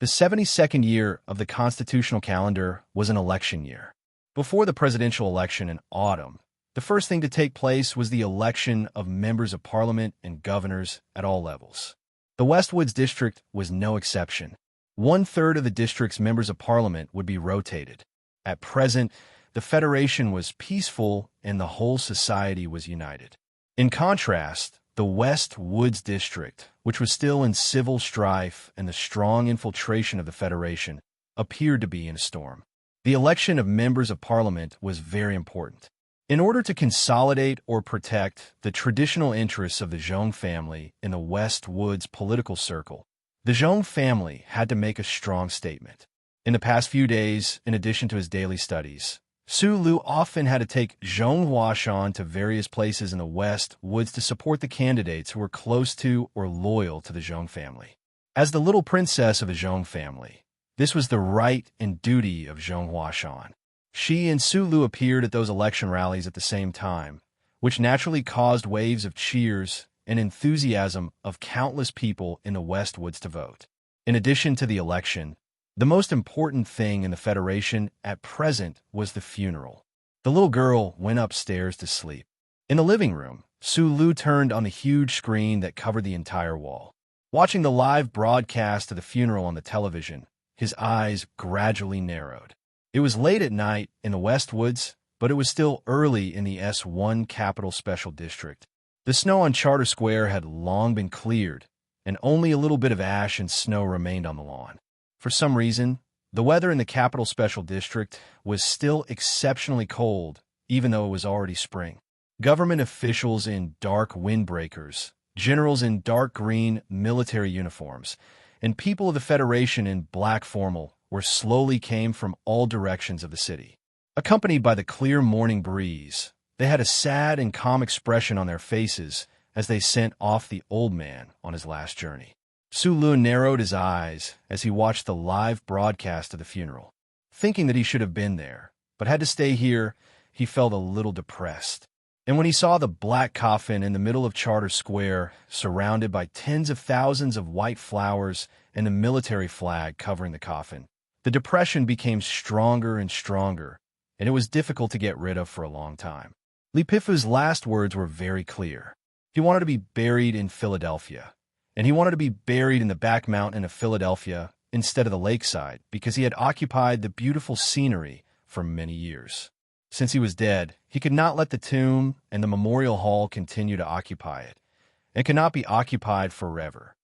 The 72nd year of the constitutional calendar was an election year. Before the presidential election in autumn, the first thing to take place was the election of members of parliament and governors at all levels. The Westwoods district was no exception. 1/3 of the district's members of parliament would be rotated. At present, the Federation was peaceful and the whole society was united. In contrast, the West Woods district, which was still in civil strife and the strong infiltration of the Federation, appeared to be in a storm. The election of members of parliament was very important. In order to consolidate or protect the traditional interests of the Zhong family in the West Woods political circle, the Zhong family had to make a strong statement. In the past few days, in addition to his daily studies, Su Lu often had to take Zhong Huashan to various places in the West Woods to support the candidates who were close to or loyal to the Zhong family. As the little princess of the Zhong family, this was the right and duty of Zhong Huashan. She and Su Lu appeared at those election rallies at the same time, which naturally caused waves of cheers and enthusiasm of countless people in the West Woods to vote. In addition to the election, the most important thing in the Federation at present was the funeral. The little girl went upstairs to sleep. In the living room, Su Lu turned on the huge screen that covered the entire wall. Watching the live broadcast of the funeral on the television, his eyes gradually narrowed. It was late at night in the West Woods, but it was still early in the S1 Capital Special District. The snow on Charter Square had long been cleared, and only a little bit of ash and snow remained on the lawn. For some reason, the weather in the Capital Special District was still exceptionally cold, even though it was already spring. Government officials in dark windbreakers, generals in dark green military uniforms, and people of the Federation in black formal were slowly came from all directions of the city. Accompanied by the clear morning breeze, they had a sad and calm expression on their faces as they sent off the old man on his last journey. Sulu narrowed his eyes as he watched the live broadcast of the funeral. Thinking that he should have been there, but had to stay here, he felt a little depressed. And when he saw the black coffin in the middle of Charter Square, surrounded by tens of thousands of white flowers and the military flag covering the coffin, the depression became stronger and stronger, and it was difficult to get rid of for a long time. Lipifu's last words were very clear. He wanted to be buried in Philadelphia, and he wanted to be buried in the back mountain of Philadelphia instead of the lakeside because he had occupied the beautiful scenery for many years. Since he was dead, he could not let the tomb and the memorial hall continue to occupy it. It could not be occupied forever.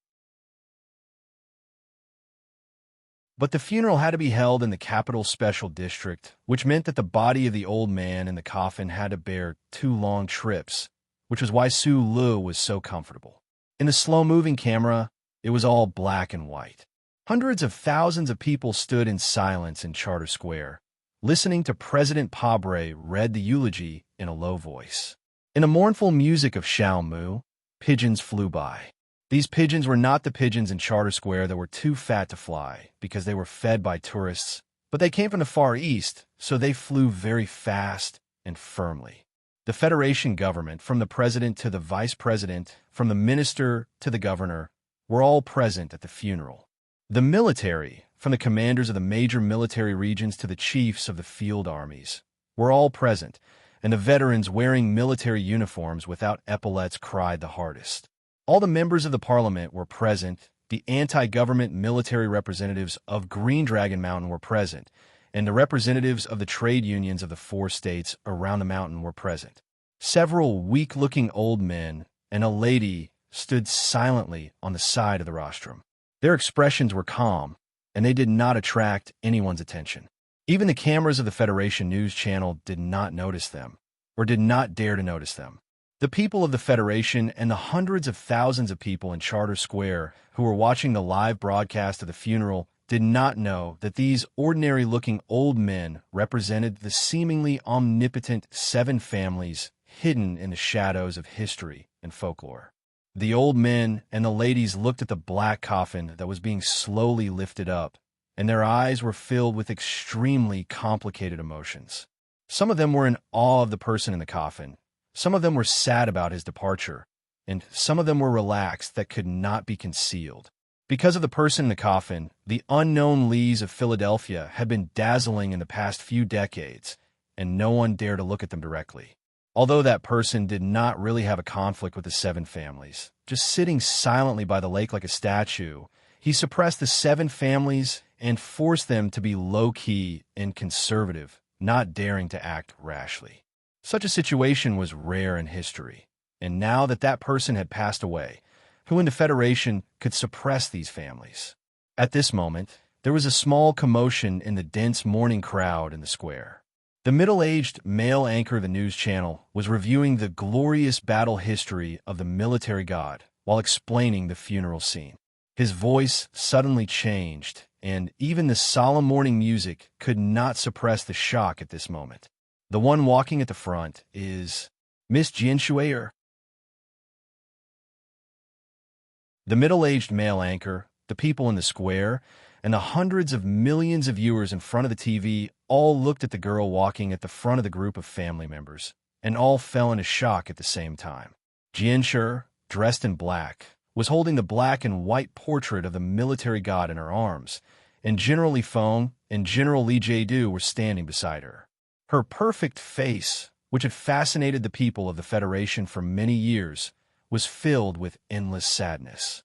But the funeral had to be held in the Capital Special District, which meant that the body of the old man in the coffin had to bear 2 long trips, which was why Su Lu was so comfortable. In the slow-moving camera, it was all black and white. Hundreds of thousands of people stood in silence in Charter Square, listening to President Pabre read the eulogy in a low voice. In the mournful music of Xiao Mu, pigeons flew by. These pigeons were not the pigeons in Charter Square that were too fat to fly because they were fed by tourists, but they came from the Far East, so they flew very fast and firmly. The Federation government, from the president to the vice president, from the minister to the governor, were all present at the funeral. The military, from the commanders of the major military regions to the chiefs of the field armies, were all present, and the veterans wearing military uniforms without epaulets cried the hardest. All the members of the parliament were present, the anti-government military representatives of Green Dragon Mountain were present, and the representatives of the trade unions of the 4 states around the mountain were present. Several weak-looking old men and a lady stood silently on the side of the rostrum. Their expressions were calm, and they did not attract anyone's attention. Even the cameras of the Federation News Channel did not notice them, or did not dare to notice them. The people of the Federation and the hundreds of thousands of people in Charter Square who were watching the live broadcast of the funeral did not know that these ordinary-looking old men represented the seemingly omnipotent 7 families hidden in the shadows of history and folklore. The old men and the ladies looked at the black coffin that was being slowly lifted up, and their eyes were filled with extremely complicated emotions. Some of them were in awe of the person in the coffin, some of them were sad about his departure, and some of them were relaxed that could not be concealed. Because of the person in the coffin, the unknown Lees of Philadelphia had been dazzling in the past few decades, and no one dared to look at them directly. Although that person did not really have a conflict with the 7 families, just sitting silently by the lake like a statue, he suppressed the 7 families and forced them to be low-key and conservative, not daring to act rashly. Such a situation was rare in history, and now that that person had passed away, who in the Federation could suppress these families? At this moment, there was a small commotion in the dense morning crowd in the square. The middle-aged male anchor of the news channel was reviewing the glorious battle history of the military god while explaining the funeral scene. His voice suddenly changed, and even the solemn morning music could not suppress the shock at this moment. The one walking at the front is Miss Jianshuier. The middle-aged male anchor, the people in the square, and the hundreds of millions of viewers in front of the TV all looked at the girl walking at the front of the group of family members, and all fell into shock at the same time. Jianshu, dressed in black, was holding the black and white portrait of the military god in her arms, and General Li Feng and General Li Jiedu were standing beside her. Her perfect face, which had fascinated the people of the Federation for many years, was filled with endless sadness.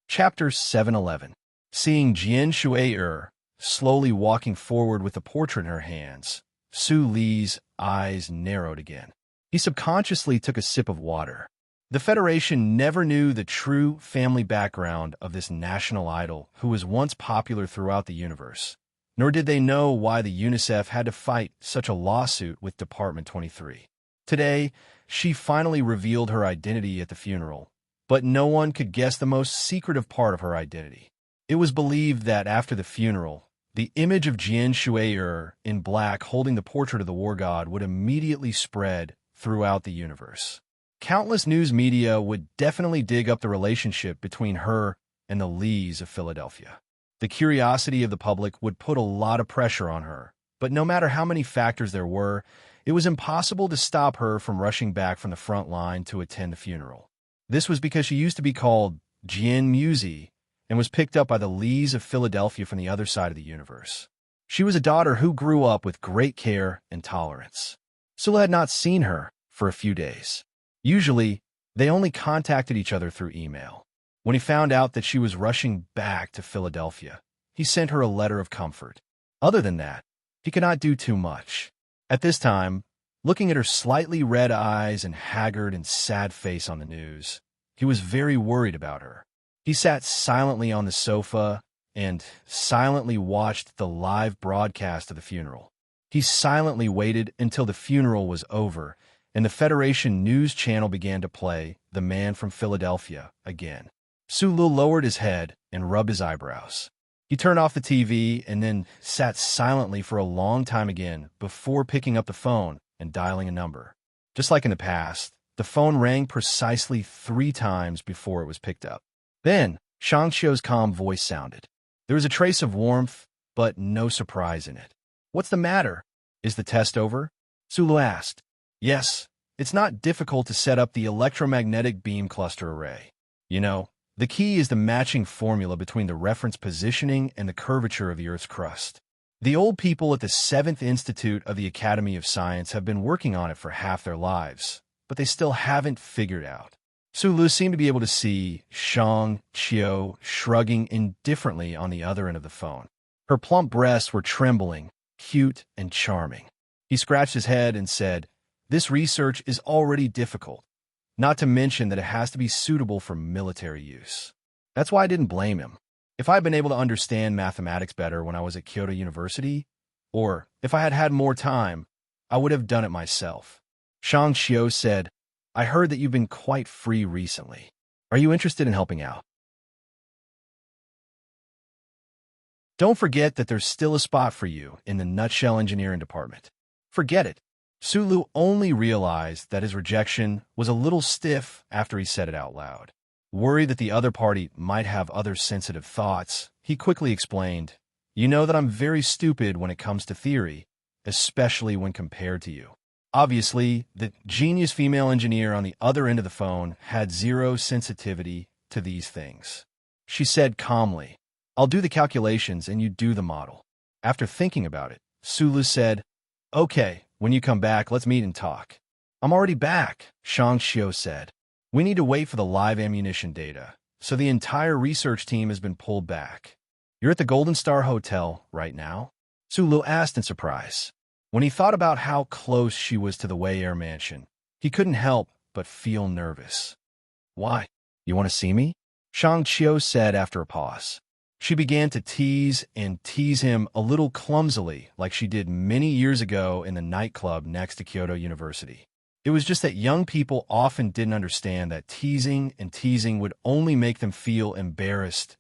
Chapter 711. Seeing Jian Shuai slowly walking forward with the portrait in her hands, Su Li's eyes narrowed again. He subconsciously took a sip of water. The Federation never knew the true family background of this national idol who was once popular throughout the universe, nor did they know why the UNICEF had to fight such a lawsuit with Department 23. Today, she finally revealed her identity at the funeral, but no one could guess the most secretive part of her identity. It was believed that after the funeral, the image of Jian Shuai in black holding the portrait of the war god would immediately spread throughout the universe. Countless news media would definitely dig up the relationship between her and the Lees of Philadelphia. The curiosity of the public would put a lot of pressure on her, but no matter how many factors there were, it was impossible to stop her from rushing back from the front line to attend the funeral. This was because she used to be called Jian Musi and was picked up by the Lees of Philadelphia from the other side of the universe. She was a daughter who grew up with great care and tolerance. Sula had not seen her for a few days. Usually, they only contacted each other through email. When he found out that she was rushing back to Philadelphia, he sent her a letter of comfort. Other than that, he could not do too much. At this time, looking at her slightly red eyes and haggard and sad face on the news, he was very worried about her. He sat silently on the sofa and silently watched the live broadcast of the funeral. He silently waited until the funeral was over and the Federation News Channel began to play The Man from Philadelphia again. Sulu lowered his head and rubbed his eyebrows. He turned off the TV and then sat silently for a long time again before picking up the phone and dialing a number. Just like in the past, the phone rang precisely 3 times before it was picked up. Then, Shang Xiu's calm voice sounded. There was a trace of warmth, but no surprise in it. "What's the matter? Is the test over?" Sulu asked. "Yes, it's not difficult to set up the electromagnetic beam cluster array. You know, the key is the matching formula between the reference positioning and the curvature of the Earth's crust. The old people at the 7th Institute of the Academy of Science have been working on it for half their lives, but they still haven't figured out." Sulu seemed to be able to see Shang Xiu shrugging indifferently on the other end of the phone. Her plump breasts were trembling, cute and charming. He scratched his head and said, "This research is already difficult, not to mention that it has to be suitable for military use." That's why I didn't blame him. If I had been able to understand mathematics better when I was at Kyoto University, or if I had had more time, I would have done it myself. Shang Xiu said, "I heard that you've been quite free recently. Are you interested in helping out? Don't forget that there's still a spot for you in the nutshell engineering department." Forget it. Sulu only realized that his rejection was a little stiff after he said it out loud. Worried that the other party might have other sensitive thoughts, he quickly explained, "You know that I'm very stupid when it comes to theory, especially when compared to you." Obviously, the genius female engineer on the other end of the phone had zero sensitivity to these things. She said calmly, "I'll do the calculations and you do the model." After thinking about it, Sulu said, "Okay, when you come back, let's meet and talk." "I'm already back," Shang Xiu said. "We need to wait for the live ammunition data, so the entire research team has been pulled back." "You're at the Golden Star Hotel right now?" Sulu asked in surprise. When he thought about how close she was to the Wei Air Mansion, he couldn't help but feel nervous. "Why? You want to see me?" Shang Xiu said after a pause. She began to tease him a little clumsily like she did many years ago in the nightclub next to Kyoto University. It was just that young people often didn't understand that teasing would only make them feel embarrassed.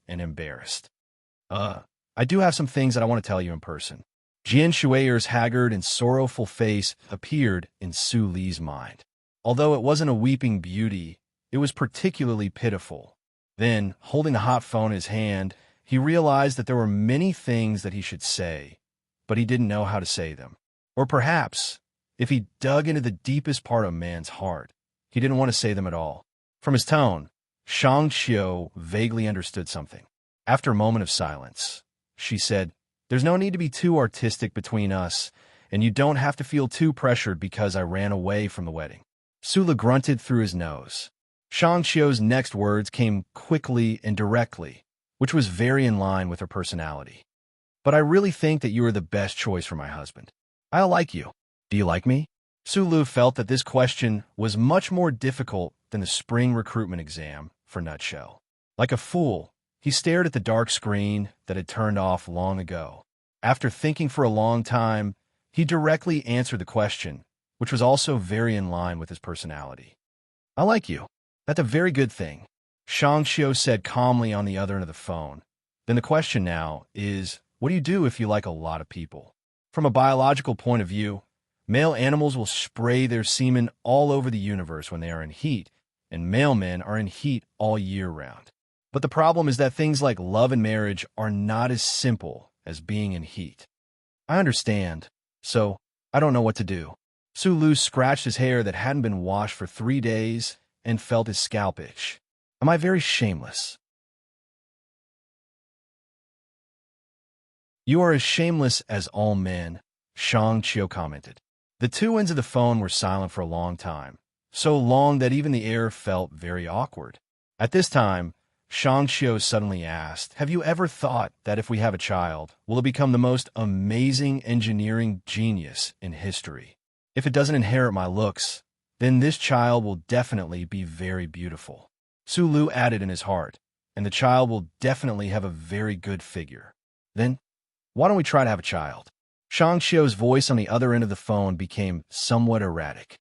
I do have some things that I want to tell you in person." Jian Shuai's haggard and sorrowful face appeared in Su Li's mind. Although it wasn't a weeping beauty, it was particularly pitiful. Then, holding the hot phone in his hand, he realized that there were many things that he should say, but he didn't know how to say them. Or perhaps, if he dug into the deepest part of a man's heart, he didn't want to say them at all. From his tone, Shang Xiu vaguely understood something. After a moment of silence, she said, "There's no need to be too artistic between us, and you don't have to feel too pressured because I ran away from the wedding." Sula grunted through his nose. Shang Xiu's next words came quickly and directly, which was very in line with her personality. "But I really think that you are the best choice for my husband. I like you. Do you like me?" Sulu felt that this question was much more difficult than the spring recruitment exam for Nutshell. Like a fool, he stared at the dark screen that had turned off long ago. After thinking for a long time, he directly answered the question, which was also very in line with his personality. "I like you. That's a very good thing," Shang Xiu said calmly on the other end of the phone. "Then the question now is, what do you do if you like a lot of people?" From a biological point of view, male animals will spray their semen all over the universe when they are in heat, and male men are in heat all year round. But the problem is that things like love and marriage are not as simple as being in heat. "I understand, so I don't know what to do." Su Lu scratched his hair that hadn't been washed for 3 days and felt his scalp itch. "Am I very shameless?" "You are as shameless as all men," Shang Qiu commented. The two ends of the phone were silent for a long time, so long that even the air felt very awkward. At this time, Shang Qiu suddenly asked, "Have you ever thought that if we have a child, will it become the most amazing engineering genius in history? If it doesn't inherit my looks, then this child will definitely be very beautiful." Su Lu added in his heart, "And the child will definitely have a very good figure. Then, why don't we try to have a child?" Shang Xiu's voice on the other end of the phone became somewhat erratic.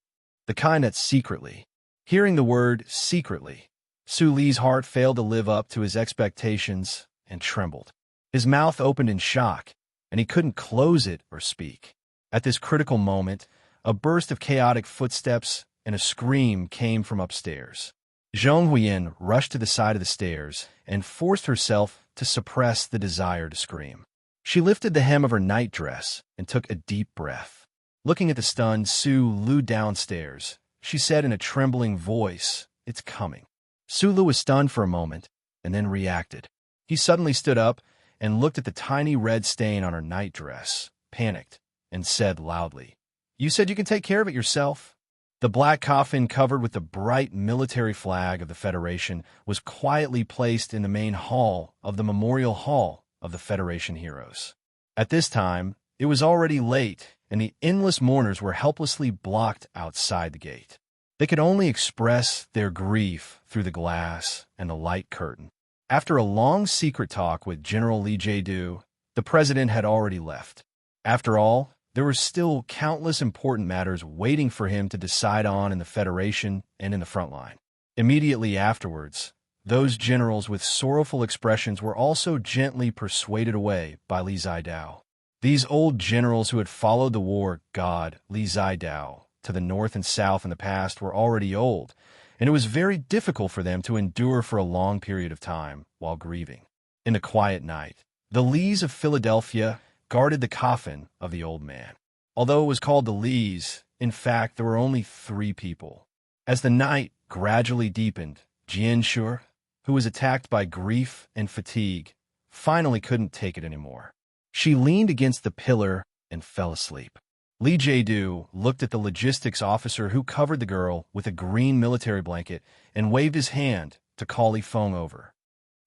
The kind that secretly. Hearing the word secretly, Su Li's heart failed to live up to his expectations and trembled. His mouth opened in shock, and he couldn't close it or speak. At this critical moment, a burst of chaotic footsteps and a scream came from upstairs. Zhong Huiyin rushed to the side of the stairs and forced herself to suppress the desire to scream. She lifted the hem of her nightdress and took a deep breath. Looking at the stunned Su Lu downstairs, she said in a trembling voice, "It's coming." Su Lu was stunned for a moment and then reacted. He suddenly stood up and looked at the tiny red stain on her nightdress, panicked, and said loudly, "You said you can take care of it yourself." The black coffin covered with the bright military flag of the Federation was quietly placed in the main hall of the Memorial Hall of the Federation heroes. At this time, it was already late, and the endless mourners were helplessly blocked outside the gate. They could only express their grief through the glass and the light curtain. After a long secret talk with General Li Jiedu, the president had already left. After all, there were still countless important matters waiting for him to decide on in the Federation and in the front line. Immediately afterwards, those generals with sorrowful expressions were also gently persuaded away by Li Zidao. These old generals who had followed the war god Li Zidao to the north and south in the past were already old, and it was very difficult for them to endure for a long period of time while grieving. In the quiet night, the Lees of Philadelphia guarded the coffin of the old man. Although it was called the Lees, in fact, there were only 3 people. As the night gradually deepened, Jian Shu, who was attacked by grief and fatigue, finally couldn't take it anymore. She leaned against the pillar and fell asleep. Li Jiedu looked at the logistics officer who covered the girl with a green military blanket and waved his hand to call Li Feng over.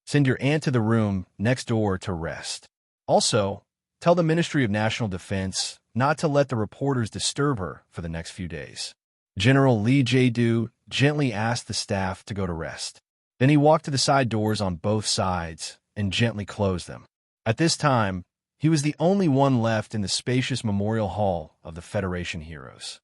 "Send your aunt to the room next door to rest. Also, tell the Ministry of National Defense not to let the reporters disturb her for the next few days." General Li Jiedu gently asked the staff to go to rest. Then he walked to the side doors on both sides and gently closed them. At this time, he was the only one left in the spacious memorial hall of the Federation heroes.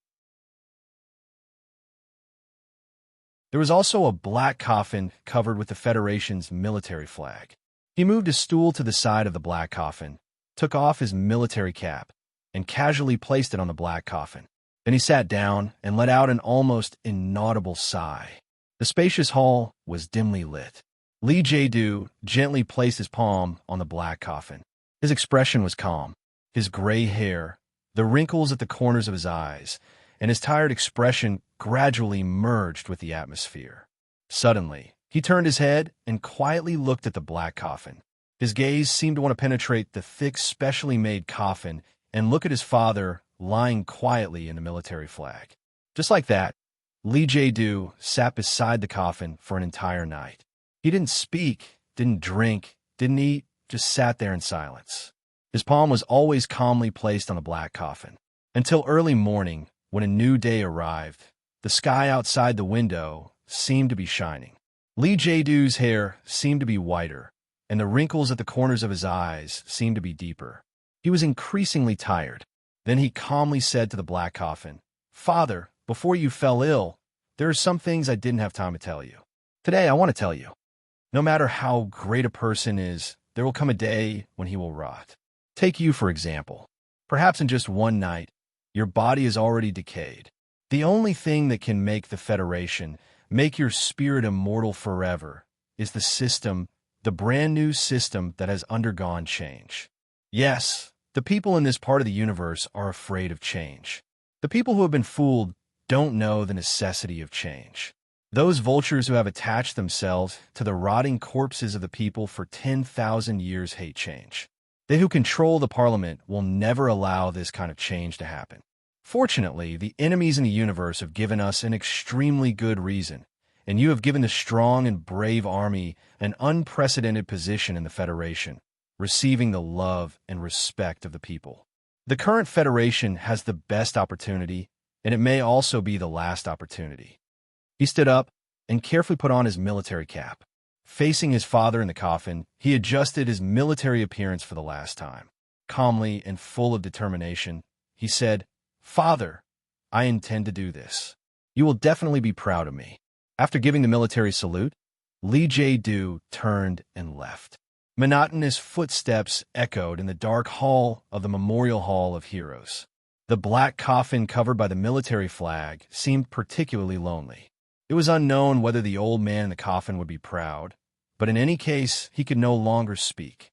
There was also a black coffin covered with the Federation's military flag. He moved a stool to the side of the black coffin, took off his military cap, and casually placed it on the black coffin. Then he sat down and let out an almost inaudible sigh. The spacious hall was dimly lit. Li Jiedu gently placed his palm on the black coffin. His expression was calm. His gray hair, the wrinkles at the corners of his eyes, and his tired expression gradually merged with the atmosphere. Suddenly, he turned his head and quietly looked at the black coffin. His gaze seemed to want to penetrate the thick, specially made coffin and look at his father lying quietly in the military flag. Just like that, Li Jiedu sat beside the coffin for an entire night. He didn't speak, didn't drink, didn't eat, just sat there in silence. His palm was always calmly placed on the black coffin. Until early morning, when a new day arrived, the sky outside the window seemed to be shining. Li Jiedu's hair seemed to be whiter, and the wrinkles at the corners of his eyes seemed to be deeper. He was increasingly tired. Then he calmly said to the black coffin, "Father, before you fell ill, there are some things I didn't have time to tell you. Today I want to tell you. No matter how great a person is, there will come a day when he will rot. Take you, for example. Perhaps in just one night, your body is already decayed. The only thing that can make the Federation, make your spirit immortal forever, is the system, the brand new system that has undergone change. Yes, the people in this part of the universe are afraid of change. The people who have been fooled don't know the necessity of change. Those vultures who have attached themselves to the rotting corpses of the people for 10,000 years hate change. They who control the parliament will never allow this kind of change to happen. Fortunately, the enemies in the universe have given us an extremely good reason, and you have given the strong and brave army an unprecedented position in the Federation, receiving the love and respect of the people. The current Federation has the best opportunity, and it may also be the last opportunity. He stood up and carefully put on his military cap. Facing his father in the coffin, he adjusted his military appearance for the last time. Calmly and full of determination, he said, "Father, I intend to do this. You will definitely be proud of me." After giving the military salute, Lee Jae-do turned and left. Monotonous footsteps echoed in the dark hall of the Memorial Hall of Heroes. The black coffin covered by the military flag seemed particularly lonely. It was unknown whether the old man in the coffin would be proud, but in any case, he could no longer speak.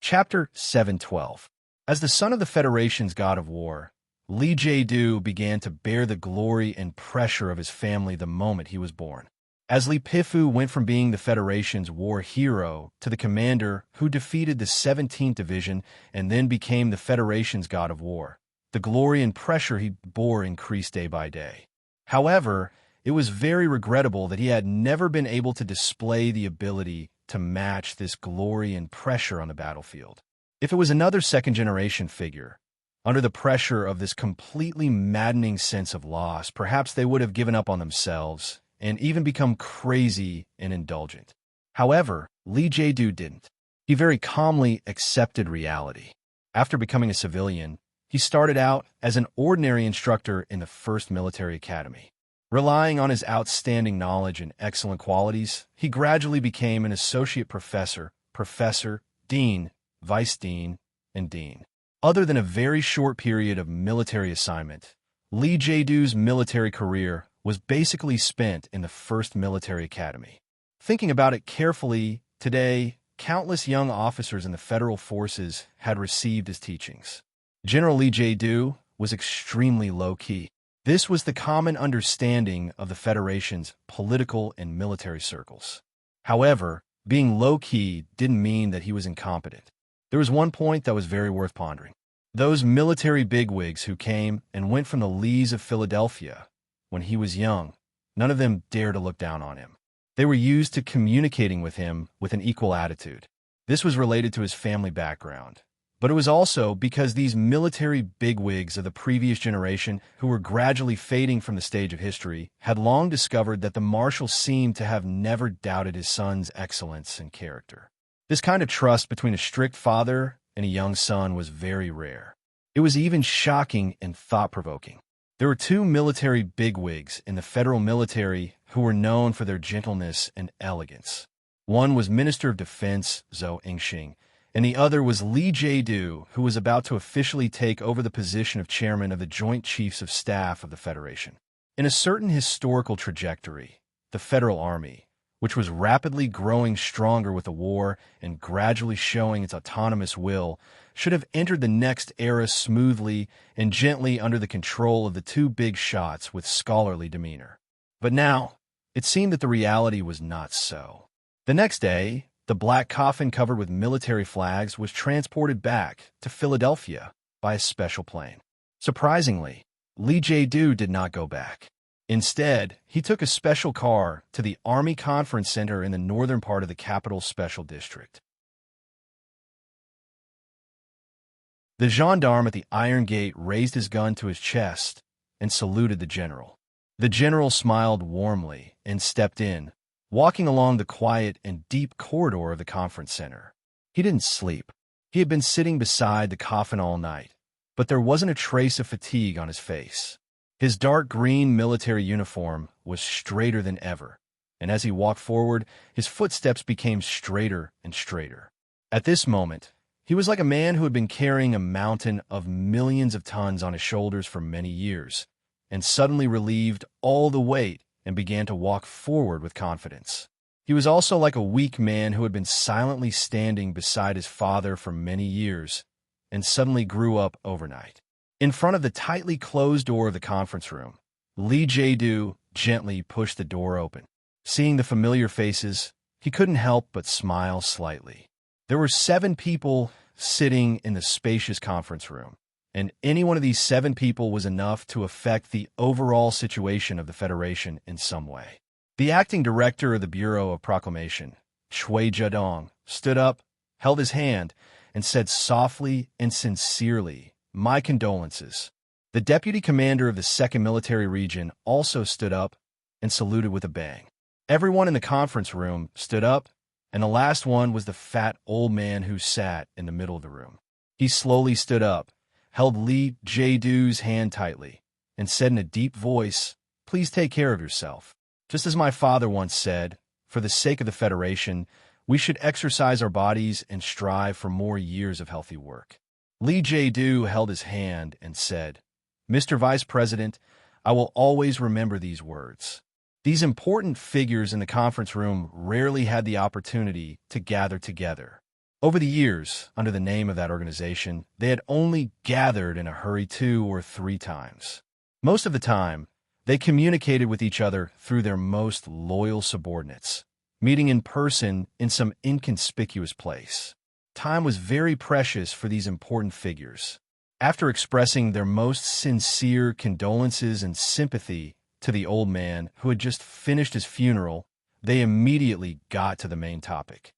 Chapter 712. As the son of the Federation's god of war, Lee Jae-do began to bear the glory and pressure of his family the moment he was born. As Lee Pifu went from being the Federation's war hero to the commander who defeated the 17th Division and then became the Federation's god of war, the glory and pressure he bore increased day by day. However, it was very regrettable that he had never been able to display the ability to match this glory and pressure on the battlefield. If it was another second-generation figure, under the pressure of this completely maddening sense of loss, perhaps they would have given up on themselves and even become crazy and indulgent. However, Lee Jae-do didn't. He very calmly accepted reality. After becoming a civilian, he started out as an ordinary instructor in the 1st Military Academy. Relying on his outstanding knowledge and excellent qualities, he gradually became an associate professor, professor, dean, vice dean, and dean. Other than a very short period of military assignment, Lee Jae-do's military career was basically spent in the 1st Military Academy. Thinking about it carefully, today, countless young officers in the federal forces had received his teachings. General Lee Jae-do was extremely low-key. This was the common understanding of the Federation's political and military circles. However, being low-key didn't mean that he was incompetent. There was one point that was very worth pondering. Those military bigwigs who came and went from the Lees of Philadelphia when he was young, none of them dared to look down on him. They were used to communicating with him with an equal attitude. This was related to his family background, but it was also because these military bigwigs of the previous generation, who were gradually fading from the stage of history, had long discovered that the marshal seemed to have never doubted his son's excellence and character. This kind of trust between a strict father and a young son was very rare. It was even shocking and thought-provoking. There were 2 military bigwigs in the federal military who were known for their gentleness and elegance. One was Minister of Defense Zhou Engxing, and the other was Lee Jae-do, who was about to officially take over the position of chairman of the Joint Chiefs of Staff of the Federation. In a certain historical trajectory, the Federal Army, which was rapidly growing stronger with the war and gradually showing its autonomous will, should have entered the next era smoothly and gently under the control of the 2 big shots with scholarly demeanor. But now, it seemed that the reality was not so. The next day, the black coffin covered with military flags was transported back to Philadelphia by a special plane. Surprisingly, Lee Jae-do did not go back. Instead, he took a special car to the Army Conference Center in the northern part of the capital special district. The gendarme at the iron gate raised his gun to his chest and saluted the general. The general smiled warmly and stepped in, walking along the quiet and deep corridor of the conference center. He didn't sleep. He had been sitting beside the coffin all night, but there wasn't a trace of fatigue on his face. His dark green military uniform was straighter than ever, and as he walked forward, his footsteps became straighter and straighter. At this moment, he was like a man who had been carrying a mountain of millions of tons on his shoulders for many years, and suddenly relieved all the weight and began to walk forward with confidence. He was also like a weak man who had been silently standing beside his father for many years, and suddenly grew up overnight. In front of the tightly closed door of the conference room, Lee Jae-do gently pushed the door open. Seeing the familiar faces, he couldn't help but smile slightly. There were 7 people sitting in the spacious conference room, and any one of these 7 people was enough to affect the overall situation of the Federation in some way. The acting director of the Bureau of Proclamation, Chui Jadong, stood up, held his hand, and said softly and sincerely, "My condolences." The deputy commander of the 2nd Military Region also stood up and saluted with a bang. Everyone in the conference room stood up, and the last one was the fat old man who sat in the middle of the room. He slowly stood up, held Lee Jae-do's hand tightly, and said in a deep voice, "Please take care of yourself. Just as my father once said, for the sake of the Federation, we should exercise our bodies and strive for more years of healthy work." Lee Jae-do held his hand and said, "Mr. Vice President, I will always remember these words." These important figures in the conference room rarely had the opportunity to gather together. Over the years, under the name of that organization, they had only gathered in a hurry 2 or 3 times. Most of the time, they communicated with each other through their most loyal subordinates, meeting in person in some inconspicuous place. Time was very precious for these important figures. After expressing their most sincere condolences and sympathy to the old man who had just finished his funeral, they immediately got to the main topic.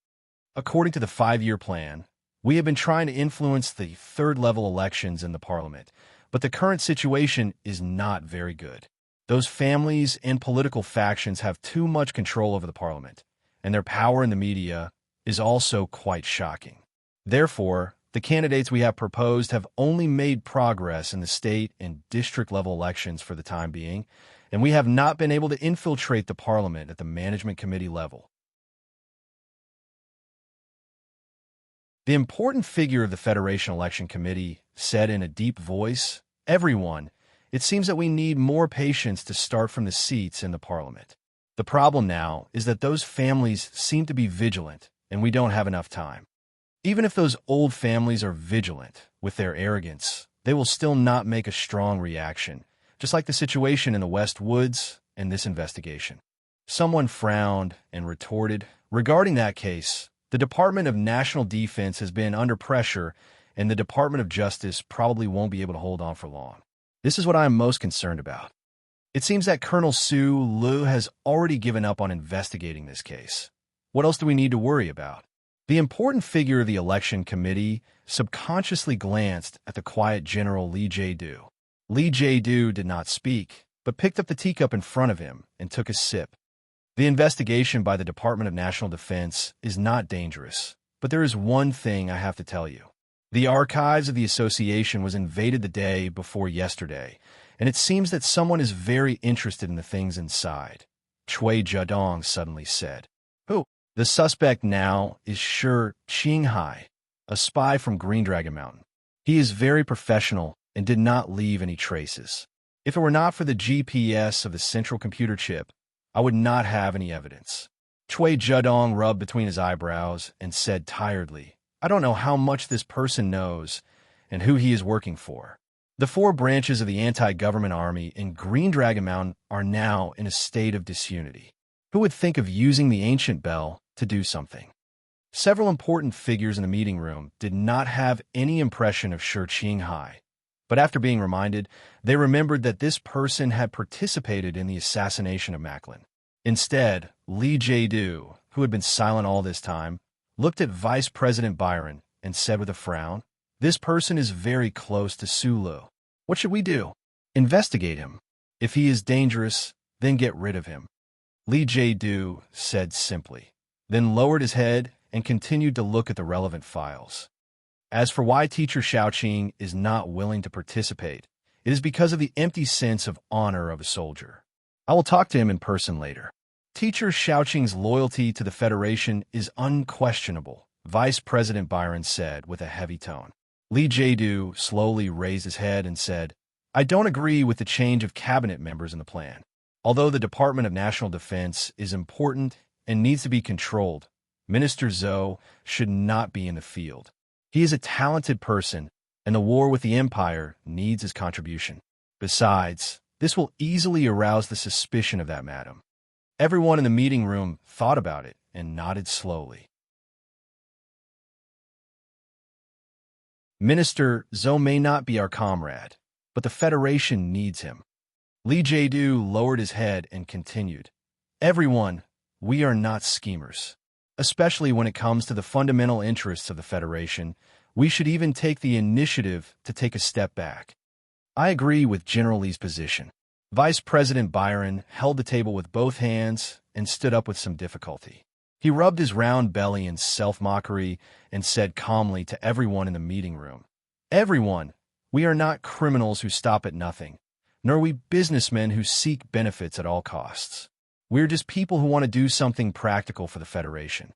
According to the 5-year plan, we have been trying to influence the 3rd-level elections in the parliament, but the current situation is not very good. Those families and political factions have too much control over the parliament, and their power in the media is also quite shocking. Therefore, the candidates we have proposed have only made progress in the state and district-level elections for the time being, and we have not been able to infiltrate the parliament at the management committee level. The important figure of the Federation Election Committee said in a deep voice, "Everyone, it seems that we need more patience to start from the seats in the parliament. The problem now is that those families seem to be vigilant, and we don't have enough time. Even if those old families are vigilant with their arrogance, they will still not make a strong reaction, just like the situation in the West Woods and this investigation." Someone frowned and retorted, "Regarding that case, the Department of National Defense has been under pressure, and the Department of Justice probably won't be able to hold on for long. This is what I am most concerned about. It seems that Colonel Su Lu has already given up on investigating this case. What else do we need to worry about?" The important figure of the election committee subconsciously glanced at the quiet General Lee Jae-do. Lee Jae-do did not speak, but picked up the teacup in front of him and took a sip. The investigation by the Department of National Defense is not dangerous, but there is one thing I have to tell you. The archives of the association was invaded the day before yesterday, and it seems that someone is very interested in the things inside, Chui Jadong suddenly said. "Who?" "The suspect now is Shi Qinghai, a spy from Green Dragon Mountain. He is very professional and did not leave any traces. If it were not for the GPS of the central computer chip, I would not have any evidence." Chui Jadong rubbed between his eyebrows and said tiredly, "I don't know how much this person knows and who he is working for. The 4 branches of the anti-government army in Green Dragon Mountain are now in a state of disunity. Who would think of using the ancient bell to do something?" Several important figures in the meeting room did not have any impression of Shi Qinghai, but after being reminded, they remembered that this person had participated in the assassination of Macklin. Instead, Lee Jae-do, who had been silent all this time, looked at Vice President Byron and said with a frown, "This person is very close to Sulu. What should we do?" "Investigate him. If he is dangerous, then get rid of him," Lee Jae-do said simply, then lowered his head and continued to look at the relevant files. As for why teacher Xiaoqing is not willing to participate, it is because of the empty sense of honor of a soldier. I will talk to him in person later. Teacher Xiaoqing's loyalty to the Federation is unquestionable, Vice President Byron said with a heavy tone. Li Jiedu slowly raised his head and said, I don't agree with the change of cabinet members in the plan. Although the Department of National Defense is important and needs to be controlled, Minister Zhou should not be in the field. He is a talented person, and the war with the Empire needs his contribution. Besides, this will easily arouse the suspicion of that madam. Everyone in the meeting room thought about it and nodded slowly. Minister Zhou may not be our comrade, but the Federation needs him. Li Jiedu lowered his head and continued, Everyone, we are not schemers. Especially when it comes to the fundamental interests of the Federation, we should even take the initiative to take a step back. I agree with General Li's position. Vice President Byron held the table with both hands and stood up with some difficulty. He rubbed his round belly in self-mockery and said calmly to everyone in the meeting room, Everyone, we are not criminals who stop at nothing, nor are we businessmen who seek benefits at all costs. We're just people who want to do something practical for the Federation.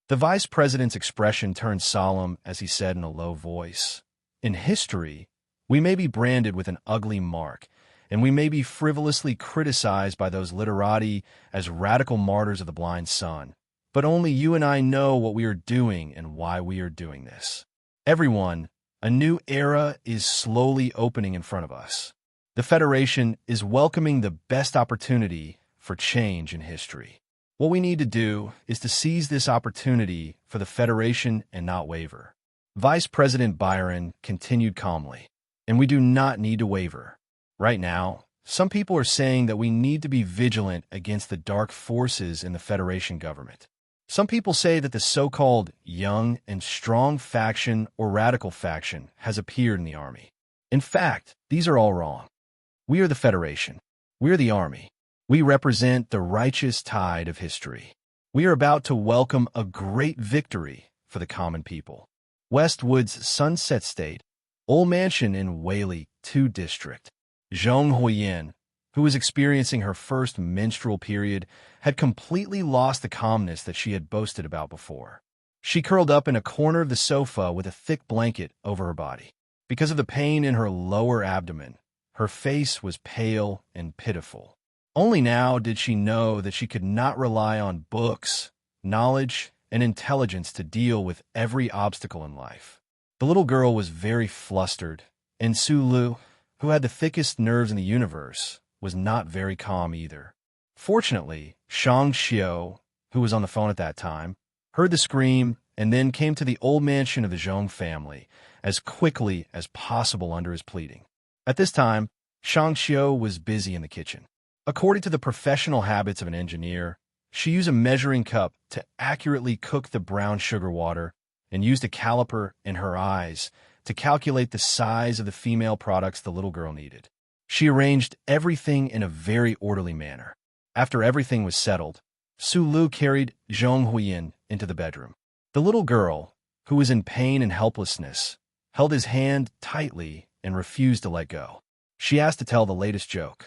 The vice president's expression turned solemn as he said in a low voice, In history, we may be branded with an ugly mark, and we may be frivolously criticized by those literati as radical martyrs of the blind sun. But only you and I know what we are doing and why we are doing this. Everyone, a new era is slowly opening in front of us. The Federation is welcoming the best opportunity for change in history. What we need to do is to seize this opportunity for the Federation and not waver. Vice President Byron continued calmly, and we do not need to waver. Right now, some people are saying that we need to be vigilant against the dark forces in the Federation government. Some people say that the so-called young and strong faction or radical faction has appeared in the army. In fact, these are all wrong. We are the Federation. We are the army. We represent the righteous tide of history. We are about to welcome a great victory for the common people. Westwood's Sunset State, Old Mansion in Whaley 2 District. Zhong Huiyin, who was experiencing her first menstrual period, had completely lost the calmness that she had boasted about before. She curled up in a corner of the sofa with a thick blanket over her body. Because of the pain in her lower abdomen, her face was pale and pitiful. Only now did she know that she could not rely on books, knowledge, and intelligence to deal with every obstacle in life. The little girl was very flustered, and Sulu, who had the thickest nerves in the universe, was not very calm either. Fortunately, Shang Xiao, who was on the phone at that time, heard the scream and then came to the old mansion of the Zhong family as quickly as possible under his pleading. At this time, Shang Xiao was busy in the kitchen. According to the professional habits of an engineer, she used a measuring cup to accurately cook the brown sugar water and used a caliper in her eyes to calculate the size of the female products the little girl needed. She arranged everything in a very orderly manner. After everything was settled, Su Lu carried Zhong Huiyin into the bedroom. The little girl, who was in pain and helplessness, held his hand tightly and refused to let go. She asked to tell the latest joke.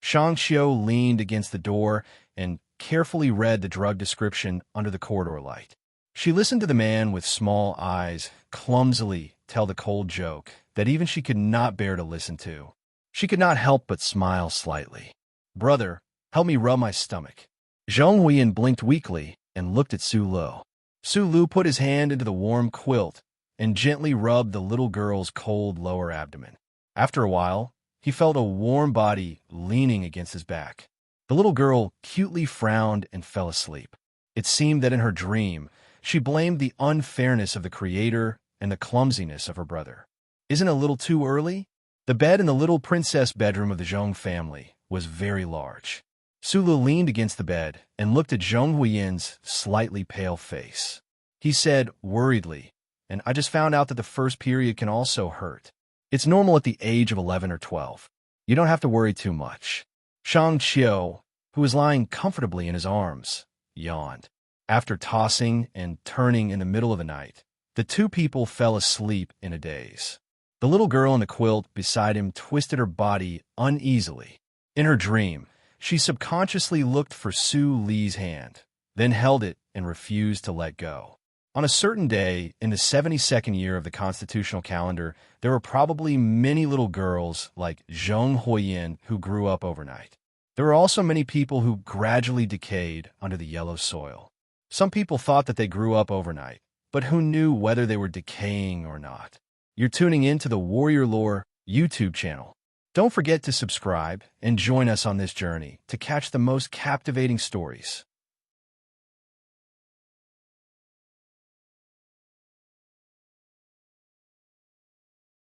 Shang Xiao leaned against the door and carefully read the drug description under the corridor light. She listened to the man with small eyes clumsily tell the cold joke that even she could not bear to listen to. She could not help but smile slightly. Brother, help me rub my stomach. Zhong Huiyin blinked weakly and looked at Su Lu. Su Lu put his hand into the warm quilt and gently rubbed the little girl's cold lower abdomen. After a while, he felt a warm body leaning against his back. The little girl cutely frowned and fell asleep. It seemed that in her dream, she blamed the unfairness of the Creator and the clumsiness of her brother. Isn't it a little too early? The bed in the little princess bedroom of the Zhong family was very large. Sulu leaned against the bed and looked at Zhong Huiyin's slightly pale face. He said worriedly, and I just found out that the first period can also hurt. It's normal at the age of 11 or 12. You don't have to worry too much. Shang Qiu, who was lying comfortably in his arms, yawned. After tossing and turning in the middle of the night, the two people fell asleep in a daze. The little girl in the quilt beside him twisted her body uneasily. In her dream, she subconsciously looked for Sue Lee's hand, then held it and refused to let go. On a certain day, in the 72nd year of the constitutional calendar, there were probably many little girls like Zheng Huoyin who grew up overnight. There were also many people who gradually decayed under the yellow soil. Some people thought that they grew up overnight, but who knew whether they were decaying or not? You're tuning in to the Warrior Lore YouTube channel. Don't forget to subscribe and join us on this journey to catch the most captivating stories.